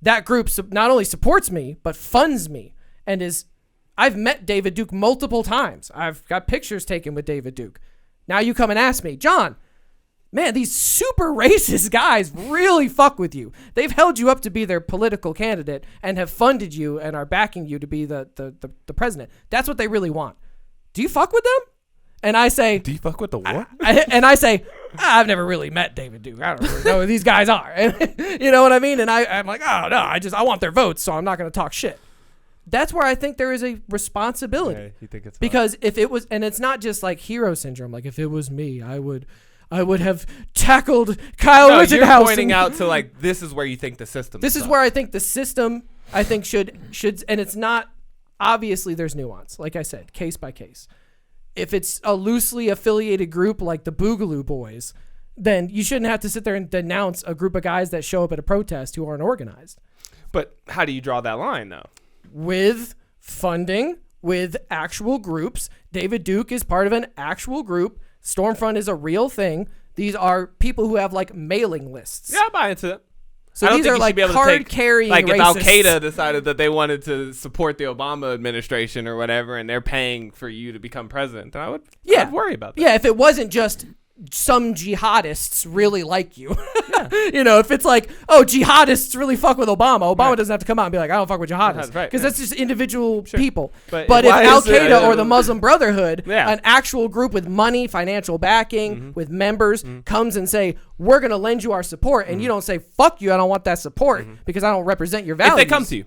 That group not only supports me, but funds me and I've met David Duke multiple times. I've got pictures taken with David Duke. Now you come and ask me, John, man, these super racist guys really fuck with you. They've held you up to be their political candidate and have funded you and are backing you to be the president. That's what they really want. Do you fuck with them? And I say, do you fuck with the what? And I say, I've never really met David Duke. I don't really know who these guys are. You know what I mean? And I'm like, oh no, I want their votes, so I'm not going to talk shit. That's where I think there is a responsibility. Okay, you think it's because if it was, and it's not just like hero syndrome. Like if it was me, I would have tackled Kyle Rittenhouse. You're pointing out to like, this is where you think the system. This is where I think the system, should, and it's not, obviously there's nuance. Like I said, case by case. If it's a loosely affiliated group like the Boogaloo Boys, then you shouldn't have to sit there and denounce a group of guys that show up at a protest who aren't organized. But how do you draw that line though? With funding, with actual groups. David Duke is part of an actual group. Stormfront is a real thing. These are people who have like mailing lists. Yeah, I buy into it. So these are like card-carrying like racists. If Al-Qaeda decided that they wanted to support the Obama administration or whatever, and they're paying for you to become president, then I'd worry about that. Yeah, if it wasn't just some jihadists really like you. Yeah. If it's like, oh, jihadists really fuck with Obama. Obama doesn't have to come out and be like, I don't fuck with jihadists. Because that's just individual people. But if Al-Qaeda or the Muslim Brotherhood, an actual group with money, financial backing, with members, comes and say, we're going to lend you our support, and you don't say, fuck you, I don't want that support because I don't represent your values. If they come to you.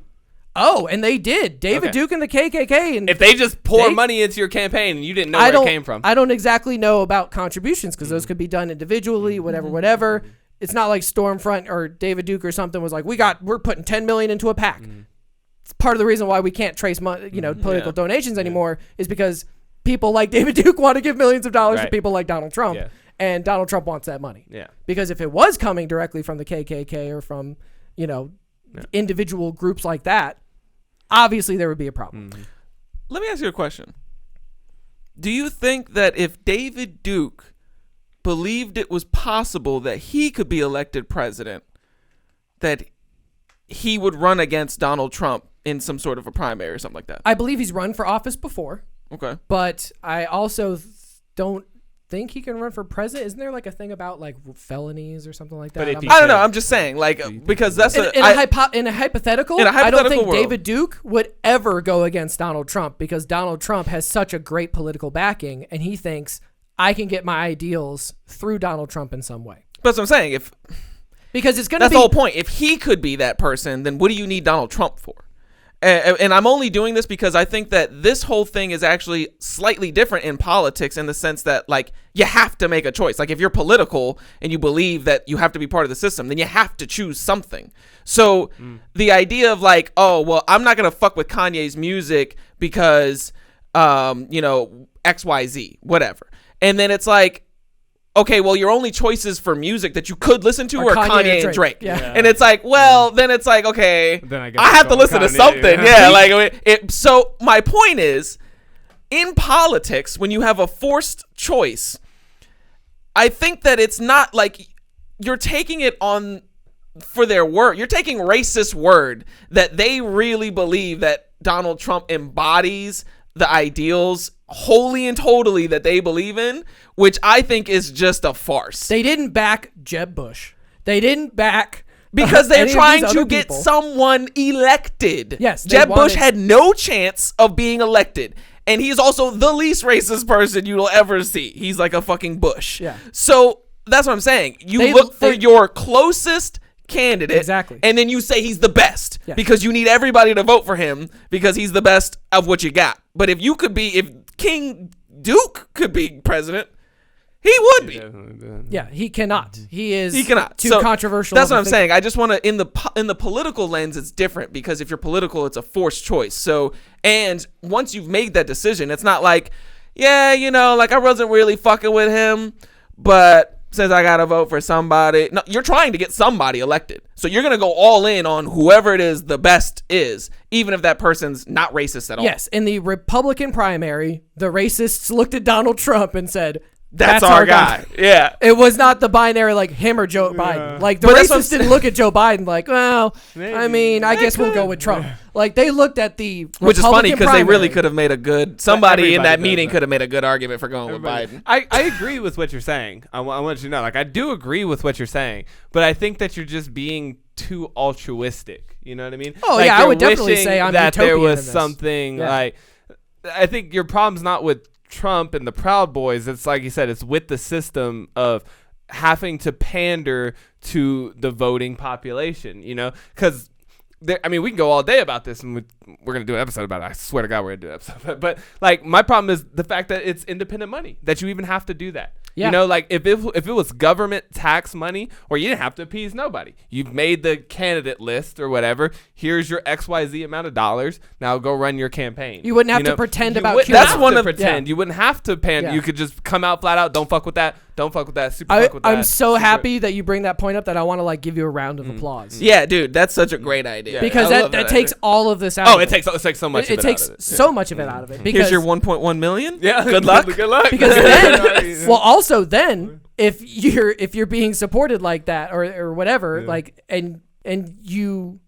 Oh, and they did. David Duke and the KKK. And if they just pour money into your campaign and you didn't know where it came from. I don't exactly know about contributions because those could be done individually, whatever. It's not like Stormfront or David Duke or something was like, we're putting $10 million into a PAC. It's part of the reason why we can't trace political donations anymore is because people like David Duke want to give millions of dollars to Right. people like Donald Trump. Yeah. And Donald Trump wants that money. Yeah. Because if it was coming directly from the KKK or from, individual groups like that, obviously there would be a problem. Mm-hmm. Let me ask you a question. Do you think that if David Duke believed it was possible that he could be elected president, that he would run against Donald Trump in some sort of a primary or something like that? I believe he's run for office before. Okay. But I also don't think he can run for president. Isn't there like a thing about like felonies or something like that? But if I don't know. I'm just saying, like, because that's in a hypothetical, I don't think world. David Duke would ever go against Donald Trump because Donald Trump has such a great political backing, and he thinks I can get my ideals through Donald Trump in some way. That's what I'm saying. Because it's going to be the whole point. If he could be that person, then what do you need Donald Trump for? And I'm only doing this because I think that this whole thing is actually slightly different in politics in the sense that, like, you have to make a choice. Like, if you're political and you believe that you have to be part of the system, then you have to choose something. So the idea of like, oh, well, I'm not going to fuck with Kanye's music because, XYZ, whatever. And then it's like, okay, well, your only choices for music that you could listen to are Kanye and Drake. Yeah. And it's like, well, then it's like, okay, Then I guess I have to go listen to Kanye, something. yeah. Yeah, like so my point is, in politics, when you have a forced choice, I think that it's not like you're taking it on for their word. You're taking racist word that they really believe that Donald Trump embodies the ideals wholly and totally that they believe in, which I think is just a farce. They didn't back Jeb Bush. They didn't back because they're any of trying these to other get people. someone elected. Yes, Jeb Bush had no chance of being elected. And he's also the least racist person you'll ever see. He's like a fucking Bush. Yeah. So that's what I'm saying. You look for your closest candidate. Exactly. And then you say he's the best. Yes. Because you need everybody to vote for him because he's the best of what you got. But if King Duke could be president, he would be. Yeah, he cannot. He cannot. too So controversial. That's what I'm saying. I just want to in the political lens, it's different because if you're political, it's a forced choice. So, and once you've made that decision, it's not like, yeah, like I wasn't really fucking with him, but since I gotta vote for somebody, no, you're trying to get somebody elected. So you're gonna go all in on whoever it is the best is, even if that person's not racist at all. Yes, in the Republican primary, the racists looked at Donald Trump and said, That's our guy. Yeah. It was not the binary like him or Joe Biden. Like the racists didn't look at Joe Biden like, well, I guess we'll go with Trump. Like they looked at the Republican Which is funny because they really primary. could have made a good somebody in that meeting could have made a good argument for going with Biden. I agree with what you're saying. I want you to know, like, I do agree with what you're saying, but I think that you're just being too altruistic. You know what I mean? Oh, like, yeah, I you're would definitely wishing say I'm that there utopian was in this. something Yeah. like. I think your problem's not with Trump and the Proud Boys. It's like you said, it's with the system of having to pander to the voting population, because we can go all day about this, and we're going to do an episode about it. I swear to God, we're going to do an episode. But like, my problem is the fact that it's independent money, that you even have to do that. Yeah. Like if it was government tax money, or you didn't have to appease nobody. You've made the candidate list or whatever. Here's your XYZ amount of dollars. Now go run your campaign. You wouldn't have to pretend about That's Cuba. one to pretend. Yeah. You wouldn't have to pander. Yeah. You could just come out flat out. Don't fuck with that. Don't fuck with that. Super fuck with that. I'm so happy that you bring that point up that I want to like give you a round of applause. Yeah, dude, that's such a great idea. Because I love that takes all of this out. Oh, of it takes so much. It takes so much of it out of it. Because Here's your 1.1 million. Yeah. Good luck. Good luck. Because then, well, also then, if you're being supported like that or whatever, like and you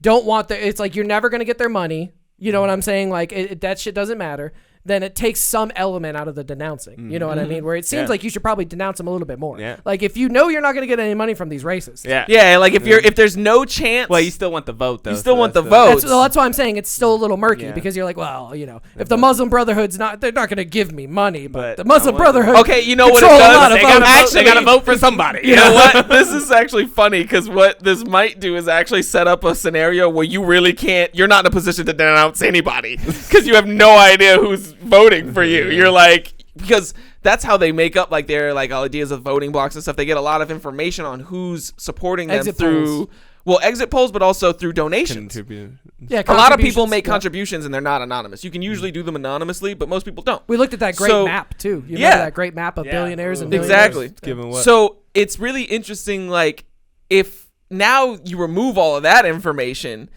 don't want it's like you're never gonna get their money. You know what I'm saying? Like that shit doesn't matter. Then it takes some element out of the denouncing. You know what I mean? Where it seems like you should probably denounce them a little bit more. Yeah. Like if you know you're not going to get any money from these racists. Yeah. Yeah, like if there's no chance. Well, you still want the vote though. You still want the vote. vote. That's why I'm saying it's still a little murky Yeah. because you're like, well, if the Muslim Brotherhood's they're not going to give me money, but the I Muslim want- Brotherhood. Okay, you know what it control a lot does? of votes. They gotta vote for somebody. You know what? This is actually funny because what this might do is actually set up a scenario where you really you're not in a position to denounce anybody because you have no idea who's voting for you. You're like, because that's how they make up like their like ideas of voting blocks and stuff. They get a lot of information on who's supporting them Exit through polls. Well, exit polls, but also through donations. Yeah, a lot of people make contributions and they're not anonymous. You can usually do them anonymously, but most people don't. We looked at that great map too. You remember that great map of billionaires and millionaires? Exactly. So it's really interesting. Like, if now you remove all of that information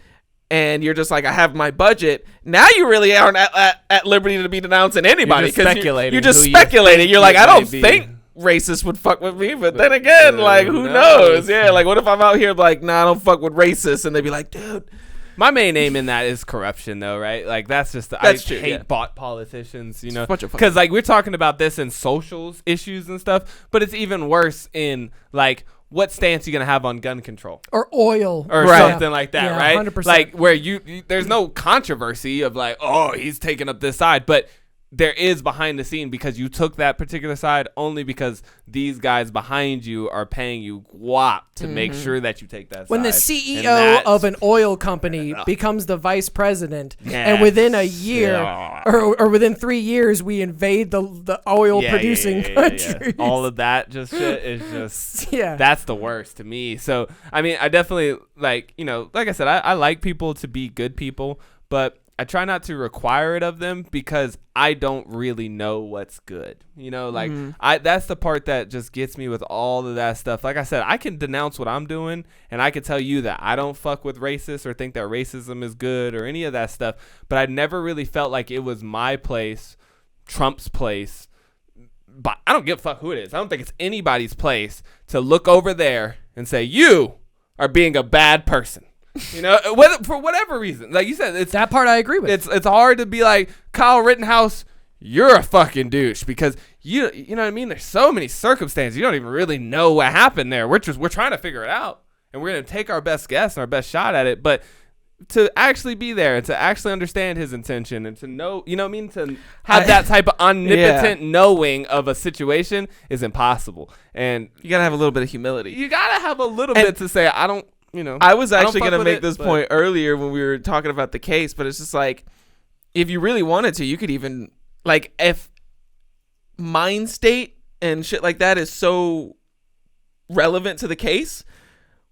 and you're just like, I have my budget. Now you really aren't at liberty to be denouncing anybody because you're just speculating. You're like, I don't think racists would fuck with me, but then again, like, who knows? Yeah, like, what if I'm out here like, nah, I don't fuck with racists, and they'd be like, dude. My main aim in that is corruption, though, right? Like, that's just I hate bought politicians, you know, because like we're talking about this in socials issues and stuff, but it's even worse in like what stance you gonna have on gun control or oil or something like that, right? 100%. Like where you there's no controversy of like, oh, he's taking up this side, but there is behind the scene because you took that particular side only because these guys behind you are paying you guap to make sure that you take that when side. The CEO of an oil company becomes the vice president, and within a year or within 3 years, we invade the oil producing countries. All of that just shit is just that's the worst to me. So I mean, I definitely like, you know, like I said, I like people to be good people, but I try not to require it of them because I don't really know what's good. You know, like that's the part that just gets me with all of that stuff. Like I said, I can denounce what I'm doing and I can tell you that I don't fuck with racists or think that racism is good or any of that stuff. But I never really felt like it was my place, Trump's place. But I don't give a fuck who it is. I don't think it's anybody's place to look over there and say, you are being a bad person. You know, whether for whatever reason, like you said, it's that part I agree with. It's hard to be like Kyle Rittenhouse, you're a fucking douche because you know what I mean. There's so many circumstances you don't even really know what happened there. We're trying to figure it out, and we're gonna take our best guess and our best shot at it. But to actually be there and to actually understand his intention and to know, you know what I mean, to have that type of omnipotent knowing of a situation is impossible. And you gotta have a little bit of humility. You gotta have a little bit to say, I don't. You know, I was actually going to make this point earlier when we were talking about the case, but it's just like, if you really wanted to, you could even, like, if mind state and shit like that is so relevant to the case,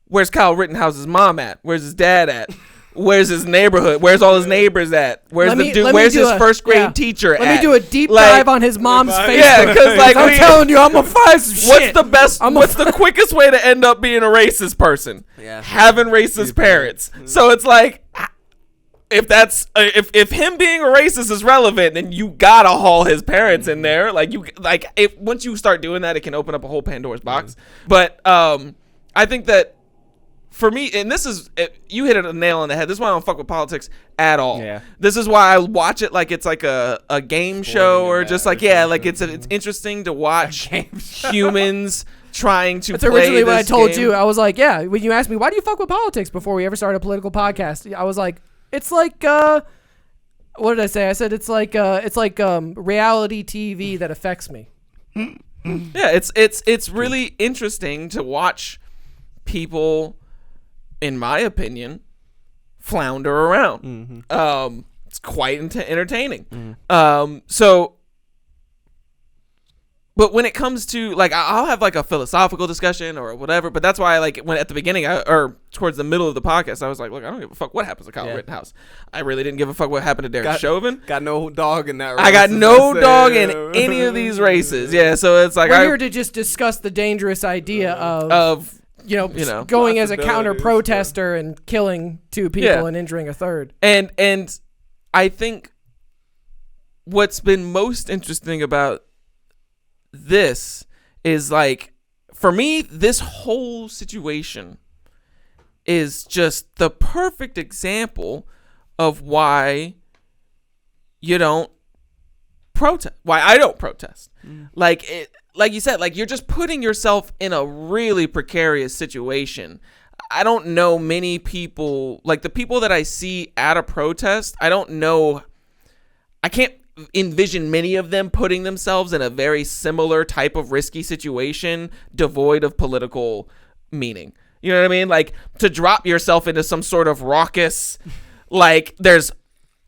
where's Kyle Rittenhouse's mom at? Where's his dad at? Where's his neighborhood? Where's all his neighbors at? Where's Where's his first grade teacher at? Let me do a deep dive on his mom's Facebook. Yeah, because like I'm telling you, I'm gonna find some shit. What's the quickest way to end up being a racist person? Yeah. Having racist parents. So it's like, if that's if him being a racist is relevant, then you gotta haul his parents in there. Like once you start doing that, it can open up a whole Pandora's box. But I think that. For me, and this is, you hit it a nail on the head. This is why I don't fuck with politics at all. Yeah. This is why I watch it like it's like a game show or just like, like it's interesting to watch humans trying to play this game. That's originally what I told you. I was like, yeah, when you asked me, why do you fuck with politics before we ever started a political podcast? I was like, it's like, what did I say? I said it's like reality TV that affects me. Yeah, it's really interesting to watch people, in my opinion, flounder around. It's quite entertaining. But when it comes to, like, I'll have like a philosophical discussion or whatever, but that's why, like, when at the beginning or towards the middle of the podcast, I was like, look, I don't give a fuck what happens to Kyle Rittenhouse. I really didn't give a fuck what happened to Derek Chauvin. Got no dog in that race. I got no dog in any of these races. Yeah, so it's like, we're here to just discuss the dangerous idea of going as a counter protester and killing two people and injuring a third. And I think what's been most interesting about this is, like, for me, this whole situation is just the perfect example of why you don't protest, why I don't protest. Like you said, like, you're just putting yourself in a really precarious situation. I don't know many people, like the people that I see at a protest, I can't envision many of them putting themselves in a very similar type of risky situation devoid of political meaning. You know what I mean? Like, to drop yourself into some sort of raucous, like, there's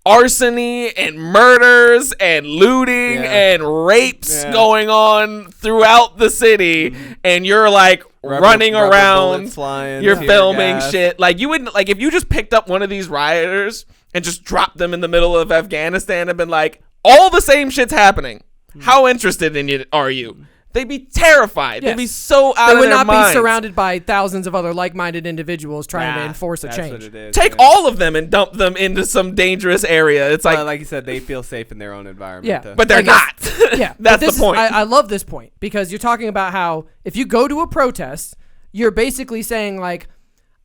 arsony and murders and looting and rapes going on throughout the city, and you're like running around, you're filming shit. Like, you wouldn't, like, if you just picked up one of these rioters and just dropped them in the middle of Afghanistan and been like, all the same shit's happening, how interested in it are you? They'd be terrified. Yes. They'd be so out of their minds. They would not be surrounded by thousands of other like-minded individuals trying to enforce a change. Take all of them and dump them into some dangerous area. It's like you said, they feel safe in their own environment. Yeah, but they're not. Yeah, that's the point. I love this point, because you're talking about how if you go to a protest, you're basically saying, like,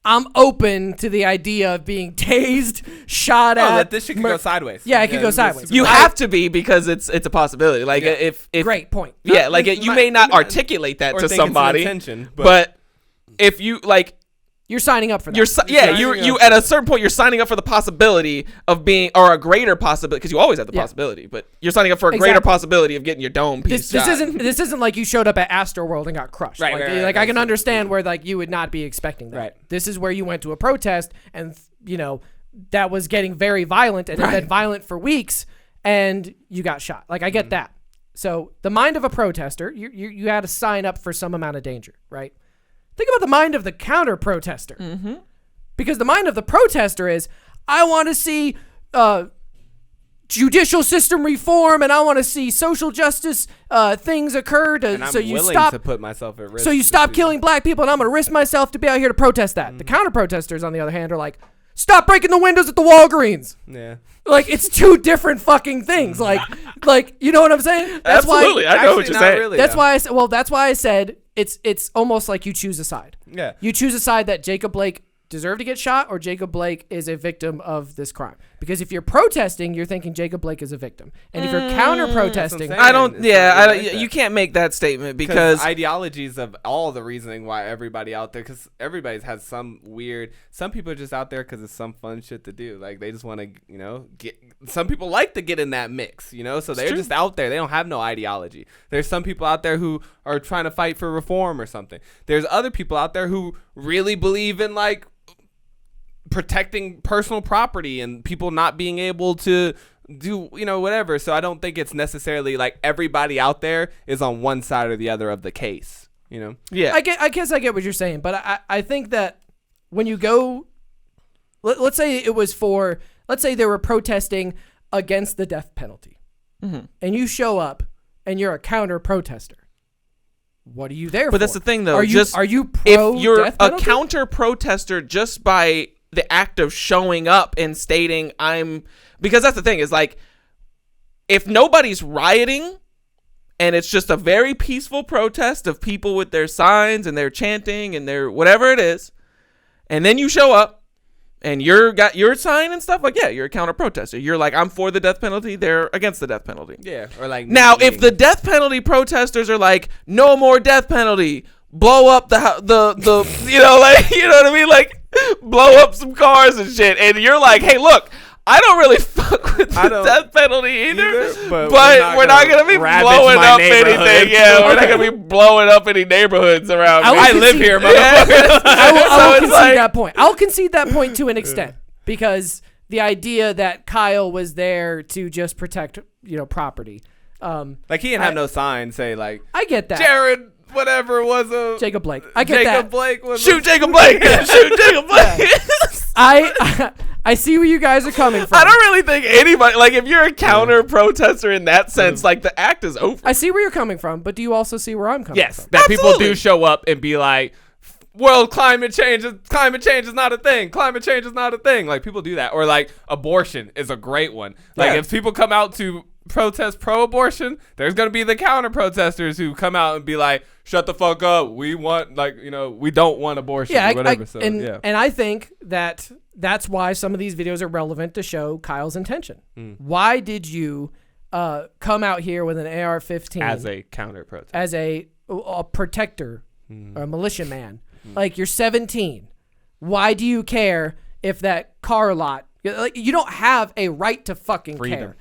I'm open to the idea of being tased, shot at. That this shit could go sideways. Yeah, it could go sideways. You have to be, because it's a possibility. Like, if great point. Yeah, like, you may not articulate that to somebody, but if you, like, you're signing up for that. You at a certain point, you're signing up for the possibility of being, or a greater possibility, because you always have the possibility, but you're signing up for a greater possibility of getting your dome piece. This isn't like you showed up at Astroworld and got crushed. Right, I can understand where, like, you would not be expecting that. Right. This is where you went to a protest, and that was getting very violent, and it had been violent for weeks, and you got shot. Like, I get that. So the mind of a protester, you had to sign up for some amount of danger, right? Think about the mind of the counter-protester. Mm-hmm. Because the mind of the protester is, I want to see judicial system reform, and I want to see social justice things occur. So you stop to put myself at risk. So you stop killing black people, and I'm going to risk myself to be out here to protest that. Mm-hmm. The counter-protesters, on the other hand, are like, stop breaking the windows at the Walgreens. Yeah. Like, it's two different fucking things. Like, you know what I'm saying? That's Absolutely. I know what you're saying. Really, that's why I said it's almost like you choose a side. Yeah. You choose a side that Jacob Blake deserved to get shot, or Jacob Blake is a victim of this crime. Because if you're protesting, you're thinking Jacob Blake is a victim. And if you're counter-protesting... you can't make that statement, because... ideologies of all the reasoning why everybody out there, because everybody has some weird... Some people are just out there because it's some fun shit to do. Like, they just want to, get... Some people like to get in that mix, so they're just out there. They don't have no ideology. There's some people out there who are trying to fight for reform or something. There's other people out there who really believe in, like, protecting personal property and people not being able to do whatever. So I don't think it's necessarily like everybody out there is on one side or the other of the case. Yeah, I guess I get what you're saying, but I think that when you go, let's say they were protesting against the death penalty, mm-hmm. and you show up and you're a counter protester. What are you there for? But that's the thing, though. Are you pro if you're death penalty? A counter protester just by the act of showing up and stating because that's the thing, is like, if nobody's rioting and it's just a very peaceful protest of people with their signs and their chanting and their whatever it is, and then you show up and you're got your sign and stuff, like, yeah, you're a counter protester. You're like, I'm for the death penalty, they're against the deth penalty. Yeah. Or like, now if the death penalty protesters are like, no more death penalty, blow up the you know what I mean, like, blow up some cars and shit, and you're like, hey, look, I don't really fuck with the death penalty either, but we're not gonna be blowing up anything. Yeah, we're not gonna be blowing up any neighborhoods around me. I live here, motherfucker. I will concede that point. I'll concede that point to an extent, because the idea that Kyle was there to just protect, property. Like, he didn't have no sign say, like, I get that. Jared, whatever was a Jacob Blake. I get Jacob Blake was shoot Jacob Blake. Shoot Jacob Blake. I see where you guys are coming from. I don't really think anybody, like, if you're a counter protester in that sense, like, the act is over. I see where you're coming from, but do you also see where I'm coming from? Yes, that people do show up and be like, climate change is not a thing. Climate change is not a thing. Like, people do that. Or, like, abortion is a great one. Like, if people come out to protest pro-abortion, there's gonna be the counter protesters who come out and be like, shut the fuck up, we want, like, we don't want abortion, or whatever. And I think that's why some of these videos are relevant, to show Kyle's intention. Why did you come out here with an AR-15 as a counter protest, as a protector or a militia man? Like, you're 17. Why do you care if that car lot, like, you don't have a right to fucking care.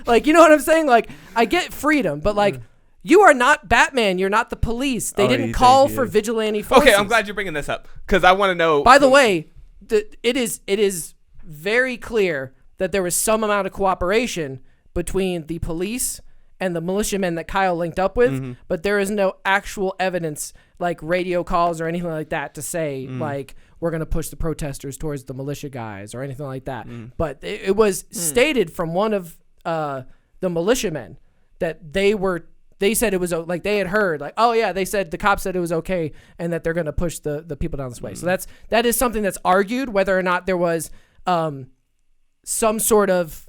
Like, you know what I'm saying? Like, I get freedom, but, like, you are not Batman. You're not the police. They didn't call for vigilante forces. Okay, I'm glad you're bringing this up, because I want to know. By the way, it is very clear that there was some amount of cooperation between the police and the militiamen that Kyle linked up with, but there is no actual evidence like radio calls or anything like that to say like we're going to push the protesters towards the militia guys or anything like that. But it was stated from one of the militiamen that they said it was like they had heard like, oh yeah, they said the cops said it was okay and that they're going to push the people down this way. So that is something that's argued, whether or not there was some sort of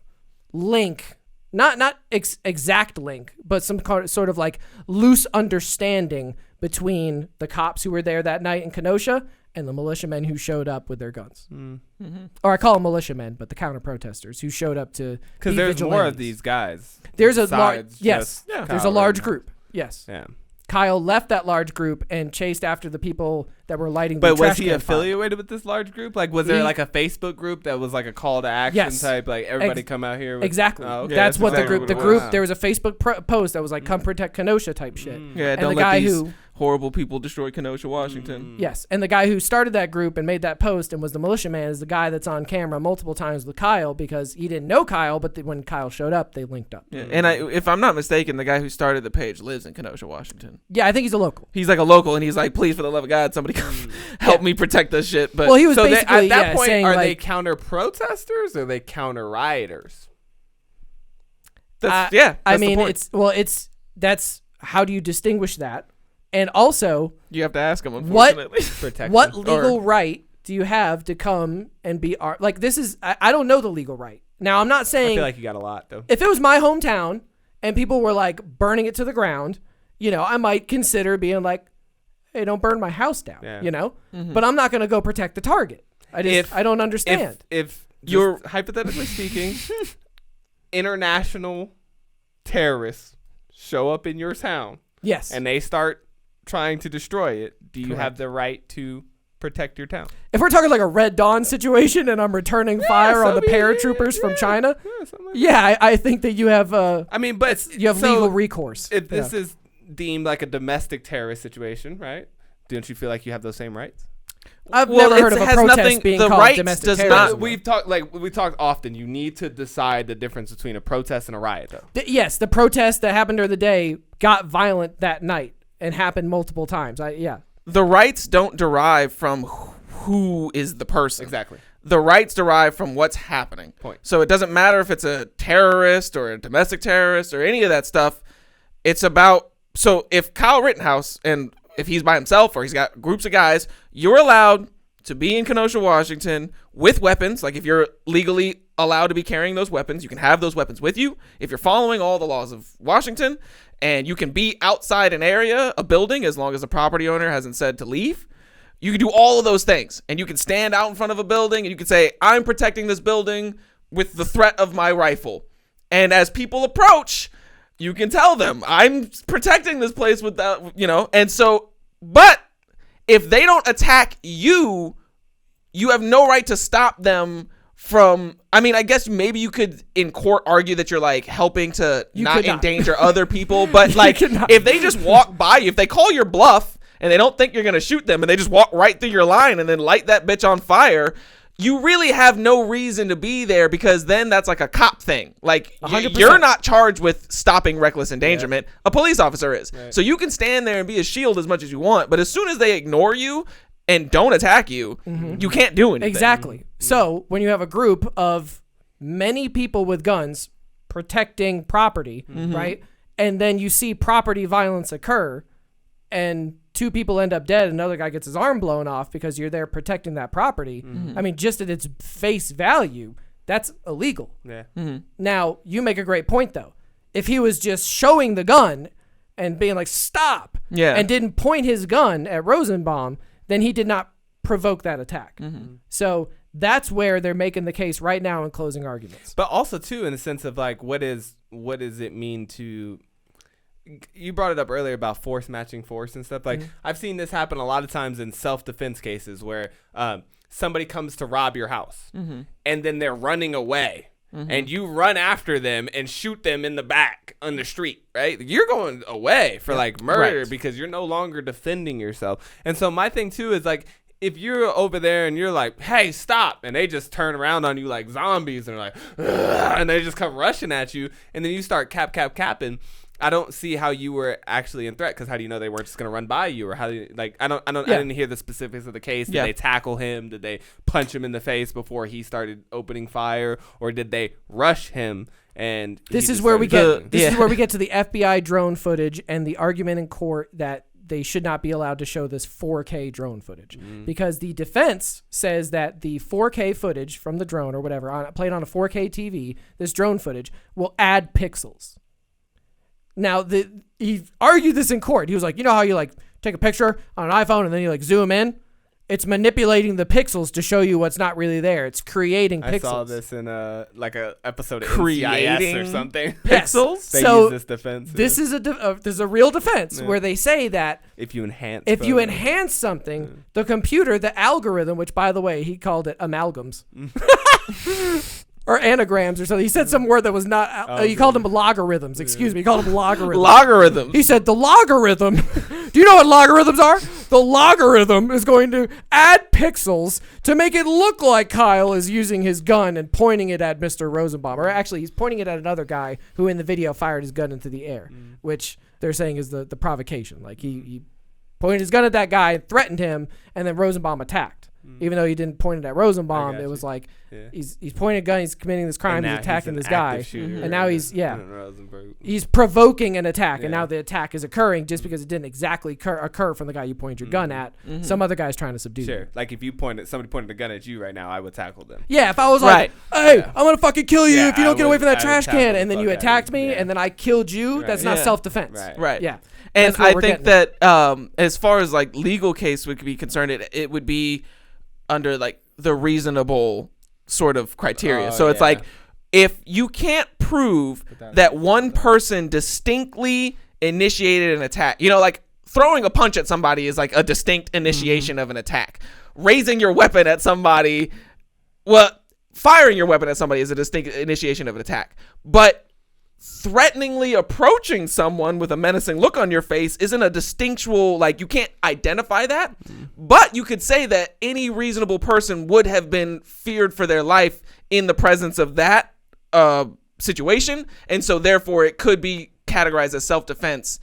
link, not exact link, but some sort of like loose understanding between the cops who were there that night in Kenosha and the militiamen who showed up with their guns. Or I call them militiamen, but the counter protesters who showed up to because there's more of these guys. There's a there's a large group. Yes. Yeah. Kyle left that large group and chased after the people that were lighting the trash But was he can affiliated with this large group? Like, was there like a Facebook group that was like a call to action type? Like, everybody come out here. Exactly. Oh, okay. That's what exactly the group, there was a Facebook post that was like, come protect Kenosha type shit. Yeah, and don't the let guy these horrible people destroy Kenosha, Washington. Yes, and the guy who started that group and made that post and was the militiaman is the guy that's on camera multiple times with Kyle because he didn't know Kyle, but when Kyle showed up, they linked up. Yeah, and if I'm not mistaken, the guy who started the page lives in Kenosha, Washington. Yeah, I think he's a local. He's like a local, and he's like, please, for the love of God, somebody come help me protect this shit. But well, he was basically at that point, saying, are like, they counter protesters or are they counter rioters? That's I mean, the point. that's how do you distinguish that? And also, you have to ask him, unfortunately. What legal right do you have to come and be like this is I don't know the legal right. Now, I'm not saying I feel like you got a lot though. If it was my hometown and people were like burning it to the ground, you know, I might consider being like, hey, don't burn my house down, you know? But I'm not going to go protect the target. I don't understand. If you're hypothetically speaking, international terrorists show up in your town. Yes. And they start trying to destroy it. Do you have the right to protect your town? If we're talking like a Red Dawn situation and I'm returning fire on the paratroopers from China, I think that you have I mean, but you have legal recourse. If this is deemed like a domestic terrorist situation, right? Don't you feel like you have those same rights? I've never heard of a protest being called domestic terrorism. We talked often. You need to decide the difference between a protest and a riot, though. Yes, the protest that happened during the day got violent that night and happened multiple times. The rights don't derive from who is the person. Exactly. The rights derive from what's happening. Point. So it doesn't matter if it's a terrorist or a domestic terrorist or any of that stuff. It's about, so if Kyle Rittenhouse, and if he's by himself or he's got groups of guys, you're allowed to be in Kenosha, Washington with weapons. Like if you're legally allowed to be carrying those weapons, you can have those weapons with you. If you're following all the laws of Washington, and you can be outside an area, a building, as long as the property owner hasn't said to leave, you can do all of those things. And you can stand out in front of a building and you can say, I'm protecting this building with the threat of my rifle. And as people approach, you can tell them, I'm protecting this place with that, you know. And so, but if they don't attack you, you have no right to stop them from, I mean, I guess maybe you could in court argue that you're like helping to not endanger other people, but like if they just walk by you, if they call your bluff and they don't think you're going to shoot them and they just walk right through your line and then light that bitch on fire, you really have no reason to be there, because then that's like a cop thing. Like you're not charged with stopping reckless endangerment. Yeah. A police officer is. Right. So you can stand there and be a shield as much as you want, but as soon as they ignore you and don't attack you, you can't do anything. Exactly. So when you have a group of many people with guns protecting property, right? And then you see property violence occur and two people end up dead and another guy gets his arm blown off because you're there protecting that property. I mean, just at its face value, that's illegal. Yeah. Now, you make a great point, though. If he was just showing the gun and being like, stop, and didn't point his gun at Rosenbaum, then he did not provoke that attack. So that's where they're making the case right now in closing arguments. But also, too, in the sense of like, what does it mean to... You brought it up earlier about force matching force and stuff. Like I've seen this happen a lot of times in self-defense cases where somebody comes to rob your house and then they're running away and you run after them and shoot them in the back on the street, right? You're going away for like murder because you're no longer defending yourself. And so my thing too is like, if you're over there and you're like, hey, stop, and they just turn around on you like zombies and they're like, ugh, and they just come rushing at you, and then you start capping, I don't see how you were actually in threat, because how do you know they weren't just gonna run by you, or how do you, like, I didn't hear the specifics of the case. Did they tackle him? Did they punch him in the face before he started opening fire, or did they rush him? And this is where we get to the FBI drone footage and the argument in court that they should not be allowed to show this 4K drone footage, because the defense says that the 4K footage from the drone or whatever, played on a 4K TV, this drone footage will add pixels. Now, he argued this in court. He was like, you know how you like take a picture on an iPhone and then you like zoom in? It's manipulating the pixels to show you what's not really there. It's creating pixels. I saw this in a episode of NCIS or something. Pixels. They so use this defense. This is a real defense where they say that if you enhance something, the computer, the algorithm, which by the way he called it amalgams. Or anagrams or something. He said some word that was not. He called them logarithms. Excuse me. He called them logarithms. Logarithms. He said the logarithm. Do you know what logarithms are? The logarithm is going to add pixels to make it look like Kyle is using his gun and pointing it at Mr. Rosenbaum. Or actually, he's pointing it at another guy who in the video fired his gun into the air, which they're saying is the provocation. Like he pointed his gun at that guy, threatened him, and then Rosenbaum attacked. Even though he didn't point it at Rosenbaum, it was like he's pointing a gun, he's committing this crime, he's attacking this guy, and now he's provoking an attack, and now the attack is occurring just because it didn't exactly occur from the guy you pointed your gun at. Some other guy's trying to subdue you. Like if somebody pointed a gun at you right now, I would tackle them. Yeah, if I was like, hey, I'm gonna fucking kill you if you don't get away from that trash can, and then you attacked me, and then I killed you, that's not self-defense. Right. Yeah. And I think that as far as like legal case would be concerned, it would be under like the reasonable sort of criteria. So it's like, if you can't prove that one person distinctly initiated an attack, you know, like throwing a punch at somebody is like a distinct initiation of an attack. Raising your weapon at somebody, firing your weapon at somebody is a distinct initiation of an attack. But threateningly approaching someone with a menacing look on your face isn't a distinctual, like you can't identify that, but you could say that any reasonable person would have been feared for their life in the presence of that situation, and so therefore it could be categorized as self-defense.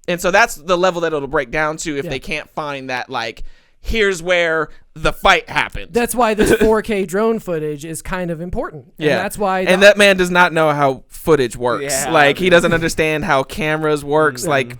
And so that's the level that it'll break down to if they can't find that, like, here's where the fight happened. That's why this 4K drone footage is kind of important. And that's why. And that man does not know how footage works. Like, he doesn't understand how cameras works. Like,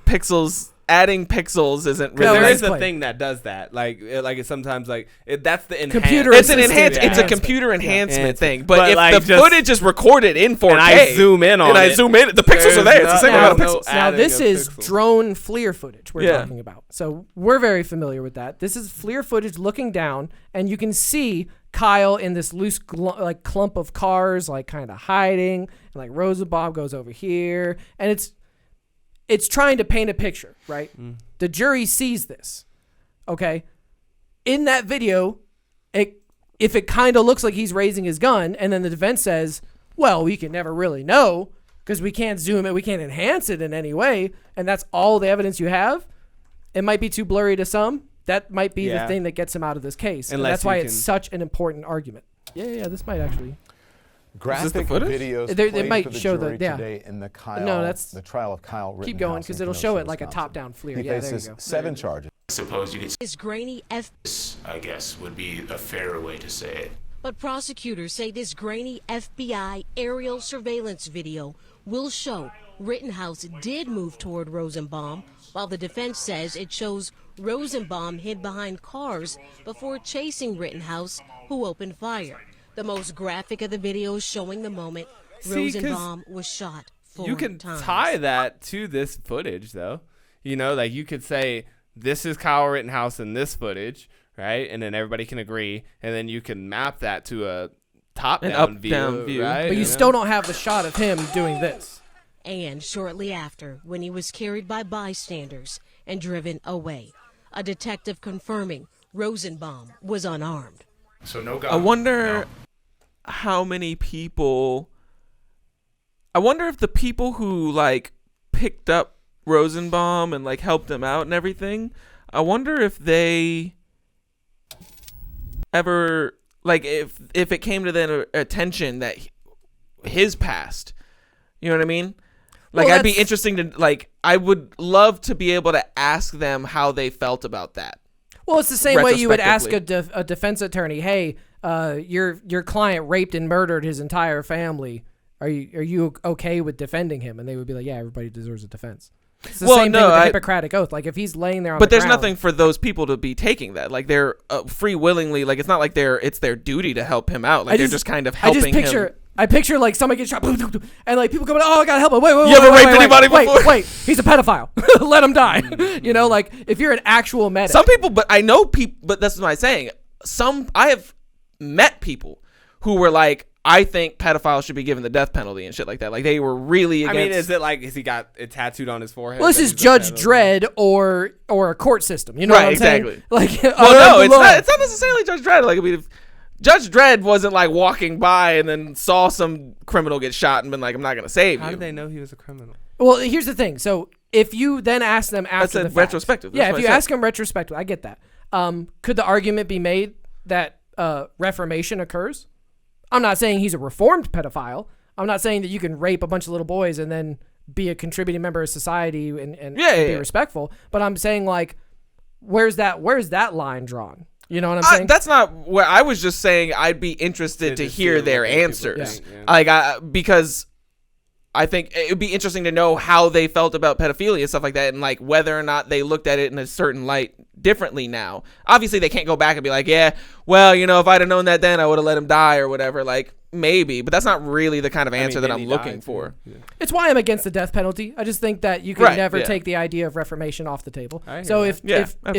adding pixels isn't really. There is a thing that does that. Like it's sometimes like that's the computer. It's a computer enhancement thing. But if like the footage is recorded in 4K, and I zoom in on it, the pixels are there. It's the same amount of pixels. Now this is drone FLIR footage we're talking about. So we're very familiar with that. This is FLIR footage looking down, and you can see Kyle in this loose clump of cars, like kind of hiding, and like Rosenbaum goes over here, and it's trying to paint a picture, right? The jury sees this, okay? In that video, if it kind of looks like he's raising his gun, and then the defense says, well, we can never really know because we can't zoom it, we can't enhance it in any way, and that's all the evidence you have, it might be too blurry to some. That might be the thing that gets him out of this case. And that's why it's such an important argument. Yeah, this might actually... Graphic videos they might for the show jury the today in the trial of Kyle Rittenhouse. Keep going because it'll show it like a top-down FLIR. He faces 7 charges. I suppose you could. Is grainy I guess would be a fairer way to say it. But prosecutors say this grainy FBI aerial surveillance video will show Rittenhouse did move toward Rosenbaum, while the defense says it shows Rosenbaum hid behind cars before chasing Rittenhouse, who opened fire. The most graphic of the videos showing the moment Rosenbaum was shot 4 times. You can tie that to this footage, though. You know, like you could say, this is Kyle Rittenhouse in this footage, right? And then everybody can agree. And then you can map that to a top-down view, right? But you still don't have the shot of him doing this. And shortly after, when he was carried by bystanders and driven away, a detective confirming Rosenbaum was unarmed. So no gun. I wonder how many people. I wonder if the people who like picked up Rosenbaum and like helped him out and everything. I wonder if they ever, like, if it came to their attention that his past, you know what I mean? Like, Well, I'd be interesting to, like, I would love to be able to ask them how they felt about that. Well, it's the same way you would ask a defense attorney, "Hey, your client raped and murdered his entire family. Are you okay with defending him?" And they would be like, "Yeah, everybody deserves a defense." It's the same thing with the Hippocratic Oath. Like, if he's laying there on but the there's ground, nothing for those people to be taking that. Like, they're free willingly. Like, it's not like it's their duty to help him out. Like, they're just kind of helping him. I picture like somebody gets shot, and like people coming, "Oh, I gotta help him." Wait, you ever raped anybody before? Wait, he's a pedophile. Let him die. You know, like if you're an actual medic. Some people, but I know people. But that's what I'm saying. I have met people who were like, I think pedophiles should be given the death penalty and shit like that. Like, they were really against. I mean, is it like, has he got it tattooed on his forehead? Well, this is Judge Dredd or a court system. You know right, what I'm exactly. saying? Like, well, no, it's not necessarily Judge Dredd. Like, I mean, if Judge Dredd wasn't like walking by and then saw some criminal get shot and been like, "I'm not gonna save you." How did they know he was a criminal? Well, here's the thing. So if you then ask them after the fact, retrospective. Yeah, if you ask them retrospective, I get that. Could the argument be made that reformation occurs? I'm not saying he's a reformed pedophile. I'm not saying that you can rape a bunch of little boys and then be a contributing member of society and be respectful. But I'm saying, like, where's that line drawn? You know what I'm saying? That's not what I was just saying. I'd be interested to hear their answers. Because I think it would be interesting to know how they felt about pedophilia and stuff like that, and like whether or not they looked at it in a certain light differently now. Obviously, they can't go back and be like, "Yeah, well, you know, if I'd have known that then, I would have let him die," or whatever. Like, maybe, but that's not really the kind of answer that I'm looking for. Yeah. It's why I'm against the death penalty. I just think that you can never take the idea of reformation off the table. So if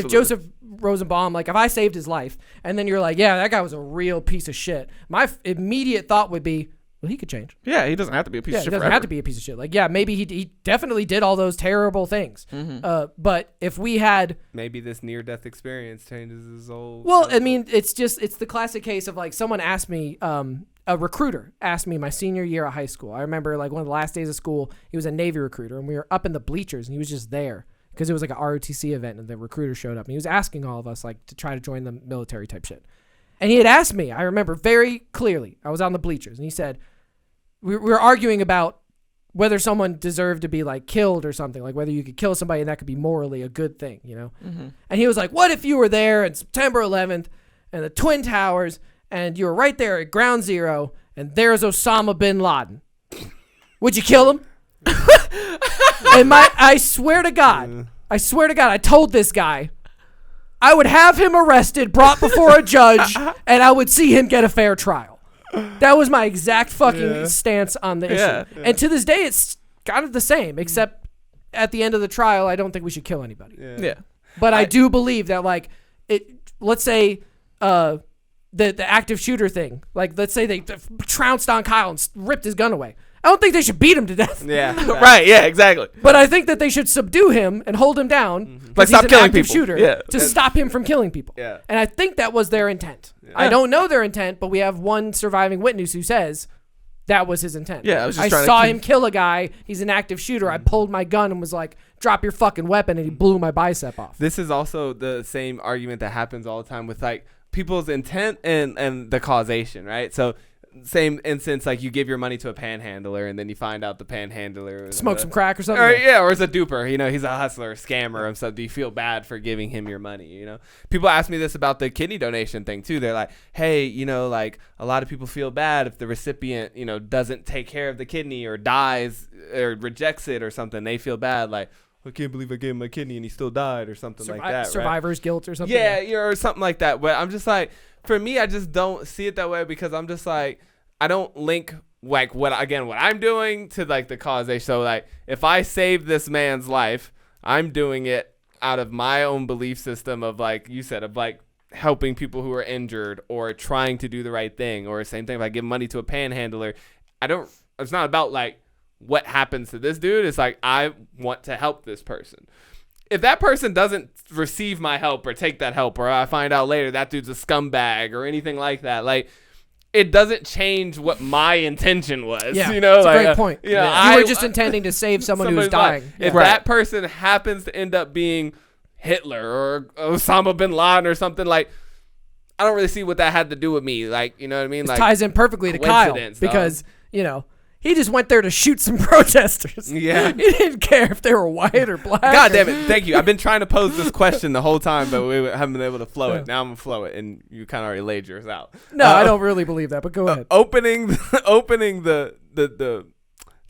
Joseph Rosenbaum, like, if I saved his life and then you're like, "Yeah, that guy was a real piece of shit," my immediate thought would be, well, he could change. Yeah, he doesn't have to be a piece of shit. He doesn't have to be a piece of shit. Like, yeah, maybe he definitely did all those terrible things. But if we had, maybe this near-death experience changes his whole. Well, I mean, it's the classic case of, like, someone asked me, a recruiter asked me my senior year of high school. I remember, like, one of the last days of school, he was a Navy recruiter, and we were up in the bleachers, and he was just there because it was like an ROTC event, and the recruiter showed up, and he was asking all of us, like, to try to join the military type shit. And he had asked me, I remember very clearly, I was on the bleachers, and he said, we were arguing about whether someone deserved to be, like, killed or something, like whether you could kill somebody and that could be morally a good thing, you know? And he was like, what if you were there on September 11th and the Twin Towers and you were right there at ground zero and there's Osama bin Laden? Would you kill him? And I swear to God, I told this guy, I would have him arrested, brought before a judge, and I would see him get a fair trial. That was my exact fucking stance on the issue. And to this day, it's kind of the same, except at the end of the trial, I don't think we should kill anybody. But I do believe that, like, let's say the active shooter thing, like, let's say they trounced on Kyle and ripped his gun away. I don't think they should beat him to death. Right, yeah, exactly. But I think that they should subdue him and hold him down, like, stop killing people, shooter, to stop him from killing people. And I think that was their intent. I don't know their intent, but we have one surviving witness who says that was his intent. I saw him kill a guy. He's an active shooter. I pulled my gun and was like, drop your fucking weapon, and he blew my bicep off. This is also the same argument that happens all the time with, like, people's intent and the causation, right? So same instance, like, you give your money to a panhandler and then you find out the panhandler smoke some crack or something, or is a duper, you know, he's a hustler, scammer, and so do you feel bad for giving him your money? You know, people ask me this about the kidney donation thing too. They're like, hey, you know, like, a lot of people feel bad if the recipient, you know, doesn't take care of the kidney or dies or rejects it or something. They feel bad, like, I can't believe I gave him my kidney and he still died or something like that. Survivor's guilt or something. Yeah, or something like that. But I'm just like, for me, I just don't see it that way, because I'm just like, I don't link, like, what I'm doing to, like, the causation. So, like, if I save this man's life, I'm doing it out of my own belief system of, like you said, of, like, helping people who are injured or trying to do the right thing. Or same thing, if I give money to a panhandler, it's not about, like, what happens to this dude. It's like, I want to help this person. If that person doesn't receive my help or take that help, or I find out later that dude's a scumbag or anything like that, like, it doesn't change what my intention was. Yeah, you know, that's like, a great point. You know, you were just intending to save someone who's dying. If that person happens to end up being Hitler or Osama bin Laden or something, like, I don't really see what that had to do with me. Like, you know what I mean? This like, ties in perfectly to Kyle because, you know, he just went there to shoot some protesters. Yeah. He didn't care if they were white or black. God damn it. Thank you. I've been trying to pose this question the whole time, but we haven't been able to flow it. Now I'm going to flow it, and you kind of already laid yours out. No, I don't really believe that, but go ahead. Opening the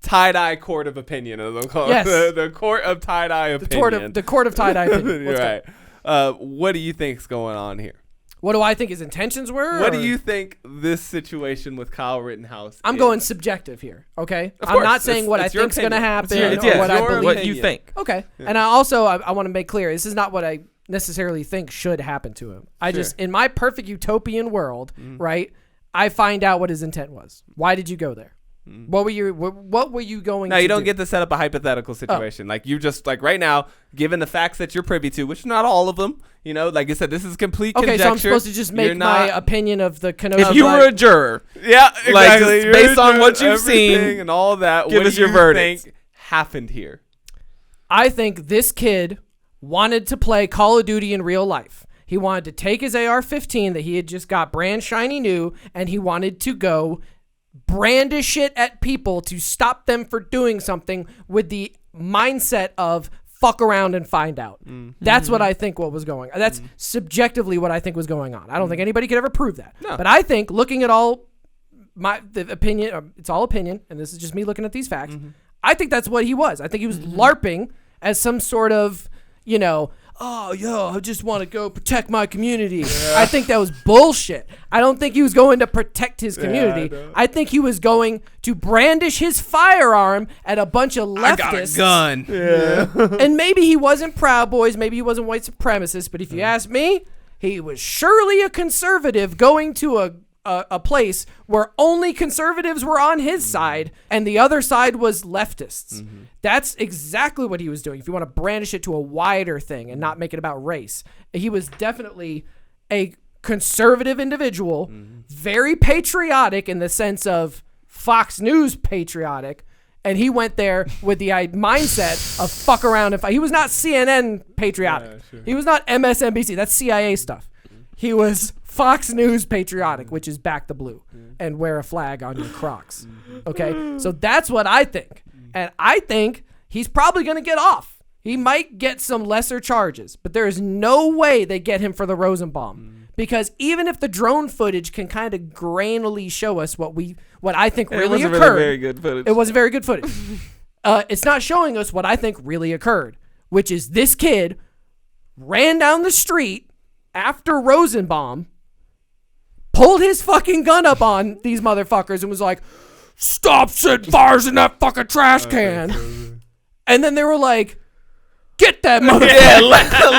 tie-dye court of opinion. Yes. The court of tie-dye opinion. The court of tie-dye opinion. Right. What do you think's going on here? What do I think his intentions were? What do you think this situation with Kyle Rittenhouse I'm going subjective here, okay? Of I'm course. not saying what I think's going to happen or what I believe. What you think. Okay. Yeah. And I want to make clear, this is not what I necessarily think should happen to him. I just, in my perfect utopian world, right, I find out what his intent was. Why did you go there? What were you going No, to you don't do? get to set up a hypothetical situation. Like, you just, like, right now, given the facts that you're privy to, which not all of them, you know, like I said, this is complete conjecture. Okay, so I'm supposed to just make my opinion of the Kenosha. If you were a juror, yeah, exactly. Like, based on what you've seen and all that, give us your verdict. Think happened here? I think this kid wanted to play Call of Duty in real life. He wanted to take his AR-15 that he had just got brand shiny new, and he wanted to go brandish it at people to stop them for doing something with the mindset of fuck around and find out. That's what I think what was going on. That's subjectively what I think was going on. I don't think anybody could ever prove that. No. But I think looking at all the opinion, it's all opinion, and this is just me looking at these facts. I think that's what he was. I think he was LARPing as some sort of, you know, oh, yo, I just want to go protect my community. Yeah. I think that was bullshit. I don't think he was going to protect his community. I think he was going to brandish his firearm at a bunch of leftists. I got a gun. Yeah. And maybe he wasn't Proud Boys. Maybe he wasn't white supremacist. But if you ask me, he was surely a conservative going to a place where only conservatives were on his side and the other side was leftists. That's exactly what he was doing. If you want to brandish it to a wider thing and not make it about race, he was definitely a conservative individual, very patriotic in the sense of Fox News patriotic. And he went there with the mindset of fuck around and fight. He was not CNN patriotic. Yeah, sure. He was not MSNBC. That's CIA stuff. He was Fox News patriotic, which is back the blue and wear a flag on your Crocs. Okay? So that's what I think. And I think he's probably going to get off. He might get some lesser charges, but there is no way they get him for the Rosenbaum. Because even if the drone footage can kind of grainily show us what I think really occurred. It wasn't very good footage. It wasn't very good footage. It's not showing us what I think really occurred, which is this kid ran down the street after Rosenbaum, pulled his fucking gun up on these motherfuckers and was like, stop setting fires in that fucking trash can. And then they were like, get that motherfucker. Yeah,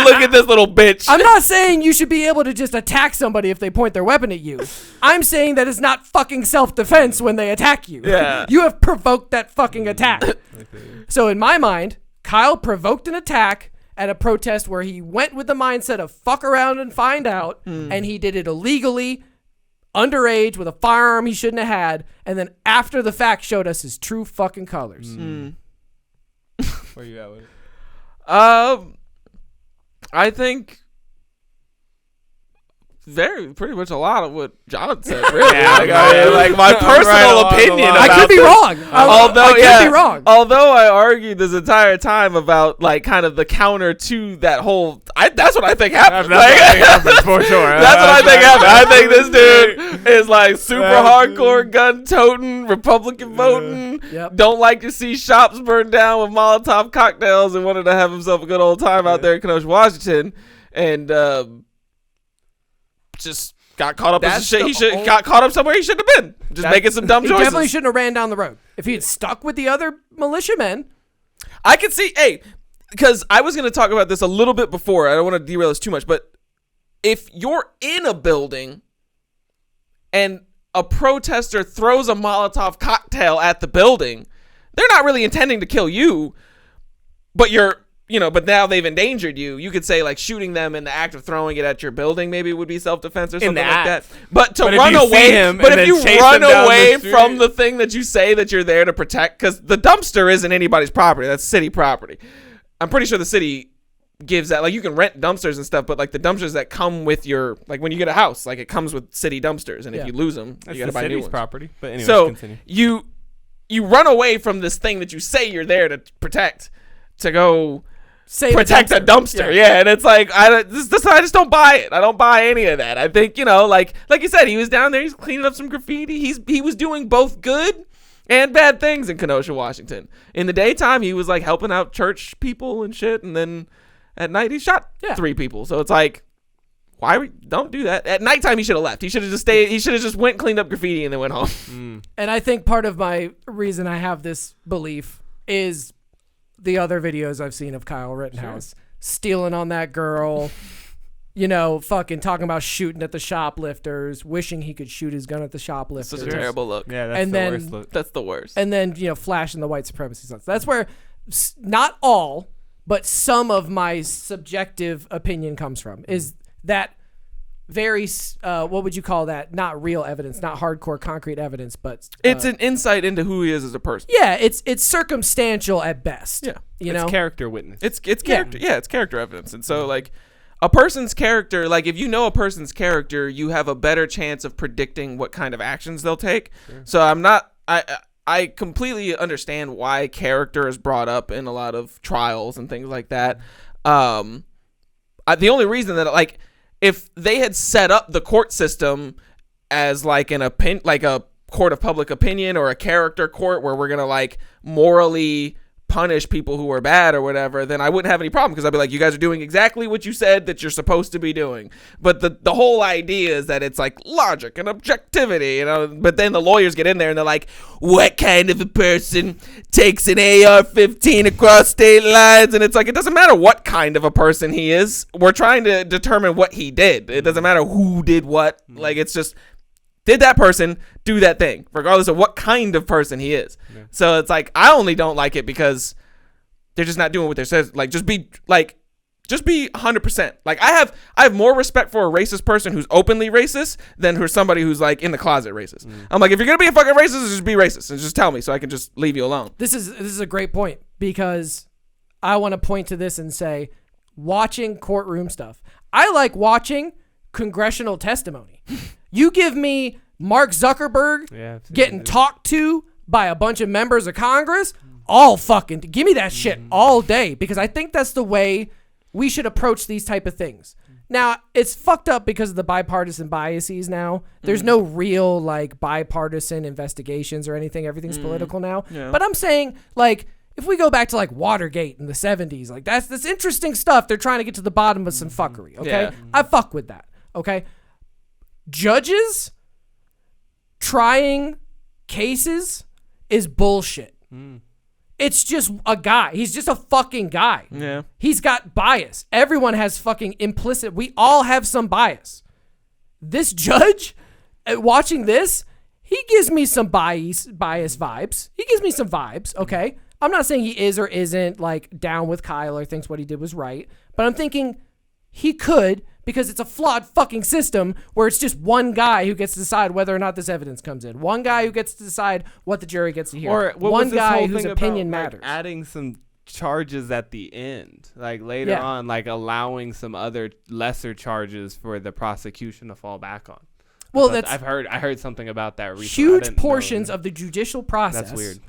look at this little bitch. I'm not saying you should be able to just attack somebody if they point their weapon at you. I'm saying that it's not fucking self-defense when they attack you. Yeah. You have provoked that fucking attack. So in my mind, Kyle provoked an attack at a protest where he went with the mindset of fuck around and find out, and he did it illegally, underage, with a firearm he shouldn't have had, and then after the fact showed us his true fucking colors. Where you at with it? I think pretty much a lot of what John said. Really, like my personal opinion. About I could be wrong. Although, I could be wrong. Although I argued this entire time about like kind of the counter to that whole. That's what I think happened. That's what I think happened for sure. That's what I think happened. I think this dude is like super hardcore gun toting, Republican voting. Yep. Don't like to see shops burned down with Molotov cocktails, and wanted to have himself a good old time out there in Kenosha, Washington, and. Just got caught up in shit. Got caught up somewhere he shouldn't have been. Just making some dumb choices. He definitely shouldn't have ran down the road. If he had stuck with the other militiamen. I could see, because I was going to talk about this a little bit before. I don't want to derail this too much, but if you're in a building and a protester throws a Molotov cocktail at the building, they're not really intending to kill you, but but now they've endangered you. You could say like shooting them in the act of throwing it at your building maybe would be self-defense or something like that. But to run away, but if you run away from the thing that you say that you're there to protect, because the dumpster isn't anybody's property, that's city property. I'm pretty sure the city gives that, like, you can rent dumpsters and stuff, but like the dumpsters that come with your, like when you get a house, like it comes with city dumpsters, and if you lose them, you gotta buy new ones. Property. But anyway, so continue. you run away from this thing that you say you're there to protect, to go protect a dumpster. Yeah, and it's like I just don't buy it. I don't buy any of that. I think, you know, like you said, he was down there, he's cleaning up some graffiti. He was doing both good and bad things in Kenosha, Washington. In the daytime, he was like helping out church people and shit, and then at night he shot 3 people. So it's like, don't do that. At nighttime he should have left. He should have just stayed. He should have just went, cleaned up graffiti, and then went home. And I think part of my reason I have this belief is the other videos I've seen of Kyle Rittenhouse stealing on that girl, you know, fucking talking about shooting at the shoplifters, wishing he could shoot his gun at the shoplifters. Such a terrible look. Yeah, that's the worst look. That's the worst. And then, you know, flashing the white supremacy stuff. That's where not all, but some of my subjective opinion comes from, is that very, what would you call that? Not real evidence, not hardcore concrete evidence, but it's an insight into who he is as a person. Yeah, it's circumstantial at best. Yeah, you know, character witness. It's character. Yeah, it's character evidence. And so like a person's character, like if you know a person's character, you have a better chance of predicting what kind of actions they'll take. Sure. So I completely understand why character is brought up in a lot of trials and things like that. The only reason that, like, if they had set up the court system as like like a court of public opinion or a character court where we're gonna like morally punish people who are bad or whatever, then I wouldn't have any problem, because I'd be like, you guys are doing exactly what you said that you're supposed to be doing. But the whole idea is that it's like logic and objectivity, you know. But then the lawyers get in there and they're like, what kind of a person takes an AR-15 across state lines? And it's like, it doesn't matter what kind of a person he is. We're trying to determine what he did. It doesn't matter who did what. Like, it's just, did that person do that thing, regardless of what kind of person he is? Yeah. So it's like, I only don't like it because they're just not doing what they said. Like, just be 100%. Like, I have more respect for a racist person who's openly racist than for somebody who's like in the closet racist. I'm like, if you're gonna be a fucking racist, just be racist and just tell me so I can just leave you alone. This is a great point, because I want to point to this and say, watching courtroom stuff, I like watching congressional testimony. You give me Mark Zuckerberg getting talked to by a bunch of members of Congress, all fucking, give me that shit all day, because I think that's the way we should approach these type of things. Now, it's fucked up because of the bipartisan biases now. There's no real like bipartisan investigations or anything. Everything's political now. Yeah. But I'm saying, like, if we go back to like Watergate in the 70s, like that's interesting stuff. They're trying to get to the bottom of some fuckery, okay? Yeah. I fuck with that, okay? Judges trying cases is bullshit. It's just a guy. He's just a fucking guy. Yeah. He's got bias. Everyone has fucking implicit. We all have some bias. This judge, watching this, he gives me some bias vibes. He gives me some vibes, okay? I'm not saying he is or isn't like down with Kyle or thinks what he did was right, but I'm thinking he could, because it's a flawed fucking system where it's just one guy who gets to decide whether or not this evidence comes in. One guy who gets to decide what the jury gets to hear. Or one guy whose opinion matters. Like adding some charges at the end, like later on, like allowing some other lesser charges for the prosecution to fall back on. Well, I heard something about that recently. Huge portions of the judicial process. That's weird.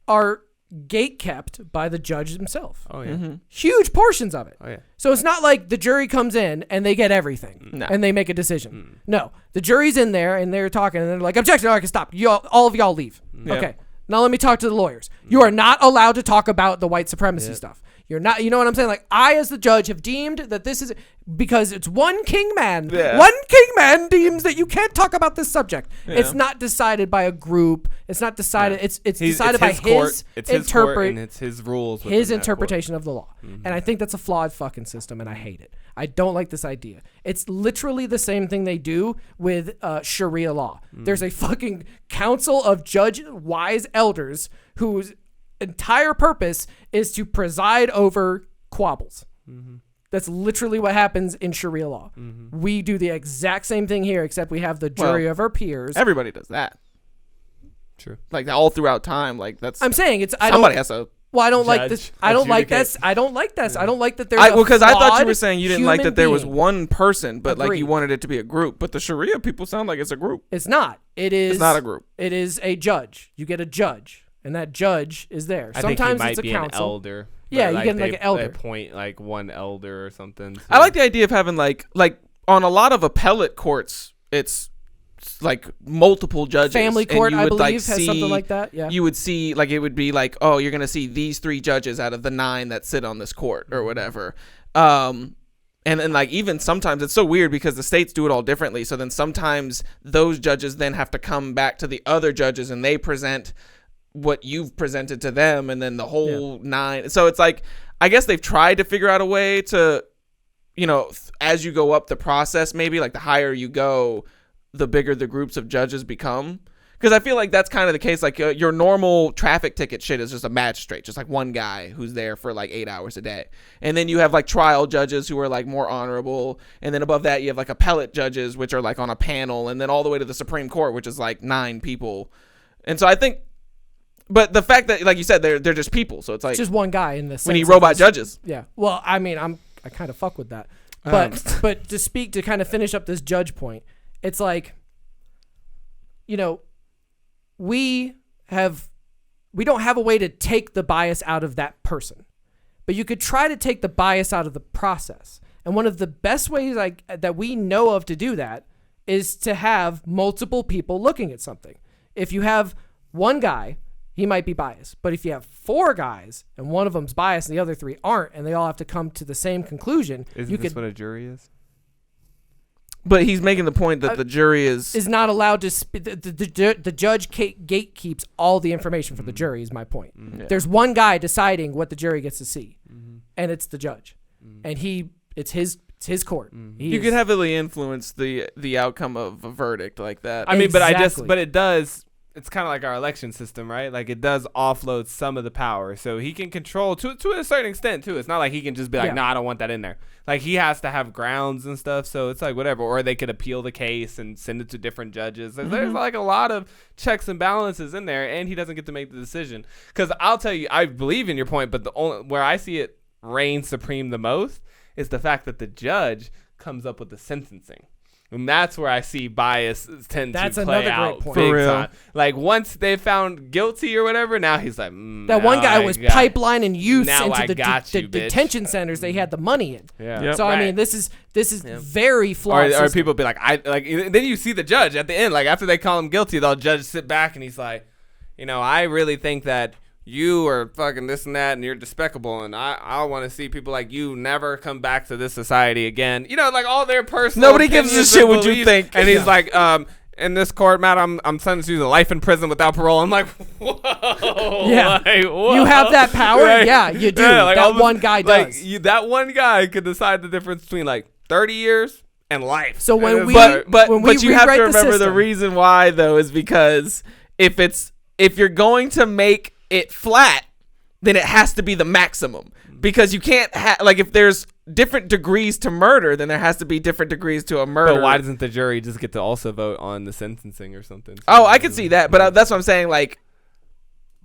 Are gate-kept by the judge himself. Oh, yeah. Huge portions of it. Oh, yeah. So it's not like the jury comes in and they get everything and they make a decision. No. The jury's in there and they're talking and they're like, objection, I can stop. All of y'all leave. Okay. Now let me talk to the lawyers. You are not allowed to talk about the white supremacy stuff. You're not, you know what I'm saying? Like, I, as the judge, have deemed that this is, because it's one king man. Yeah. One king man deems that you can't talk about this subject. Yeah. It's not decided by a group. It's not decided. It's decided by his it's his rules. His interpretation of the law. And I think that's a flawed fucking system, and I hate it. I don't like this idea. It's literally the same thing they do with Sharia law. There's a fucking council of wise elders whose entire purpose is to preside over quabbles. That's literally what happens in Sharia law. We do the exact same thing here, except we have the jury of our peers. Everybody does that. True. Like all throughout time. Like that's. I'm saying it's. Somebody has to Well, I don't like this. I don't like this. I don't like this. I don't like that there's because I thought you were saying you didn't like that there was being. one person, but like Agreed. you wanted it to be a group. But the Sharia people sound like it's a group. It's not. It's not a group. It is a judge. You get a judge, and that judge is there. I Sometimes think he it's might a be council. an elder. Yeah, But, you get like an elder. They appoint like one elder or something. So. I like the idea of having like on a lot of appellate courts, it's like multiple judges. Family court, and you I would, believe, like, has something like that. Yeah. You would see like it would be like, oh, you're gonna see these 3 judges out of the 9 that sit on this court or whatever. And then like even sometimes it's so weird because the states do it all differently. So then sometimes those judges then have to come back to the other judges and they present what you've presented to them, and then the whole 9. So it's like I guess they've tried to figure out a way to, as you go up the process, maybe like the higher you go, the bigger the groups of judges become. Because I feel like that's kind of the case. Like your normal traffic ticket shit is just a magistrate, just like one guy who's there for like 8 hours a day. And then you have like trial judges who are like more honorable. And then above that, you have like appellate judges, which are like on a panel. And then all the way to the Supreme Court, which is like 9 people. And so I think, but the fact that, like you said, they're just people. So it's like just one guy in this. We need robot judges. Yeah. Well, I mean, I kind of fuck with that. But to kind of finish up this judge point, it's like, we don't have a way to take the bias out of that person, but you could try to take the bias out of the process. And one of the best ways that we know of to do that is to have multiple people looking at something. If you have one guy, he might be biased, but if you have 4 guys and one of them's biased and the other 3 aren't, and they all have to come to the same conclusion, Isn't this what a jury is? But he's making the point that the jury is not allowed to. The judge gatekeeps all the information for the jury. Is my point. Yeah. There's one guy deciding what the jury gets to see, and it's the judge, and it's his court. You could heavily influence the outcome of a verdict like that. I mean, but it does. It's kind of like our election system, right? Like it does offload some of the power, so he can control to a certain extent too. It's not like he can just be like, "No, I don't want that in there." Like he has to have grounds and stuff, so it's like whatever. Or they could appeal the case and send it to different judges. There's like a lot of checks and balances in there, and he doesn't get to make the decision. Because I'll tell you, I believe in your point, but the only where I see it reign supreme the most is the fact that the judge comes up with the sentencing. And that's where I see bias tend to play out big time. Like once they found guilty or whatever, now he's like, that one guy was pipelining youths into the you, detention centers they had the money in. Yeah. Yep. So I mean, this is very flawed. Or people be like, then you see the judge at the end, like after they call him guilty, they'll judge sit back and he's like, I really think that you are fucking this and that and you're despicable, and I want to see people like you never come back to this society again. Like all their personal nobody gives a shit what you think. And he's like, in this court, Matt, I'm sentenced to life in prison without parole. I'm like, whoa. Yeah. Like, whoa. You have that power? Right? Yeah, you do. Yeah, like that one guy does. That one guy could decide the difference between like 30 years and life. So when we but you have to rewrite the remember the system- reason why though is because if you're going to make it flat, then it has to be the maximum, because you can't like if there's different degrees to murder, then there has to be different degrees to a murder. But why doesn't the jury just get to also vote on the sentencing or something? Oh, I could see that, but that's what I'm saying. Like,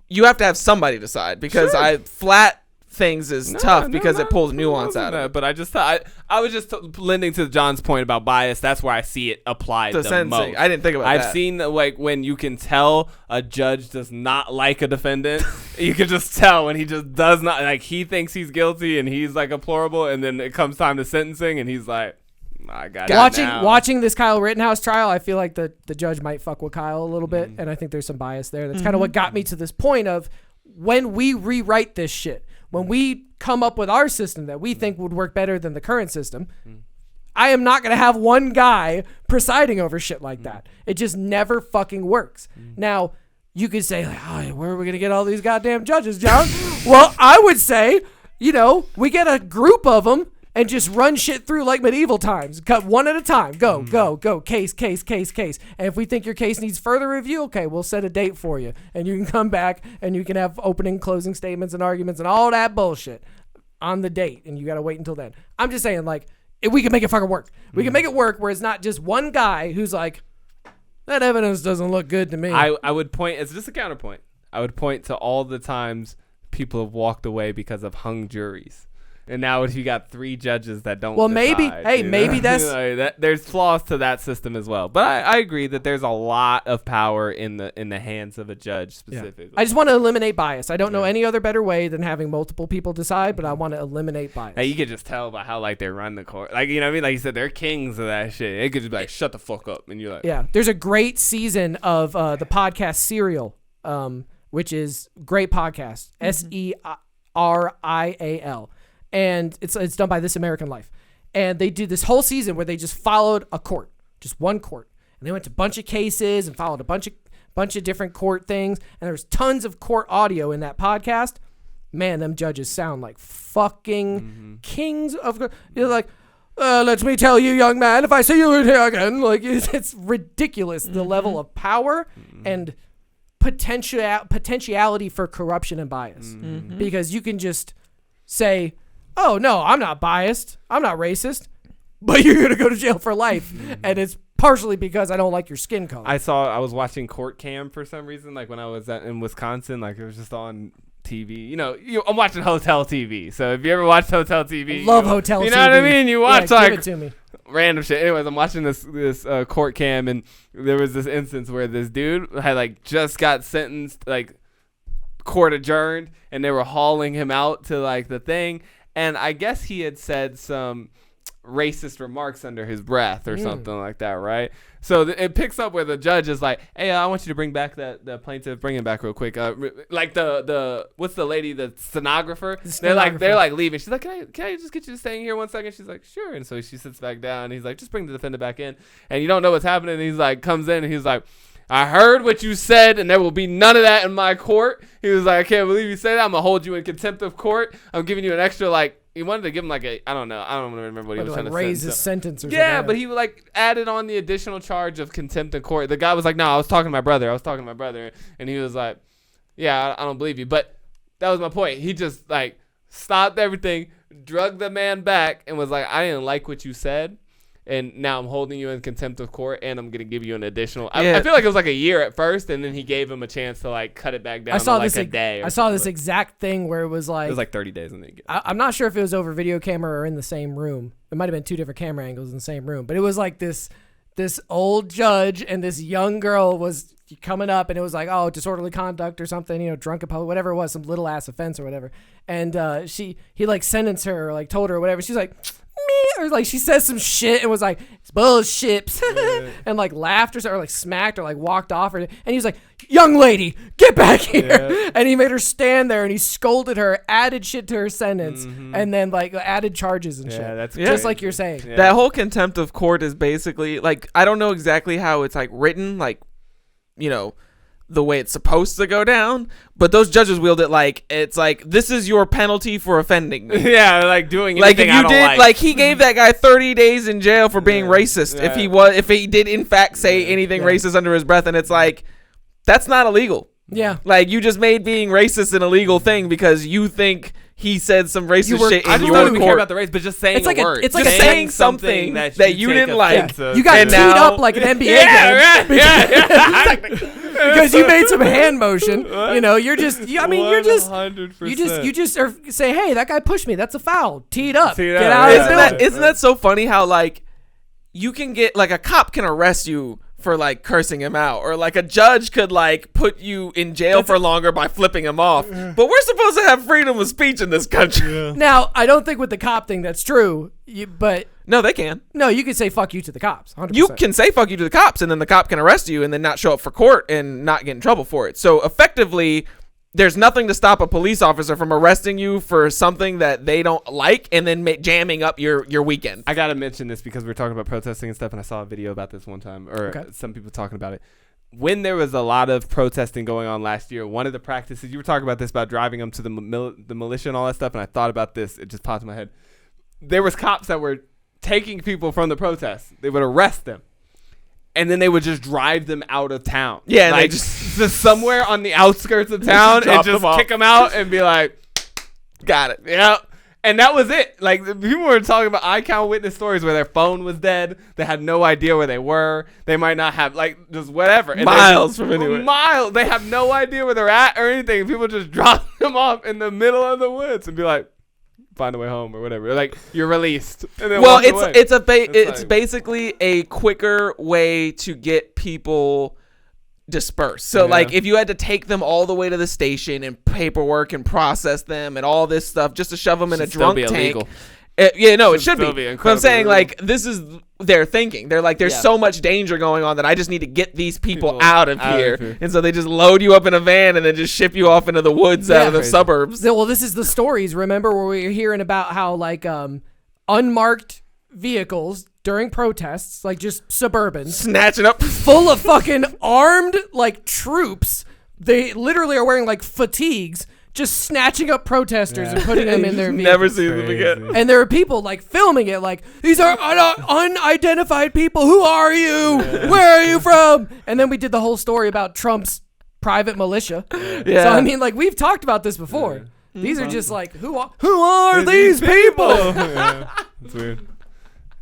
you have to have somebody decide, because flat things is tough because it pulls nuance out of it. But I just thought I was just lending to John's point about bias. That's where I see it applied the sentencing. most. I didn't think about that. I've seen like when you can tell a judge does not like a defendant. You can just tell when he just does not, like, he thinks he's guilty and he's like deplorable, and then it comes time to sentencing and he's like, I got watching this Kyle Rittenhouse trial, I feel like the judge might fuck with Kyle a little bit, and I think there's some bias there. That's kind of what got me to this point of when we rewrite this shit. When we come up with our system that we think would work better than the current system, I am not going to have one guy presiding over shit like that. It just never fucking works. Now, you could say, like, oh, where are we going to get all these goddamn judges, John? Well, I would say, we get a group of them and just run shit through like medieval times. Cut one at a time. Go. Case. And if we think your case needs further review, okay, we'll set a date for you. And you can come back and you can have opening, closing statements and arguments and all that bullshit on the date. And you got to wait until then. I'm just saying, like, if we can make it fucking work. We can make it work where it's not just one guy who's like, that evidence doesn't look good to me. I would point, it's just a counterpoint. I would point to all the times people have walked away because of hung juries. And now if you got 3 judges that don't well, decide, maybe, hey, maybe that's... there's flaws to that system as well. But I agree that there's a lot of power in the hands of a judge specifically. I just want to eliminate bias. I don't know any other better way than having multiple people decide, but I want to eliminate bias. Now, you could just tell by how, like, they run the court. Like, you know what I mean? Like you said, they're kings of that shit. They could just be like, shut the fuck up. And you're like... Yeah. There's a great season of the podcast Serial, which is great podcast. Serial. And it's done by This American Life. And they did this whole season where they just followed a court, just one court. And they went to a bunch of cases and followed a bunch of different court things. And there's tons of court audio in that podcast. Man, them judges sound like fucking kings of... You're like, let me tell you, young man, if I see you in here again. Like, it's ridiculous, the level of power and potentiality for corruption and bias. Because you can just say... oh, no, I'm not biased. I'm not racist. But you're going to go to jail for life. And it's partially because I don't like your skin color. I was watching Court Cam for some reason. Like when I was in Wisconsin, like it was just on TV. You know, I'm watching Hotel TV. So if you ever watched Hotel TV. Love Hotel TV. You know what I mean? You watch give it to me. Random shit. Anyways, I'm watching this Court Cam. And there was this instance where this dude had like just got sentenced, like court adjourned. And they were hauling him out to like the thing. And I guess he had said some racist remarks under his breath or something like that, right? So it picks up where the judge is like, hey, I want you to bring back the plaintiff. Bring him back real quick. Like the what's the lady, the stenographer? They're like leaving. She's like, can I just get you to stay here 1 second? She's like, sure. And so she sits back down. And he's like, just bring the defendant back in. And you don't know what's happening. And he's like, comes in and he's like, I heard what you said, and there will be none of that in my court. He was like, I can't believe you say that. I'm going to hold you in contempt of court. I'm giving you an extra, like, he wanted to give him, like, I don't remember what he was trying to raise his sentence or something. Yeah, but he, like, added on the additional charge of contempt of court. The guy was like, no, I was talking to my brother. And he was like, yeah, I don't believe you. But that was my point. He just, like, stopped everything, drugged the man back, and was like, I didn't like what you said. And now I'm holding you in contempt of court, and I'm going to give you an additional... I feel like it was like a year at first, and then he gave him a chance to, like, cut it back down to, like, a day. I saw this exact thing where it was like... It was like 30 days. And then I'm not sure if it was over video camera or in the same room. It might have been 2 different camera angles in the same room. But it was like this old judge and this young girl was coming up, and it was like, oh, disorderly conduct or something, you know, drunken public, whatever it was, some little ass offense or whatever. And he like sentenced her or like told her or whatever. She's like... or like she says some shit and was like, it's bullshit, and like laughed or like smacked or like walked off her, and he was like, young lady, get back here. And he made her stand there and he scolded her, added shit to her sentence, and then like added charges and shit. That's just like you're saying. That whole contempt of court is basically like, I don't know exactly how it's like written, like, you know, the way it's supposed to go down, but those judges wield it like it's like, this is your penalty for offending me. Yeah, like doing like if you did like he gave that guy 30 days in jail for being racist if he did in fact say anything racist under his breath, and it's like, that's not illegal. Yeah, like you just made being racist an illegal thing because you think he said some racist shit in your court. I don't even care about the race, but just saying a word. It's like saying something that you didn't like. You got teed up like an NBA game. Because you made some hand motion. You know, you're just, you're just 100%. You just say, hey, that guy pushed me. That's a foul. Teed up. Get out. Isn't that so funny how like you can get, like a cop can arrest you for like cursing him out, or like a judge could like put you in jail for longer by flipping him off. But we're supposed to have freedom of speech in this country. Now, I don't think with the cop thing that's true, but no, they can. No, you can say fuck you to the cops. 100%. You can say fuck you to the cops, and then the cop can arrest you and then not show up for court and not get in trouble for it. So effectively, there's nothing to stop a police officer from arresting you for something that they don't like and then jamming up your weekend. I got to mention this because we're talking about protesting and stuff, and I saw a video about this one time, or some people talking about it. When there was a lot of protesting going on last year, one of the practices, you were talking about this, about driving them to the militia and all that stuff, and I thought about this. It just popped in my head. There was cops that were taking people from the protests. They would arrest them, and then they would just drive them out of town. Yeah, like just somewhere on the outskirts of town and just kick them out and be like, got it. Yeah. And that was it. Like, people were talking about eye count witness stories where their phone was dead. They had no idea where they were. They might not have, like, just whatever. And miles from anywhere. Miles. They have no idea where they're at or anything. People just drop them off in the middle of the woods and be like, find a way home or whatever. Like, you're released. And then well, walk away. it's basically a quicker way to get people dispersed. So like if you had to take them all the way to the station and paperwork and process them and all this stuff just to shove them in a drunk tank. It should be. But I'm saying like this is their thinking. They're like there's so much danger going on that I just need to get these people out of here. And so they just load you up in a van and then just ship you off into the woods out of the suburbs. Well, this is the stories, remember, where we were hearing about how like unmarked vehicles during protests, like just Suburbans, snatching up full of fucking armed like troops. They literally are wearing like fatigues, just snatching up protesters and putting them in their vehicles. Never see them again. And there are people like filming it, like these are unidentified people. Who are you? Where are you from? And then we did the whole story about Trump's private militia. So I mean, like we've talked about this before. These are just like who are these people? It's weird.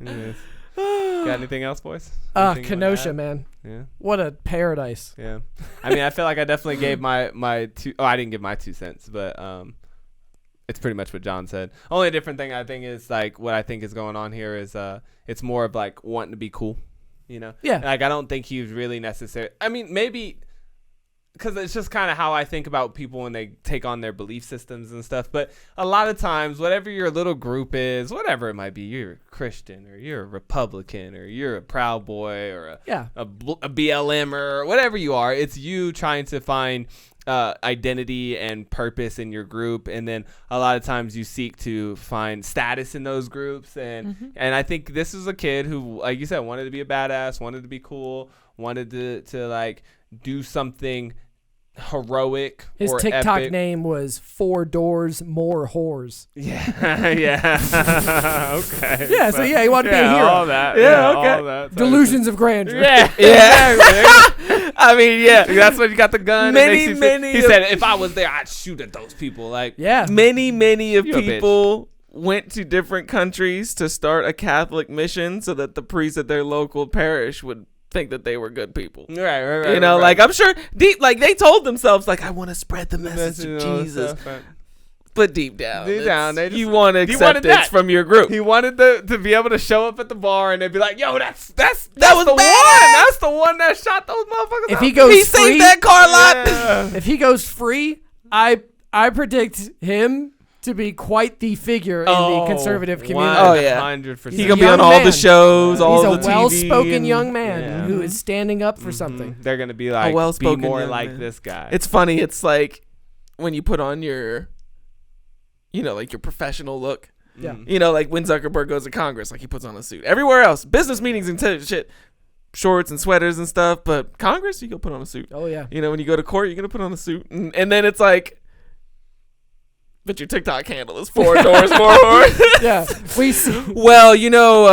Anyways. Got anything else, boys? Kenosha, man. Yeah. What a paradise. Yeah. I mean, I feel like I definitely gave my two. Oh, I didn't give my 2 cents, but it's pretty much what John said. Only different thing I think is like what I think is going on here is it's more of like wanting to be cool, you know? Yeah. Like I don't think he's really necessary. I mean, maybe. Because it's just kind of how I think about people when they take on their belief systems and stuff. But a lot of times, whatever your little group is, whatever it might be, you're a Christian or you're a Republican or you're a Proud Boy or a BLM or whatever you are. It's you trying to find identity and purpose in your group. And then a lot of times you seek to find status in those groups. And I think this is a kid who, like you said, wanted to be a badass, wanted to be cool, wanted to like do something heroic. His or TikTok epic. name was 4 Doors More Whores. Okay. Yeah, so he wanted to be a hero. All that. Okay. All that. Delusions of grandeur. Yeah. I mean, that's when you got the gun. Many he said, if I was there, I'd shoot at those people. Like, many of people went to different countries to start a Catholic mission so that the priests at their local parish would think that they were good people. Right. You know, like I'm sure deep, like they told themselves, like I want to spread the message of Jesus. But deep down, you want acceptance from your group. He wanted to be able to show up at the bar and they'd be like, "Yo, that was the bad. one. That's the one that shot those motherfuckers." If he goes free, saved that car lot. If he goes free, I predict him to be quite the figure in the conservative community. 100%. He's gonna be on all the shows, all the TV. He's a well-spoken young man who is standing up for something. They're gonna be like, be more like this guy. It's funny. It's like when you put on your, you know, like your professional look. Yeah. You know, like when Zuckerberg goes to Congress, like he puts on a suit. Everywhere else, business meetings and shit, shorts and sweaters and stuff. But Congress, you go put on a suit. Oh yeah. You know, when you go to court, you're gonna put on a suit, and then it's like. But your TikTok handle is 4 Doors More Whores. Yeah, we see. Well, you know,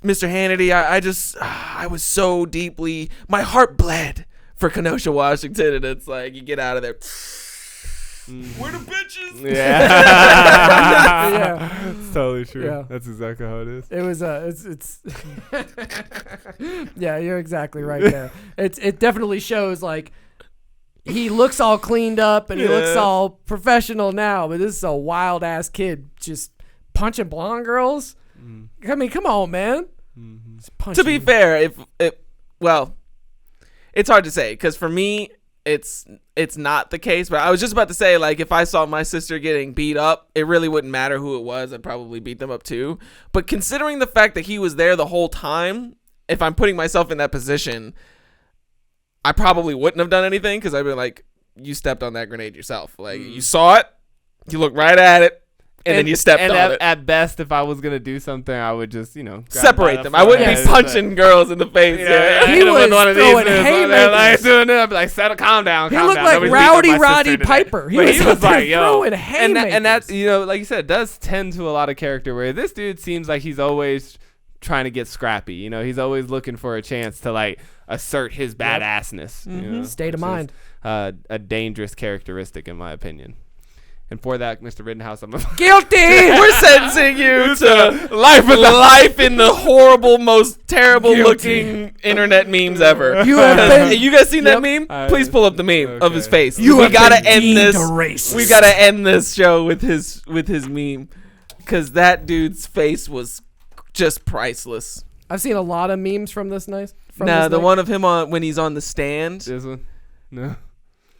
Mr. Hannity, I was so deeply, my heart bled for Kenosha, Washington, and it's like you get out of there. We're the bitches. Yeah, it's totally true. Yeah. That's exactly how it is. It was it's. Yeah, you're exactly right there. It definitely shows like. He looks all cleaned up and he looks all professional now, but this is a wild ass kid just punching blonde girls. I mean, come on, man. To be fair, well, it's hard to say because for me, it's not the case. But I was just about to say, like, if I saw my sister getting beat up, it really wouldn't matter who it was. I'd probably beat them up too. But considering the fact that he was there the whole time, if I'm putting myself in that position. I probably wouldn't have done anything because I'd be like, you stepped on that grenade yourself. Like, you saw it, you looked right at it, and then you stepped on it. At best, if I was going to do something, I would just, you know, separate them. I wouldn't be punching girls in the face. He was throwing haymakers. I'd be like, calm down. He looked like Rowdy Roddy Piper. He was like, throwing haymakers. And that's, you know, like you said, it does tend to a lot of character where this dude seems like he's always trying to get scrappy. You know, he's always looking for a chance to, like, assert his badassness. You know, state of mind. A dangerous characteristic in my opinion. And for that, Mr. Rittenhouse, I'm guilty. We're sentencing you to life in the horrible, most terrible looking internet memes ever. You guys seen that meme? Please pull up the meme of his face. We gotta end this. We gotta end this show with his meme, because that dude's face was just priceless. I've seen a lot of memes from this night. The one of him when he's on the stand. This one? No.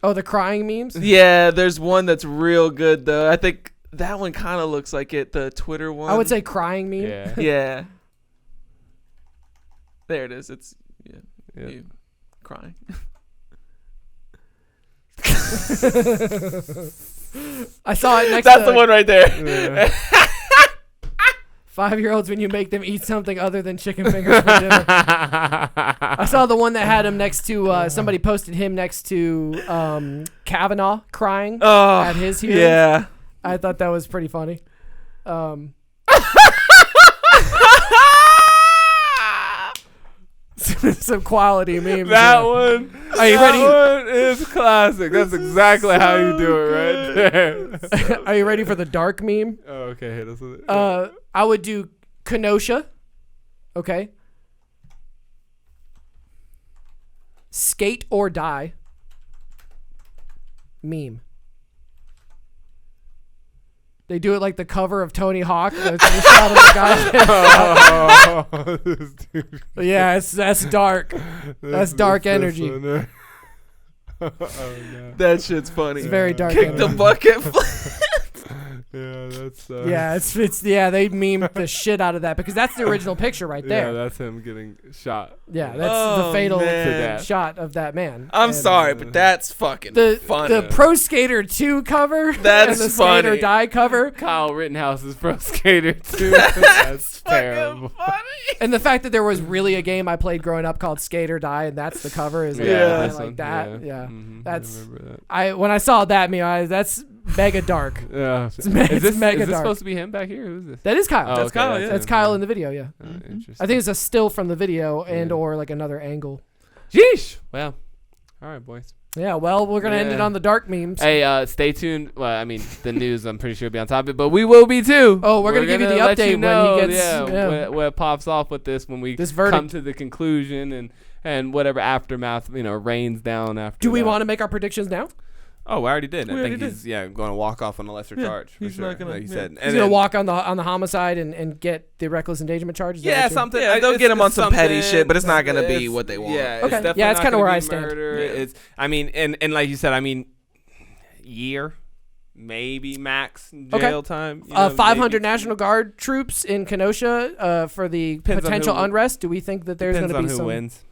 Oh, the crying memes? Yeah, there's one that's real good, though. I think that one kind of looks like it, the Twitter one. I would say crying meme. Yeah. Yeah. There it is. It's you crying. I saw it next That's the one right there. 5-year-olds when you make them eat something other than chicken fingers for dinner. I saw the one that had him next to somebody posted him next to Kavanaugh crying at his hearing. Yeah, I thought that was pretty funny. Some quality memes. That one. Are you ready? That one is classic. That's exactly how you do it right there. Are you ready for the dark meme? Oh, okay. Hit us with it. I would do Kenosha. Okay. Skate or die. Meme. They do it like the cover of Tony Hawk. The shot of the guy. Yeah, that's dark. That's dark energy. No. That shit's funny. It's very dark. Kick the bucket. Yeah, that's. They meme the shit out of that because that's the original picture right there. Yeah, that's him getting shot. Yeah, that's the fatal shot of that man. I'm sorry, but that's fucking funny. The Pro Skater 2 cover. That's and the funny. Skate or Die cover. Kyle Rittenhouse's Pro Skater 2. That's terrible. Funny. And the fact that there was really a game I played growing up called Skate or Die, and that's the cover is like that. Yeah, that's. I remember that. When I saw that meme, that's mega dark. Yeah, it's mega is this dark. supposed to be him back here? Who is this? That is Kyle. Oh, That's Kyle. yeah. That's Kyle in the video. Yeah. Interesting. I think it's a still from the video and or like another angle. Jeesh. Well, all right, boys. Yeah. Well, we're gonna end it on the dark memes. Hey, stay tuned. Well, I mean, the news I'm pretty sure will be on top of it, but we will be too. Oh, we're gonna give you the update when he gets where it pops off with this when we come to the conclusion and whatever aftermath rains down after. Do we want to make our predictions now? Oh, we already did. I think he's going to walk off on a lesser charge. He's not going to. Like he said. He's going to walk on the homicide and get the reckless endangerment charge. Yeah, something. Yeah, they'll get him on some petty shit, but it's not going to be what they want. Yeah, okay. It's kind of where I stand. It's. I mean, and like you said, I mean, year, maybe max jail time. 500 National Guard troops in Kenosha for the potential unrest. Do we think that there's going to be who some wins?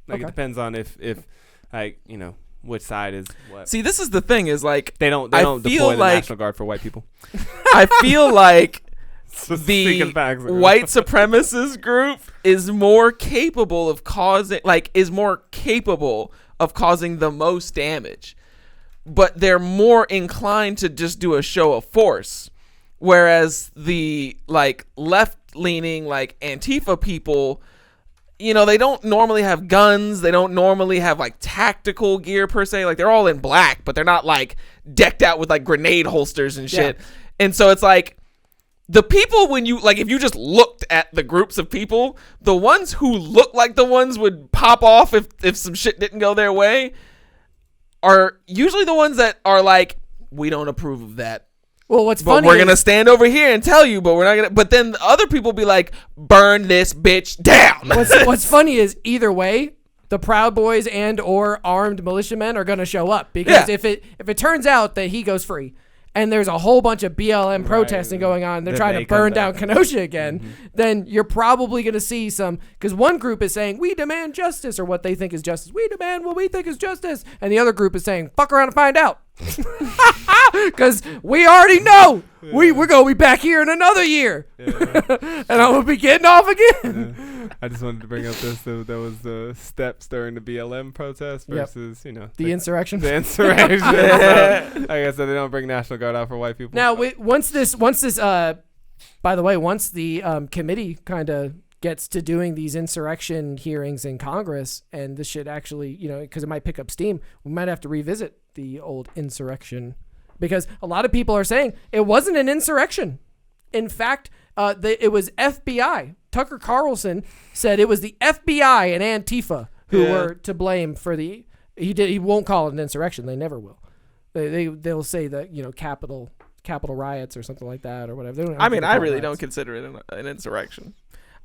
Like it depends on if like which side is what. See, this is the thing is like they don't deploy the National Guard for white people. I feel like the white supremacist group is more capable of causing the most damage, but they're more inclined to just do a show of force, whereas the left-leaning Antifa people, they don't normally have guns. They don't normally have tactical gear per se. They're all in black, but they're not decked out with grenade holsters and shit. Yeah. And so it's the people when you if you just looked at the groups of people, the ones who look like the ones would pop off if some shit didn't go their way are usually the ones that are we don't approve of that. Well, what's funny we're going to stand over here and tell you, but we're not going to. But then the other people be like, burn this bitch down. What's funny is either way, the Proud Boys and or armed militiamen are going to show up. Because if it turns out that he goes free and there's a whole bunch of BLM protesting going on, they're trying to burn down Kenosha again, then you're probably going to see some. Because one group is saying, we demand justice, or what they think is justice. We demand what we think is justice. And the other group is saying, fuck around and find out. Because we already know we're going to be back here in another year. And I'm going to be getting off again. I just wanted to bring up this. There was the steps during the BLM protest versus, the insurrection. The insurrection. So, like I said, they don't bring National Guard out for white people. Now, once by the way, once the committee kind of gets to doing these insurrection hearings in Congress, and this should actually, because it might pick up steam, we might have to revisit the old insurrection because a lot of people are saying it wasn't an insurrection. In fact, it was FBI. Tucker Carlson said it was the FBI and Antifa who were to blame for the. He won't call it an insurrection. They never will. They'll say that Capitol riots or something like that or whatever. I mean, I really don't consider it an insurrection.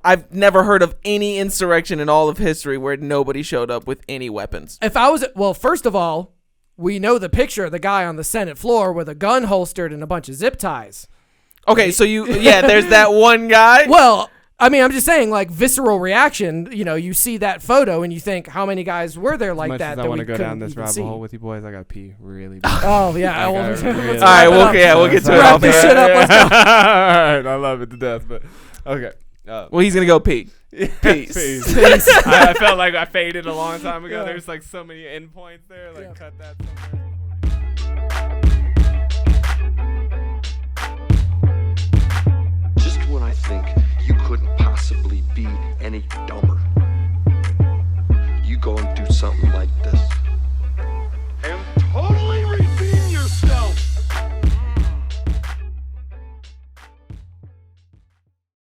I've never heard of any insurrection in all of history where nobody showed up with any weapons. First of all, we know the picture of the guy on the Senate floor with a gun holstered and a bunch of zip ties. Okay, so there's that one guy. Well, I mean, I'm just saying, like, visceral reaction. You see that photo and you think, how many guys were there like that? I want to go down this rabbit hole with you boys. I got to pee really bad. Oh yeah. All right, we'll get to it. Wrap this shit up. Let's go. All right, I love it to death, but okay. Well, he's gonna go pee. Peace. Peace. I felt like I faded a long time ago. There's like so many endpoints there. Like cut that Just when I think you couldn't possibly be any dumber,